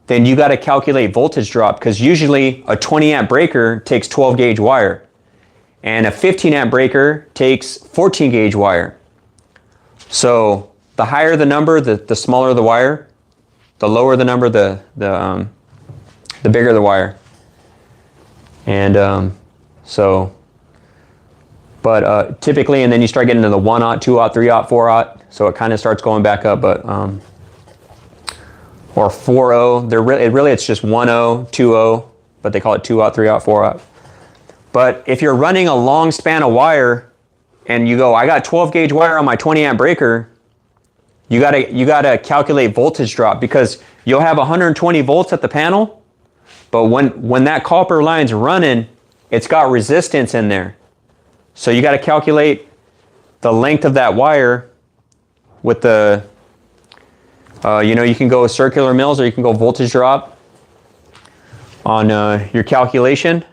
[SPEAKER 1] then you got to calculate voltage drop, because usually a 20 amp breaker takes 12 gauge wire and a 15 amp breaker takes 14 gauge wire. So the higher the number, the smaller the wire. The lower the number, the bigger the wire. And so But typically, and then you start getting into the 1/0, 2/0, 3/0, 4/0, so it kind of starts going back up. But or 4/0, really it's just 1/0, 2/0, but they call it 2/0, 3/0, 4/0. But if you're running a long span of wire, and you go, I got 12 gauge wire on my 20 amp breaker, you gotta calculate voltage drop, because you'll have 120 volts at the panel, but when that copper line's running, it's got resistance in there. So you gotta calculate the length of that wire with the, you can go circular mills or you can go voltage drop on your calculation.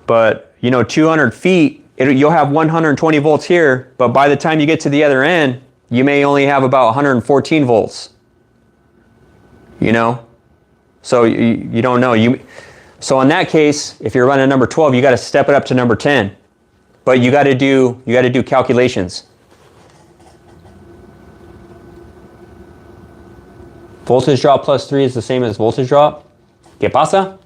[SPEAKER 1] But 200 feet, you'll have 120 volts here, but by the time you get to the other end, you may only have about 114 volts. So you don't know. So in that case, if you're running number 12, you got to step it up to number 10. But you got to do calculations. Voltage drop plus 3 is the same as voltage drop. ¿Qué pasa?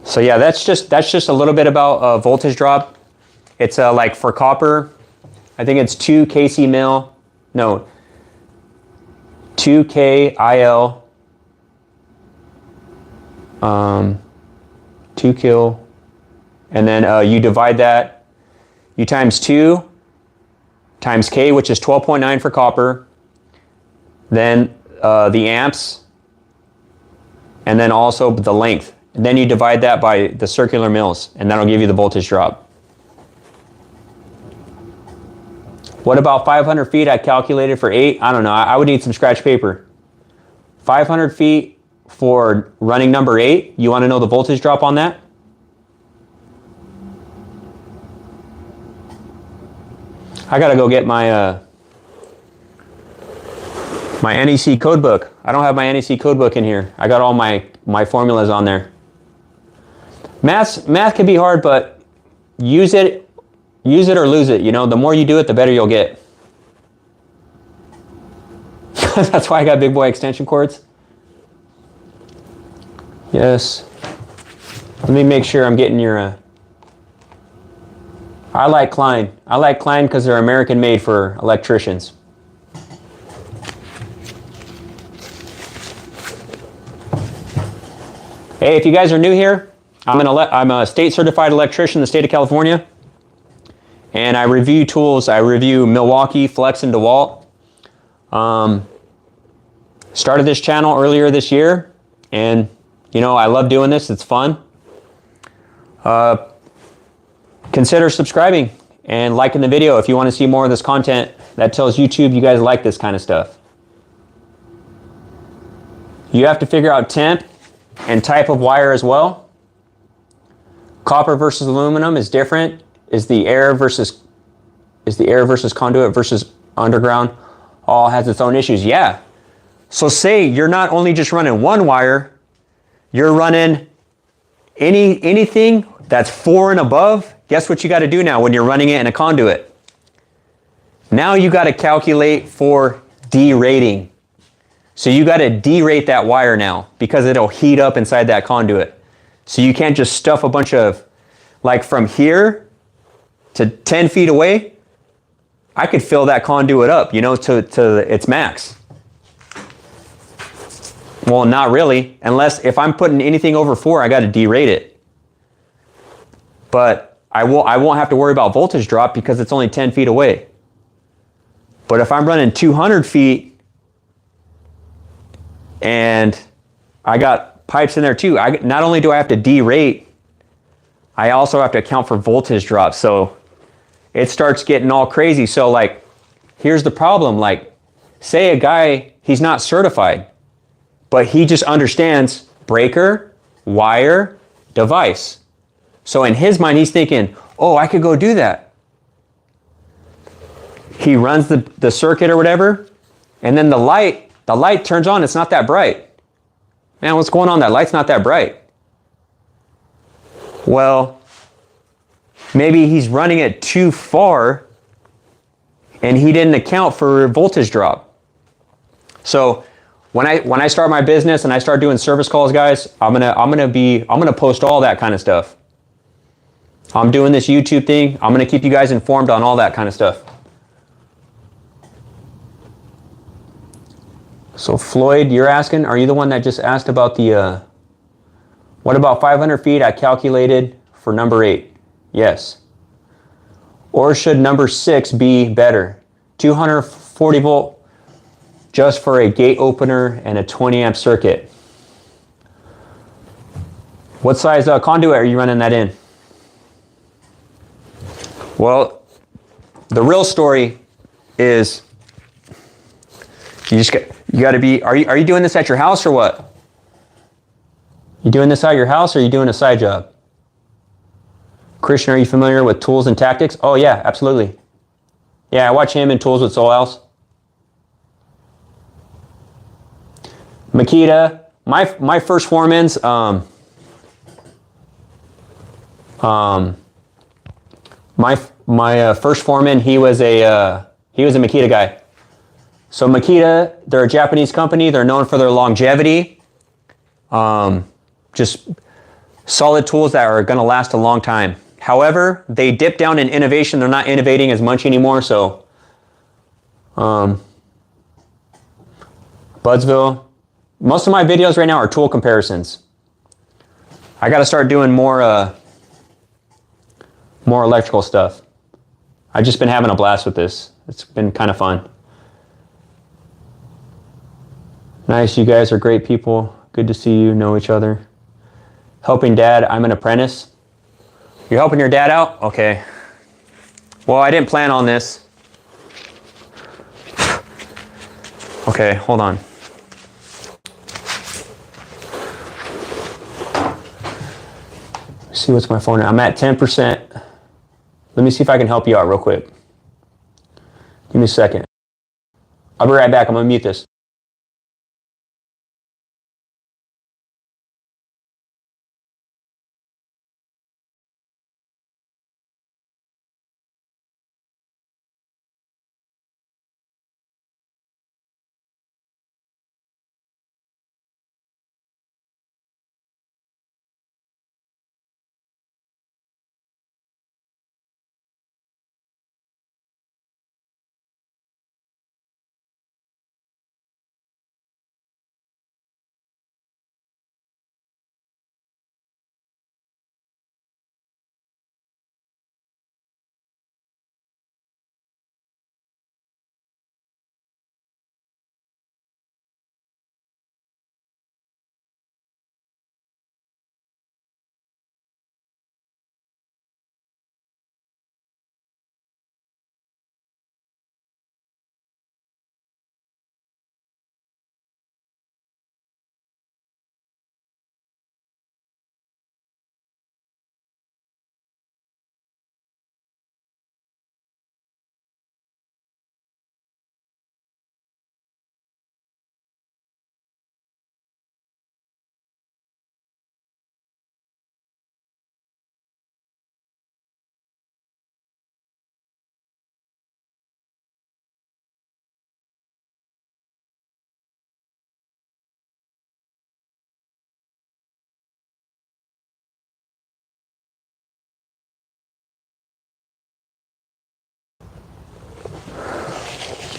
[SPEAKER 1] So yeah, that's just a little bit about voltage drop. It's like for copper, I think it's 2 kc mil, no, 2 KIL, 2 kil, and then you divide that, you times 2 times K, which is 12.9 for copper, then the amps, and then also the length. And then you divide that by the circular mills, and that'll give you the voltage drop. What about 500 feet? I calculated for 8. I don't know. I would need some scratch paper. 500 feet for running number 8. You want to know the voltage drop on that? I gotta go get my my NEC code book. I don't have my NEC code book in here. I got all my formulas on there. Math can be hard, but use it or lose it. The more you do it, the better you'll get. That's why I got big boy extension cords. Yes. Let me make sure I'm getting your. I like Klein. I like Klein because they're American made for electricians. Hey, if you guys are new here, I'm a state certified electrician in the state of California, and I review tools. I review Milwaukee, Flex, and DeWalt. Started this channel earlier this year, and I love doing this. It's fun. Consider subscribing and liking the video if you want to see more of this content. That tells YouTube you guys like this kind of stuff. You have to figure out temp and type of wire as well. Copper versus aluminum is different. Is the air versus conduit versus underground all has its own issues? Yeah. So say you're not only just running one wire, you're running anything that's 4 and above. Guess what you got to do now when you're running it in a conduit? Now you got to calculate for derating. So you got to derate that wire now because it'll heat up inside that conduit. So you can't just stuff a bunch of, like from here to 10 feet away, I could fill that conduit up, to its max. Well, not really, unless if I'm putting anything over 4, I got to derate it. But I won't have to worry about voltage drop because it's only 10 feet away. But if I'm running 200 feet and I got pipes in there too, not only do I have to derate, I also have to account for voltage drop. So it starts getting all crazy. So like, here's the problem. Like, say a guy, he's not certified, but he just understands breaker, wire, device. So in his mind, he's thinking, oh, I could go do that. He runs the circuit or whatever, and then the light turns on. It's not that bright. Man, what's going on? That light's not that bright. Well, maybe he's running it too far and he didn't account for voltage drop. So when I start my business and I start doing service calls, guys, I'm gonna post all that kind of stuff. I'm doing this YouTube thing. I'm gonna keep you guys informed on all that kind of stuff. So Floyd, you're asking, are you the one that just asked about the, what about 500 feet I calculated for number 8? Yes. Or should number 6 be better? 240 volt just for a gate opener and a 20 amp circuit. What size conduit are you running that in? Well, the real story is you got to be, are you doing this at your house or what? You doing this at your house or are you doing a side job? Christian, are you familiar with Tools and Tactics? Oh yeah, absolutely. Yeah, I watch him in Tools with Sawzall. Makita, my first foreman's my first foreman, he was a Makita guy. So Makita, they're a Japanese company. They're known for their longevity. Just solid tools that are going to last a long time. However, they dip down in innovation. They're not innovating as much anymore. So, Budsville. Most of my videos right now are tool comparisons. I got to start doing more electrical stuff. I've just been having a blast with this. It's been kind of fun. Nice, you guys are great people. Good to see you, know each other. Helping dad, I'm an apprentice. You're helping your dad out? Okay. Well, I didn't plan on this. Okay, hold on. Let's see what's my phone. I'm at 10%. Let me see if I can help you out real quick. Give me a second. I'll be right back. I'm gonna mute this.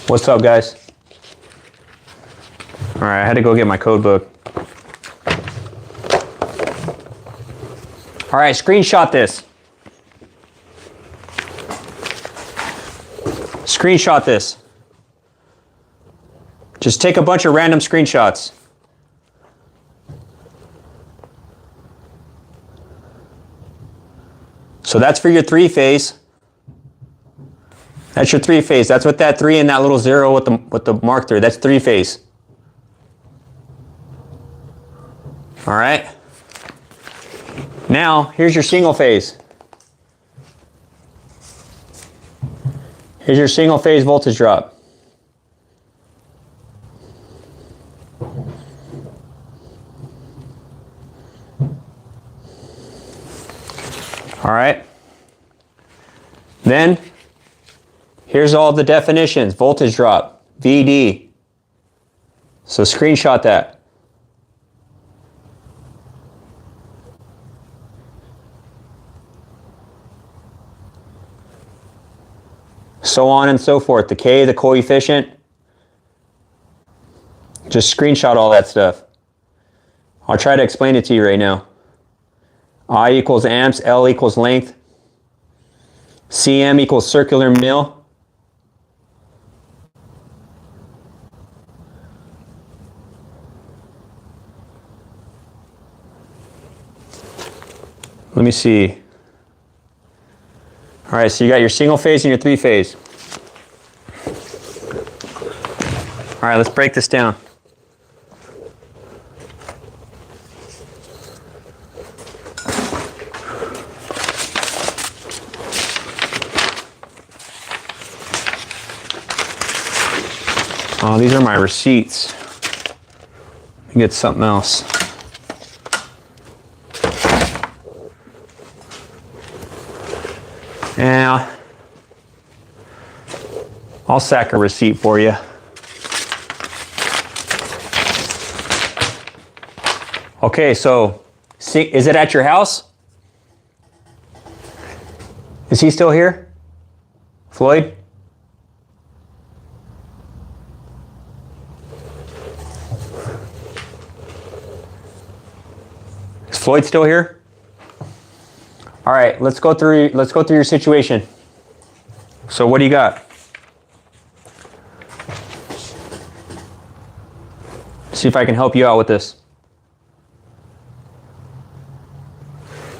[SPEAKER 1] What's up, guys? All right, I had to go get my code book. All right, screenshot this. Screenshot this. Just take a bunch of random screenshots. So that's for your 3-phase. That's your 3-phase. That's what that 3 and that little 0 with the mark through. That's 3-phase. All right. Now here's your single phase. Here's your single phase voltage drop. All right. Then here's all the definitions. Voltage drop, VD. So screenshot that. So on and so forth. The K, the coefficient. Just screenshot all that stuff. I'll try to explain it to you right now. I equals amps, L equals length, cm equals circular mil. Let me see. All right, so you got your single phase and your three phase. All right, let's break this down. Oh, these are my receipts. Let me get something else. Yeah, I'll sack a receipt for you. Okay, so is it at your house? Is he still here? Floyd? Is Floyd still here? All right, let's go through your situation. So what do you got? See if I can help you out with this.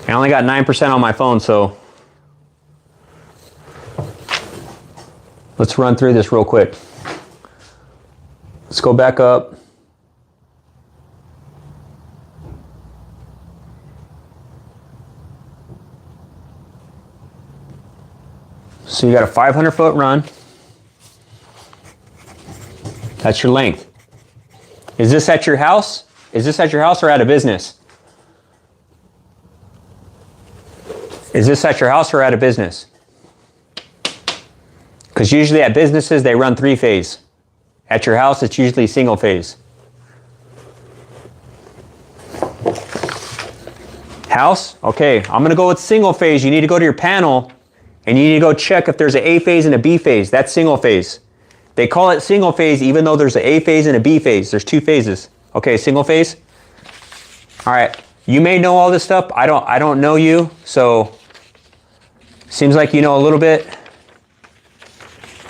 [SPEAKER 1] I only got 9% on my phone, so let's run through this real quick. Let's go back up. So you got a 500-foot run. That's your length. Is this at your house? Is this at your house or at a business? Is this at your house or at a business? Because usually at businesses, they run three phase. At your house, it's usually single phase. House? Okay, I'm gonna go with single phase. You need to go to your panel and you need to go check if there's an A phase and a B phase. That's single phase. They call it single phase even though there's an A phase and a B phase. There's two phases. Okay, single phase. All right, you may know all this stuff. I don't know you, so seems like you know a little bit.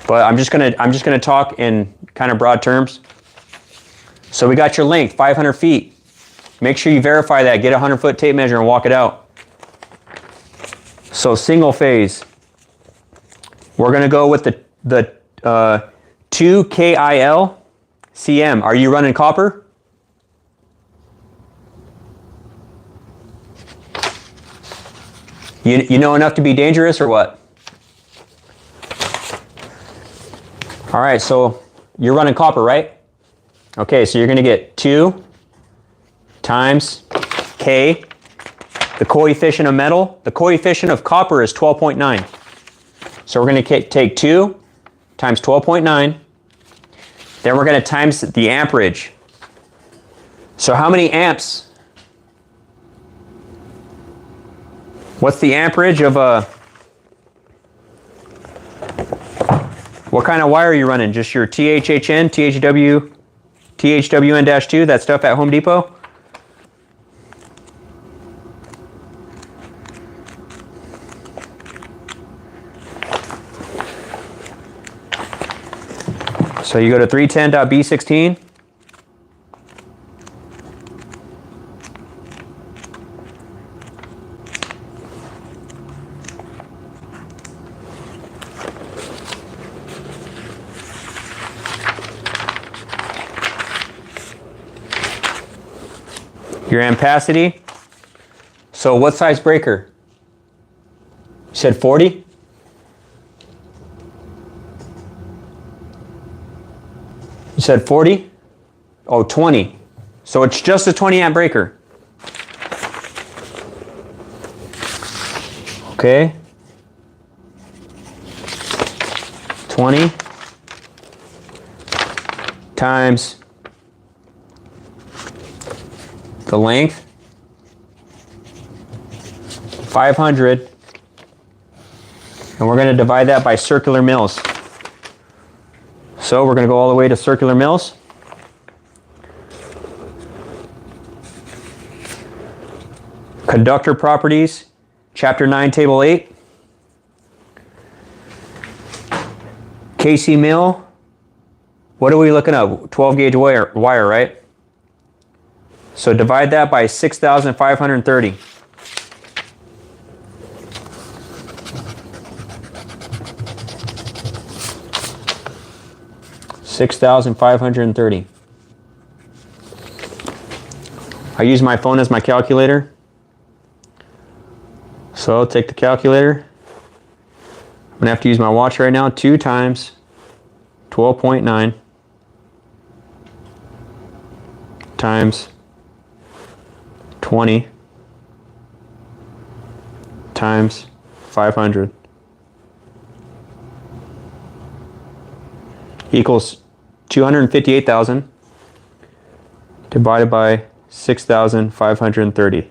[SPEAKER 1] But I'm just gonna talk in kind of broad terms. So we got your length, 500 feet. Make sure you verify that. Get a 100-foot tape measure and walk it out. So single phase. We're gonna go with the 2 KIL CM. Are you running copper? You know enough to be dangerous or what? All right, so you're running copper, right? Okay, so you're gonna get 2 times K, the coefficient of metal. The coefficient of copper is 12.9. So we're gonna take 2 times 12.9. Then we're gonna times the amperage. So how many amps? What's the amperage of a... What kind of wire are you running? Just your THHN, THWN-2, that stuff at Home Depot? So you go to 310.B16. Your ampacity. So what size breaker? You said 40? You said 40? Oh, 20. So it's just a 20 amp breaker. Okay. 20 times the length, 500, and we're going to divide that by circular mils. So we're going to go all the way to circular mils. Conductor properties, Chapter 9, Table 8. KC mil, what are we looking at? 12 gauge wire, right? So divide that by 6,530. $6,530. I use my phone as my calculator. So I'll take the calculator. I'm gonna have to use my watch right now. 2 times 12.9 times 20 times 500 equals 258,000 divided by 6,530.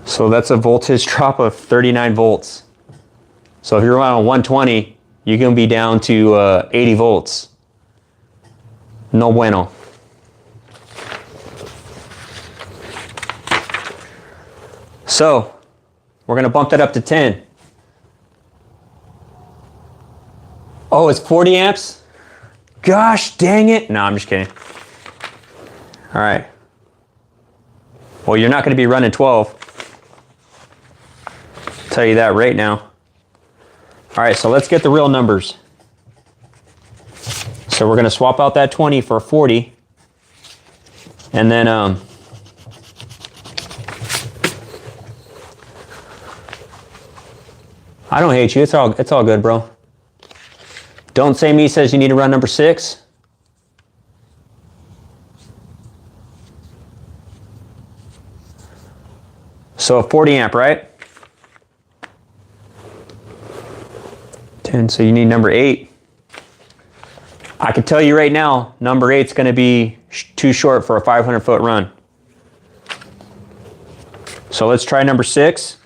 [SPEAKER 1] So that's a voltage drop of 39 volts. So if you're around 120, you're going to be down to 80 volts. No bueno. So we're going to bump that up to 10. Oh, it's 40 amps? Gosh dang it. No, I'm just kidding. All right. Well, you're not going to be running 12. I'll tell you that right now. All right, so let's get the real numbers. So we're going to swap out that 20 for a 40. And then I don't hate you. It's all good, bro. Don't Say Me says you need to run number 6. So a 40 amp, right? 10, so you need number 8. I can tell you right now, number 8 is going to be too short for a 500-foot run. So let's try number 6.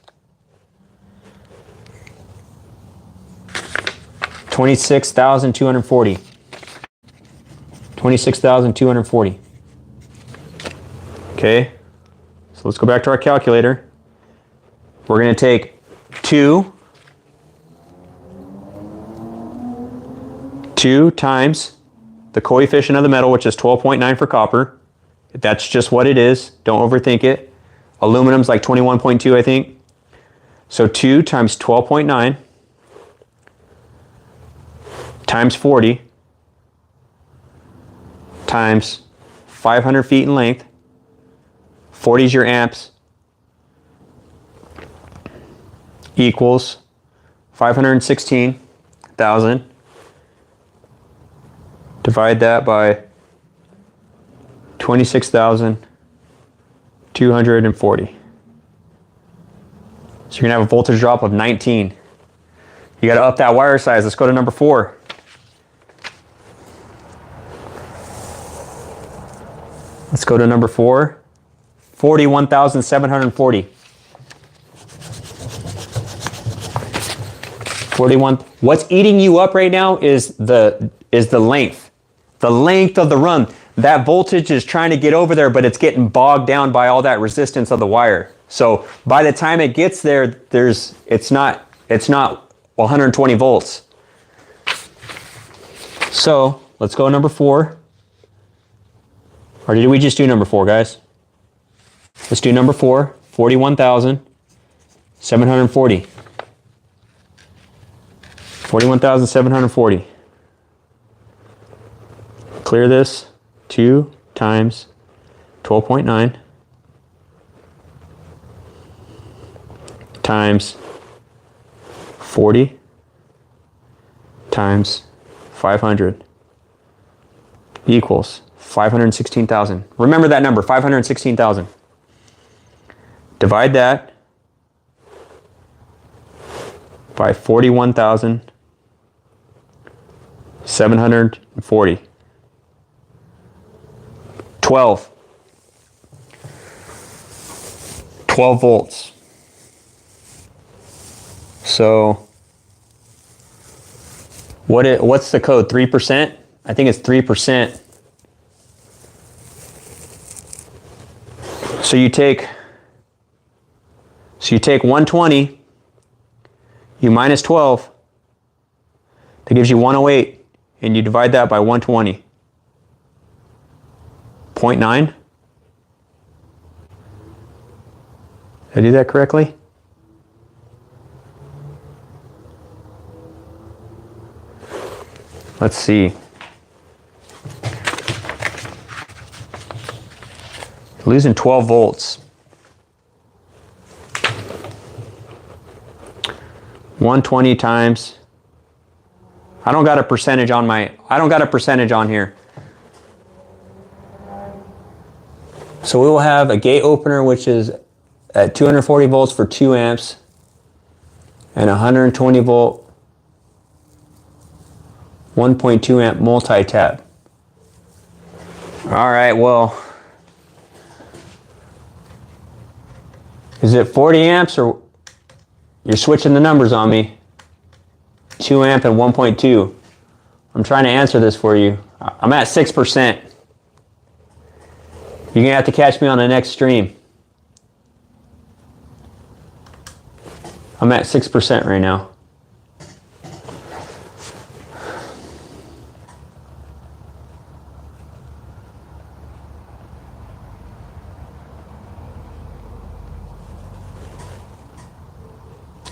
[SPEAKER 1] 26,240. 26,240. Okay, so let's go back to our calculator. We're going to take 2 times the coefficient of the metal, which is 12.9 for copper. That's just what it is. Don't overthink it. Aluminum's like 21.2, I think. So 2 times 12.9 times 40 times 500 feet in length. 40 is your amps. Equals 516,000. Divide that by 26,240. So you're gonna have a voltage drop of 19. You gotta up that wire size. Let's go to number 4. Let's go to number 4. 41,740. 41. What's eating you up right now is the length. The length of the run. That voltage is trying to get over there, but it's getting bogged down by all that resistance of the wire. So by the time it gets there, it's not 120 volts. So let's go number 4. Or did we just do number 4, guys? Let's do number 4. 41,740. 41,740. Clear this. 2 times 12.9 times 40 times 500 equals 516,000. Remember that number, 516,000. Divide that by 41,740. 740. 12 volts. So what's the code? 3%? I think it's 3%. So you take 120, you minus 12, that gives you 108, and you divide that by 120. 0.9? Did I do that correctly? Let's see. Losing 12 volts. 120 times. I don't got a percentage on here. So we will have a gate opener which is at 240 volts for 2 amps and 120 volt 1.2 amp multi-tap. All right, well, is it 40 amps or you're switching the numbers on me? 2 amp and 1.2. I'm trying to answer this for you. I'm at 6%. You're gonna have to catch me on the next stream. I'm at 6% right now.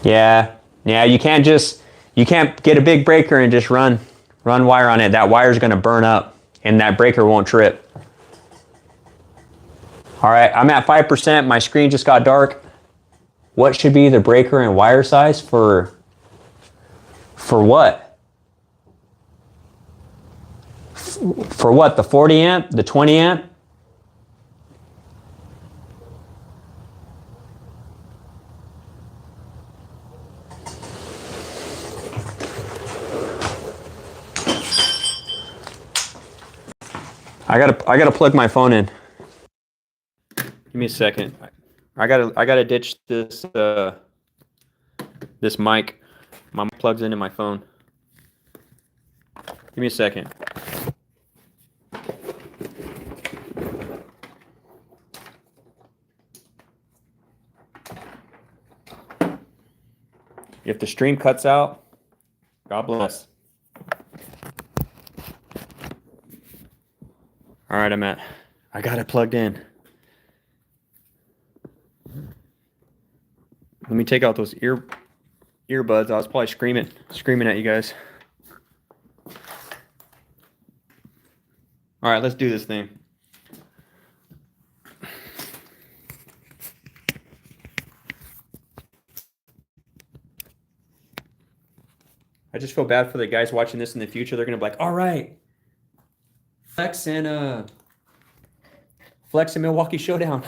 [SPEAKER 1] Yeah, you can't get a big breaker and just run wire on it. That wire's gonna burn up and that breaker won't trip. All right, I'm at 5%. My screen just got dark. What should be the breaker and wire size for what? For what? The 40 amp? The 20 amp? I gotta plug my phone in. Give me a second. I gotta ditch this this mic. My mic plugs into my phone. Give me a second. If the stream cuts out, God bless. All right, I got it plugged in. Let me take out those earbuds. I was probably screaming at you guys. All right, let's do this thing. I just feel bad for the guys watching this in the future. They're gonna be like, all right, Flex and Milwaukee Showdown.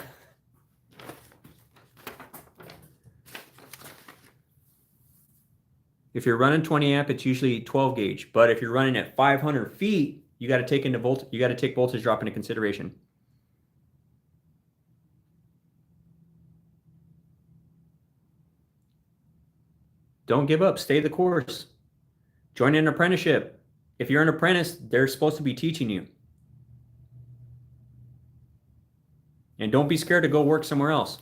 [SPEAKER 1] If you're running 20 amp, it's usually 12 gauge. But if you're running at 500 feet, you got to take voltage drop into consideration. Don't give up. Stay the course. Join an apprenticeship. If you're an apprentice, they're supposed to be teaching you. And don't be scared to go work somewhere else.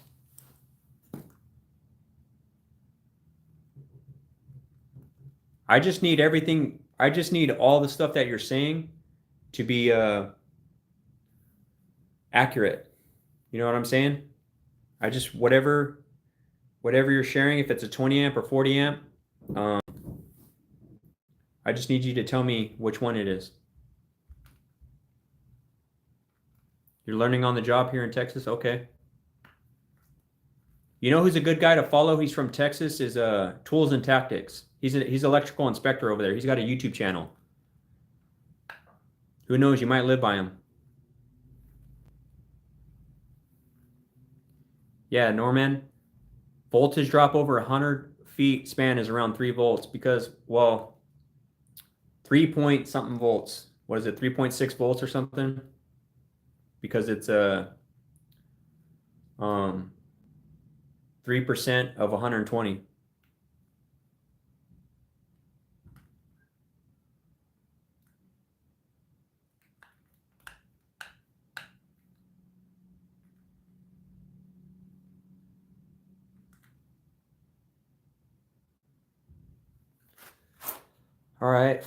[SPEAKER 1] I just need everything. I just need all the stuff that you're saying to be accurate. You know what I'm saying? I just, whatever you're sharing, if it's a 20 amp or 40 amp, I just need you to tell me which one it is. You're learning on the job here in Texas? Okay. You know who's a good guy to follow? He's from Texas, is Tools and Tactics. He's electrical inspector over there. He's got a YouTube channel. Who knows? You might live by him. Yeah, Norman. Voltage drop over 100 feet span is around 3 volts because, well, 3 point something volts. What is it, 3.6 volts or something? Because it's a 3% of 120. All right,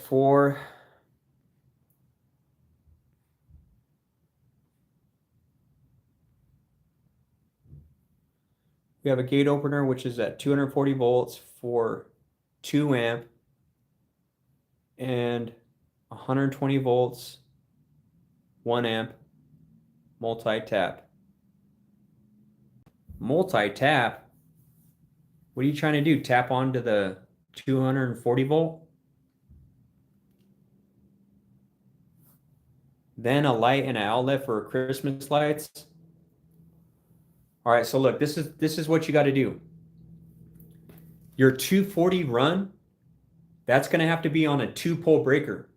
[SPEAKER 1] we have a gate opener, which is at 240 volts for 2 amp and 120 volts, 1 amp, multi-tap. Multi-tap? What are you trying to do? Tap onto the 240 volt? Then a light and an outlet for Christmas lights? All right, so look, this is what you got to do. Your 240 run, that's going to have to be on a 2-pole breaker.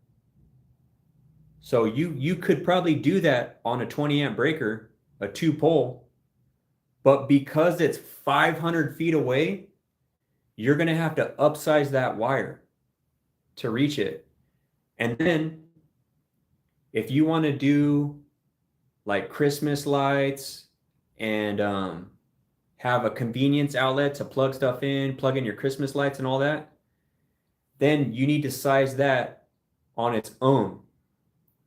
[SPEAKER 1] So you could probably do that on a 20 amp breaker, a 2-pole, but because it's 500 feet away, you're going to have to upsize that wire to reach it. And then if you want to do like Christmas lights and have a convenience outlet to plug stuff in, plug in your Christmas lights and all that, then you need to size that on its own.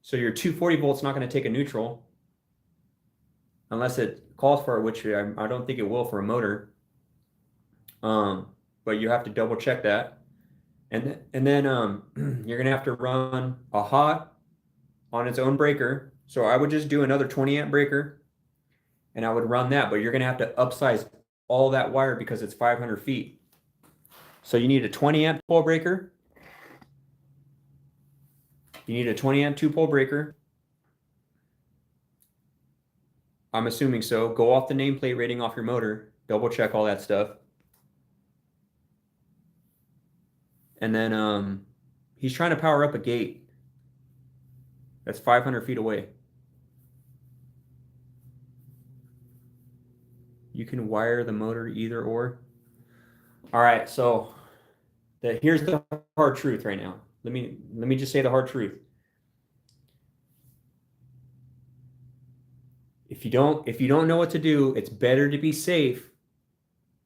[SPEAKER 1] So your 240 volt's not going to take a neutral unless it calls for it, which I don't think it will for a motor. But you have to double check that. And then you're going to have to run a hot on its own breaker. So I would just do another 20 amp breaker and I would run that, but you're going to have to upsize all that wire because it's 500 feet. So you need a 20 amp pole breaker. You need a 20 amp 2-pole breaker. I'm assuming so. Go off the nameplate rating off your motor. Double check all that stuff. And then he's trying to power up a gate that's 500 feet away. You can wire the motor either or. All right, so here's the hard truth right now. Let me just say the hard truth. If you don't know what to do, it's better to be safe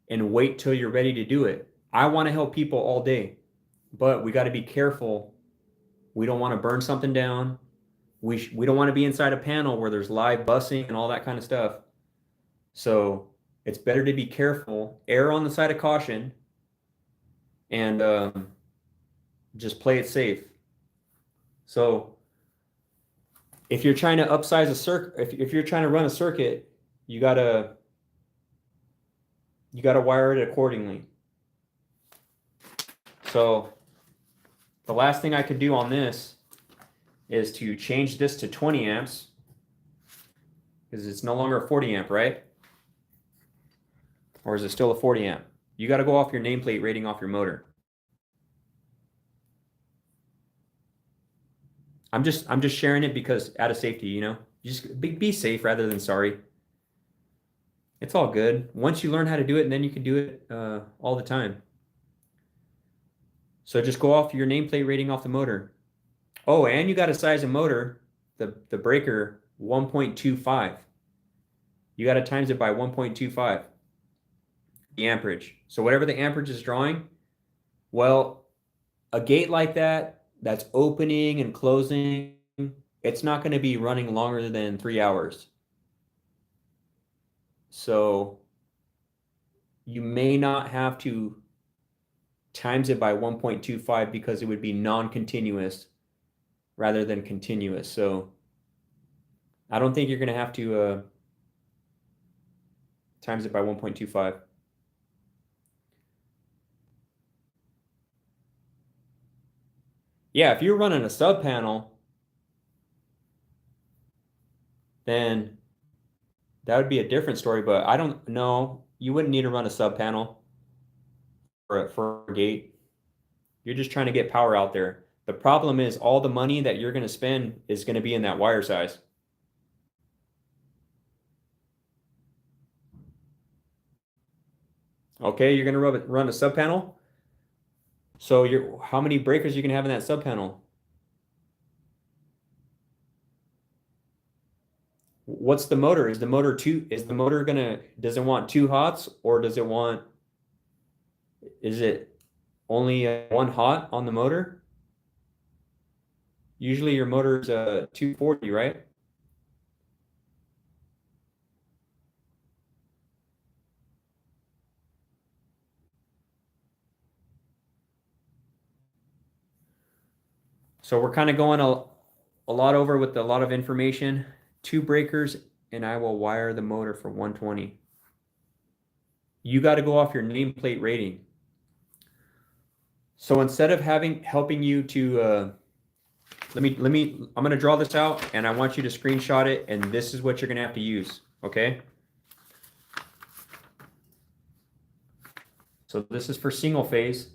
[SPEAKER 1] and wait till you're ready to do it. I want to help people all day, but we got to be careful. We don't want to burn something down. We don't want to be inside a panel where there's live bussing and all that kind of stuff. So it's better to be careful, err on the side of caution, and just play it safe. So if you're trying to upsize a circuit, if you're trying to run a circuit, you gotta wire it accordingly. So the last thing I could do on this is to change this to 20 amps because it's no longer a 40 amp, right? Or is it still a 40 amp? You got to go off your nameplate rating off your motor. I'm just sharing it because out of safety, you know, just be safe rather than sorry. It's all good. Once you learn how to do it, and then you can do it all the time. So just go off your nameplate rating off the motor. Oh, and you got to size a motor, the breaker 1.25. You got to times it by 1.25. The amperage. So whatever the amperage is drawing, well, a gate like that's opening and closing, it's not going to be running longer than 3 hours. So you may not have to times it by 1.25 because it would be non-continuous rather than continuous. So I don't think you're going to have to times it by 1.25. Yeah, if you're running a sub panel, then that would be a different story, but I don't know. You wouldn't need to run a sub panel for a gate. You're just trying to get power out there. The problem is all the money that you're going to spend is going to be in that wire size. Okay, you're going to run a sub panel. So how many breakers you can have in that sub panel? What's the motor? Is the motor does it want 2 hots, or is it only 1 hot on the motor? Usually your motor's 240, right? So we're kind of going a lot over with a lot of information. 2 breakers, and I will wire the motor for 120. You got to go off your nameplate rating. So instead of helping you to I'm going to draw this out, and I want you to screenshot it, and this is what you're going to have to use, okay? So this is for single phase.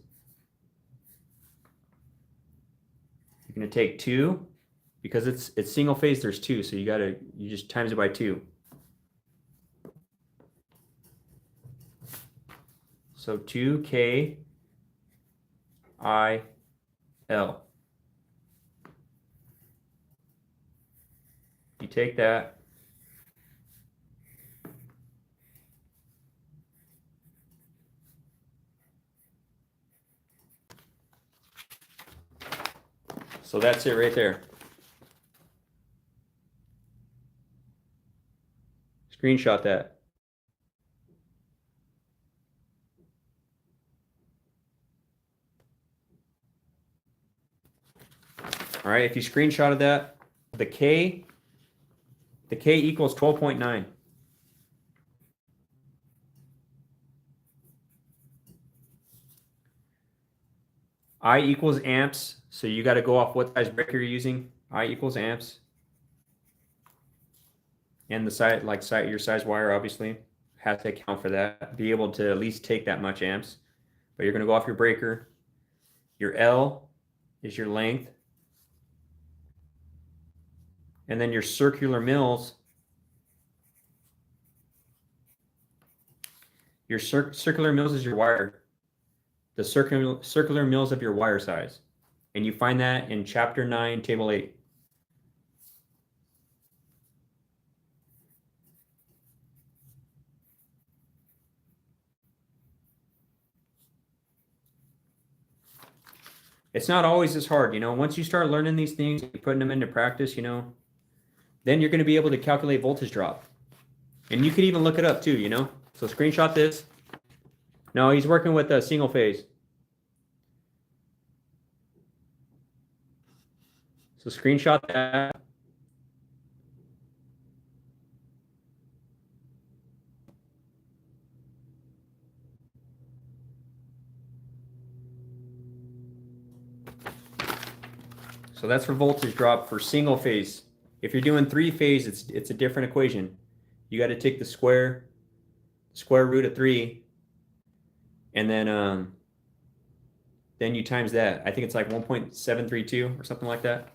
[SPEAKER 1] You're going to take 2, because it's single phase, there's 2, so you just times it by 2. So 2 K I L. You take that, so that's it right there. Screenshot that. All right, if you screenshotted that, the K equals 12.9. I equals amps, so you got to go off what size breaker you're using. I equals amps. And the size, your size wire obviously has to account for that. Be able to at least take that much amps. But you're going to go off your breaker. Your L is your length. And then your circular mills. Your circular mills is your wire. The circular mills of your wire size. And you find that in Chapter 9, Table 8. It's not always as hard, you know. Once you start learning these things, you're putting them into practice, you know, then you're going to be able to calculate voltage drop. And you could even look it up too, you know. So screenshot this. No, he's working with a single phase. So screenshot that. So that's for voltage drop for single phase. If you're doing 3 phase, it's a different equation. You got to take the square root of 3, and then you times that. I think it's like 1.732 or something like that.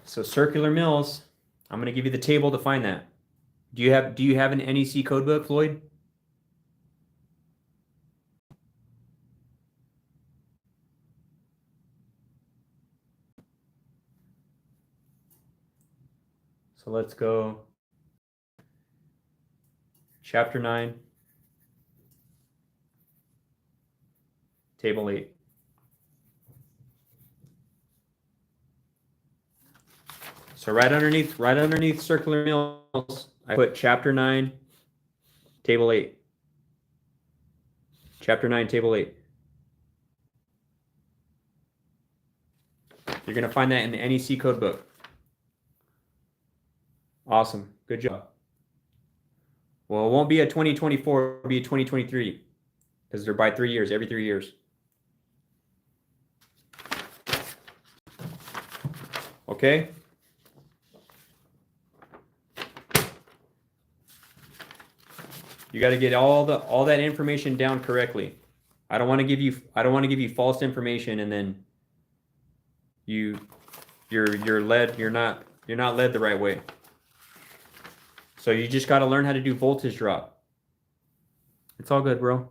[SPEAKER 1] So circular mills, I'm going to give you the table to find that. Do you have an NEC codebook, Floyd? So let's go Chapter 9, Table 8. So right underneath circular mills, I put Chapter 9, Table 8. Chapter 9, Table 8. You're going to find that in the NEC codebook. Awesome. Good job. Well, it won't be a 2024, it'll be a 2023 because they're by 3 years, every 3 years. Okay? You got to get all that information down correctly. I don't want to give you false information, and then you're led, you're not led the right way. So you just got to learn how to do voltage drop. It's all good, bro.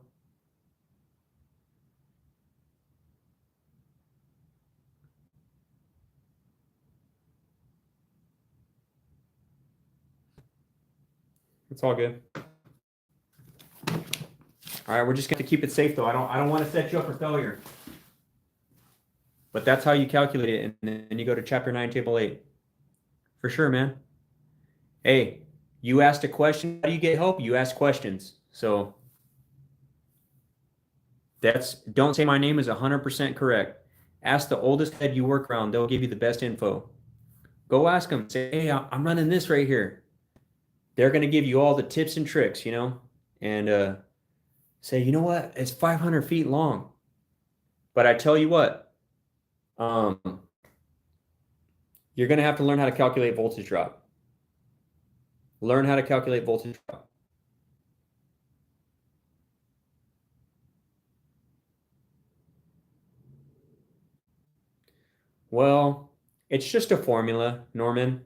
[SPEAKER 1] It's all good. All right, we're just going to keep it safe though. I don't want to set you up for failure. But that's how you calculate it, and then you go to chapter 9, table 8. For sure, man. Hey, you asked a question, how do you get help? You ask questions. So that's, don't say my name is 100% correct. Ask the oldest head you work around. They'll give you the best info. Go ask them. Say, hey, I'm running this right here. They're going to give you all the tips and tricks, you know, and say, you know what? It's 500 feet long. But I tell you what, you're going to have to learn how to calculate voltage drop. Learn how to calculate voltage drop. Well, it's just a formula, Norman.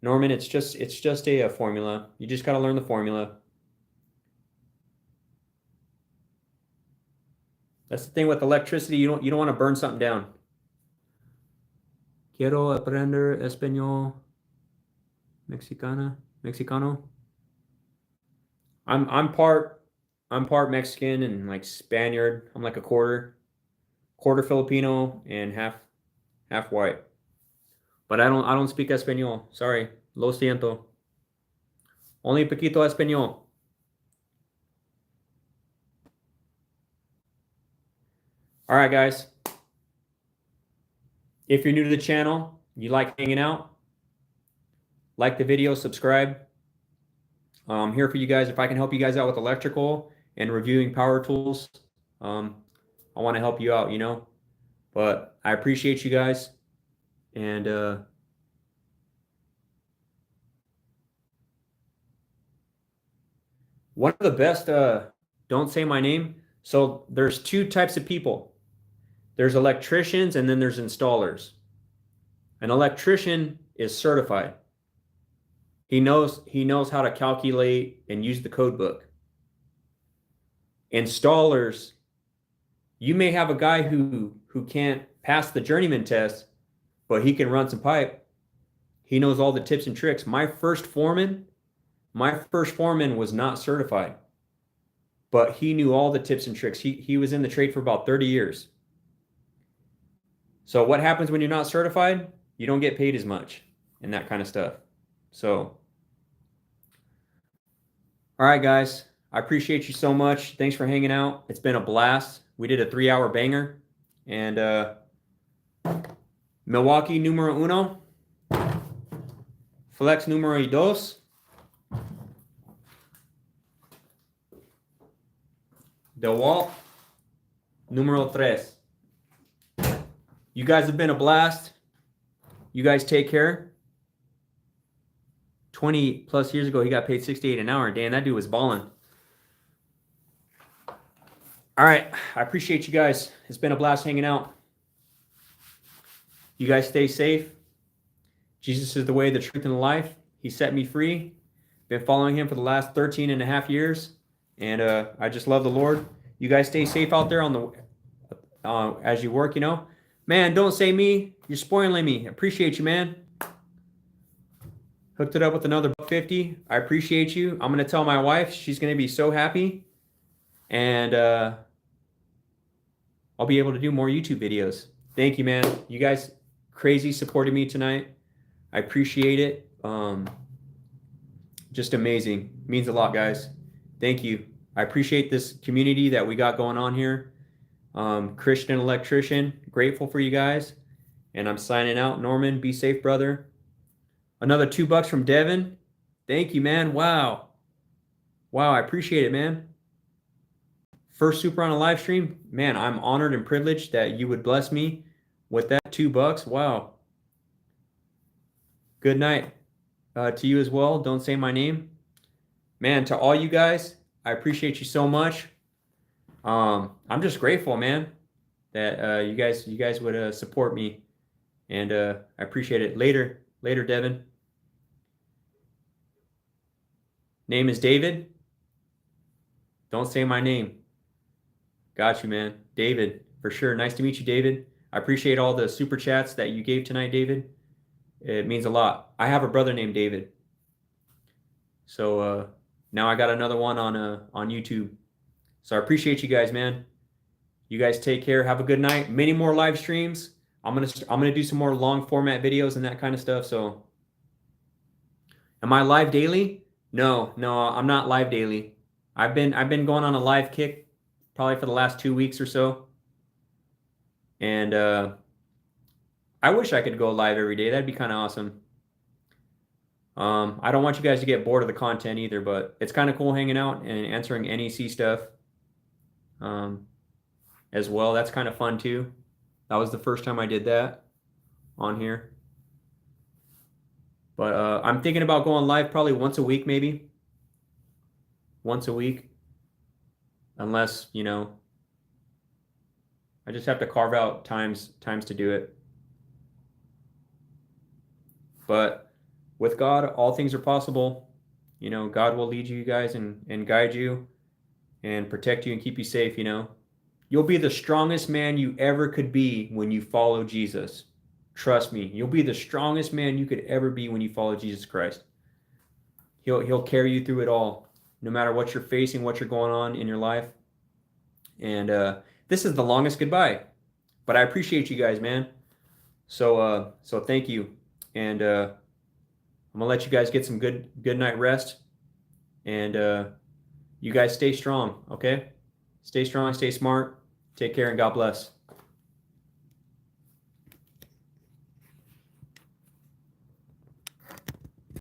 [SPEAKER 1] Norman, it's just a formula. You just got to learn the formula. That's the thing with electricity. You don't want to burn something down. Quiero aprender español mexicano. I'm part Mexican and like Spaniard. I'm like a quarter Filipino and half white. But I don't speak español. Sorry. Lo siento. Only poquito español. All right, guys. If you're new to the channel, you like hanging out, like the video, subscribe. I'm here for you guys. If I can help you guys out with electrical and reviewing power tools, I want to help you out, you know. But I appreciate you guys. And one of the best, don't say my name. So there's two types of people. There's electricians and then there's installers. An electrician is certified. He knows how to calculate and use the code book. Installers, you may have a guy who can't pass the journeyman test, but he can run some pipe. He knows all the tips and tricks. My first foreman was not certified, but he knew all the tips and tricks. He was in the trade for about 30 years. So what happens when you're not certified? You don't get paid as much and that kind of stuff. So, all right, guys, I appreciate you so much. Thanks for hanging out. It's been a blast. We did a 3-hour banger. And Milwaukee numero uno, flex numero dos, DeWalt numero tres. You guys have been a blast. You guys take care. 20 plus years ago, he got paid $68 an hour. Dan, that dude was balling. All right. I appreciate you guys. It's been a blast hanging out. You guys stay safe. Jesus is the way, the truth, and the life. He set me free. Been following him for the last 13 and a half years. And I just love the Lord. You guys stay safe out there on the as you work, you know. Man, don't say me. You're spoiling me. Appreciate you, man. Hooked it up with another $50. I appreciate you. I'm going to tell my wife. She's going to be so happy. And I'll be able to do more YouTube videos. Thank you, man. You guys crazy supported me tonight. I appreciate it. Just amazing. Means a lot, guys. Thank you. I appreciate this community that we got going on here. Christian electrician, grateful for you guys. And I'm signing out. Norman, be safe, brother. Another $2 from Devin. Thank you, man. Wow. Wow, I appreciate it, man. First super on a live stream. Man, I'm honored and privileged that you would bless me with that $2. Wow. Good night to you as well. Don't say my name. Man, to all you guys, I appreciate you so much. I'm just grateful, man, that you guys would support me, and I appreciate it. Later, Devin. Name is David. Don't say my name. Got you, man. David, for sure. Nice to meet you, David. I appreciate all the super chats that you gave tonight, David. It means a lot. I have a brother named David. So now I got another one on YouTube. So I appreciate you guys, man. You guys take care. Have a good night. Many more live streams. I'm gonna do some more long format videos and that kind of stuff. So am I live daily? No, I'm not live daily. I've been going on a live kick probably for the last 2 weeks or so. And I wish I could go live every day. That'd be kind of awesome. I don't want you guys to get bored of the content either, but it's kind of cool hanging out and answering NEC stuff as well. That's kind of fun too. That was the first time I did that on here. But I'm thinking about going live probably once a week, maybe. Once a week. Unless, you know, I just have to carve out times to do it. But with God, all things are possible. You know, God will lead you guys and guide you and protect you and keep you safe, you know. You'll be the strongest man you ever could be when you follow Jesus. Trust me, you'll be the strongest man you could ever be when you follow Jesus Christ. He'll carry you through it all, no matter what you're facing, what you're going on in your life. And this is the longest goodbye. But I appreciate you guys, man. So thank you. And I'm gonna let you guys get some good night rest. And you guys stay strong, okay? Stay strong, stay smart. Take care, and God bless.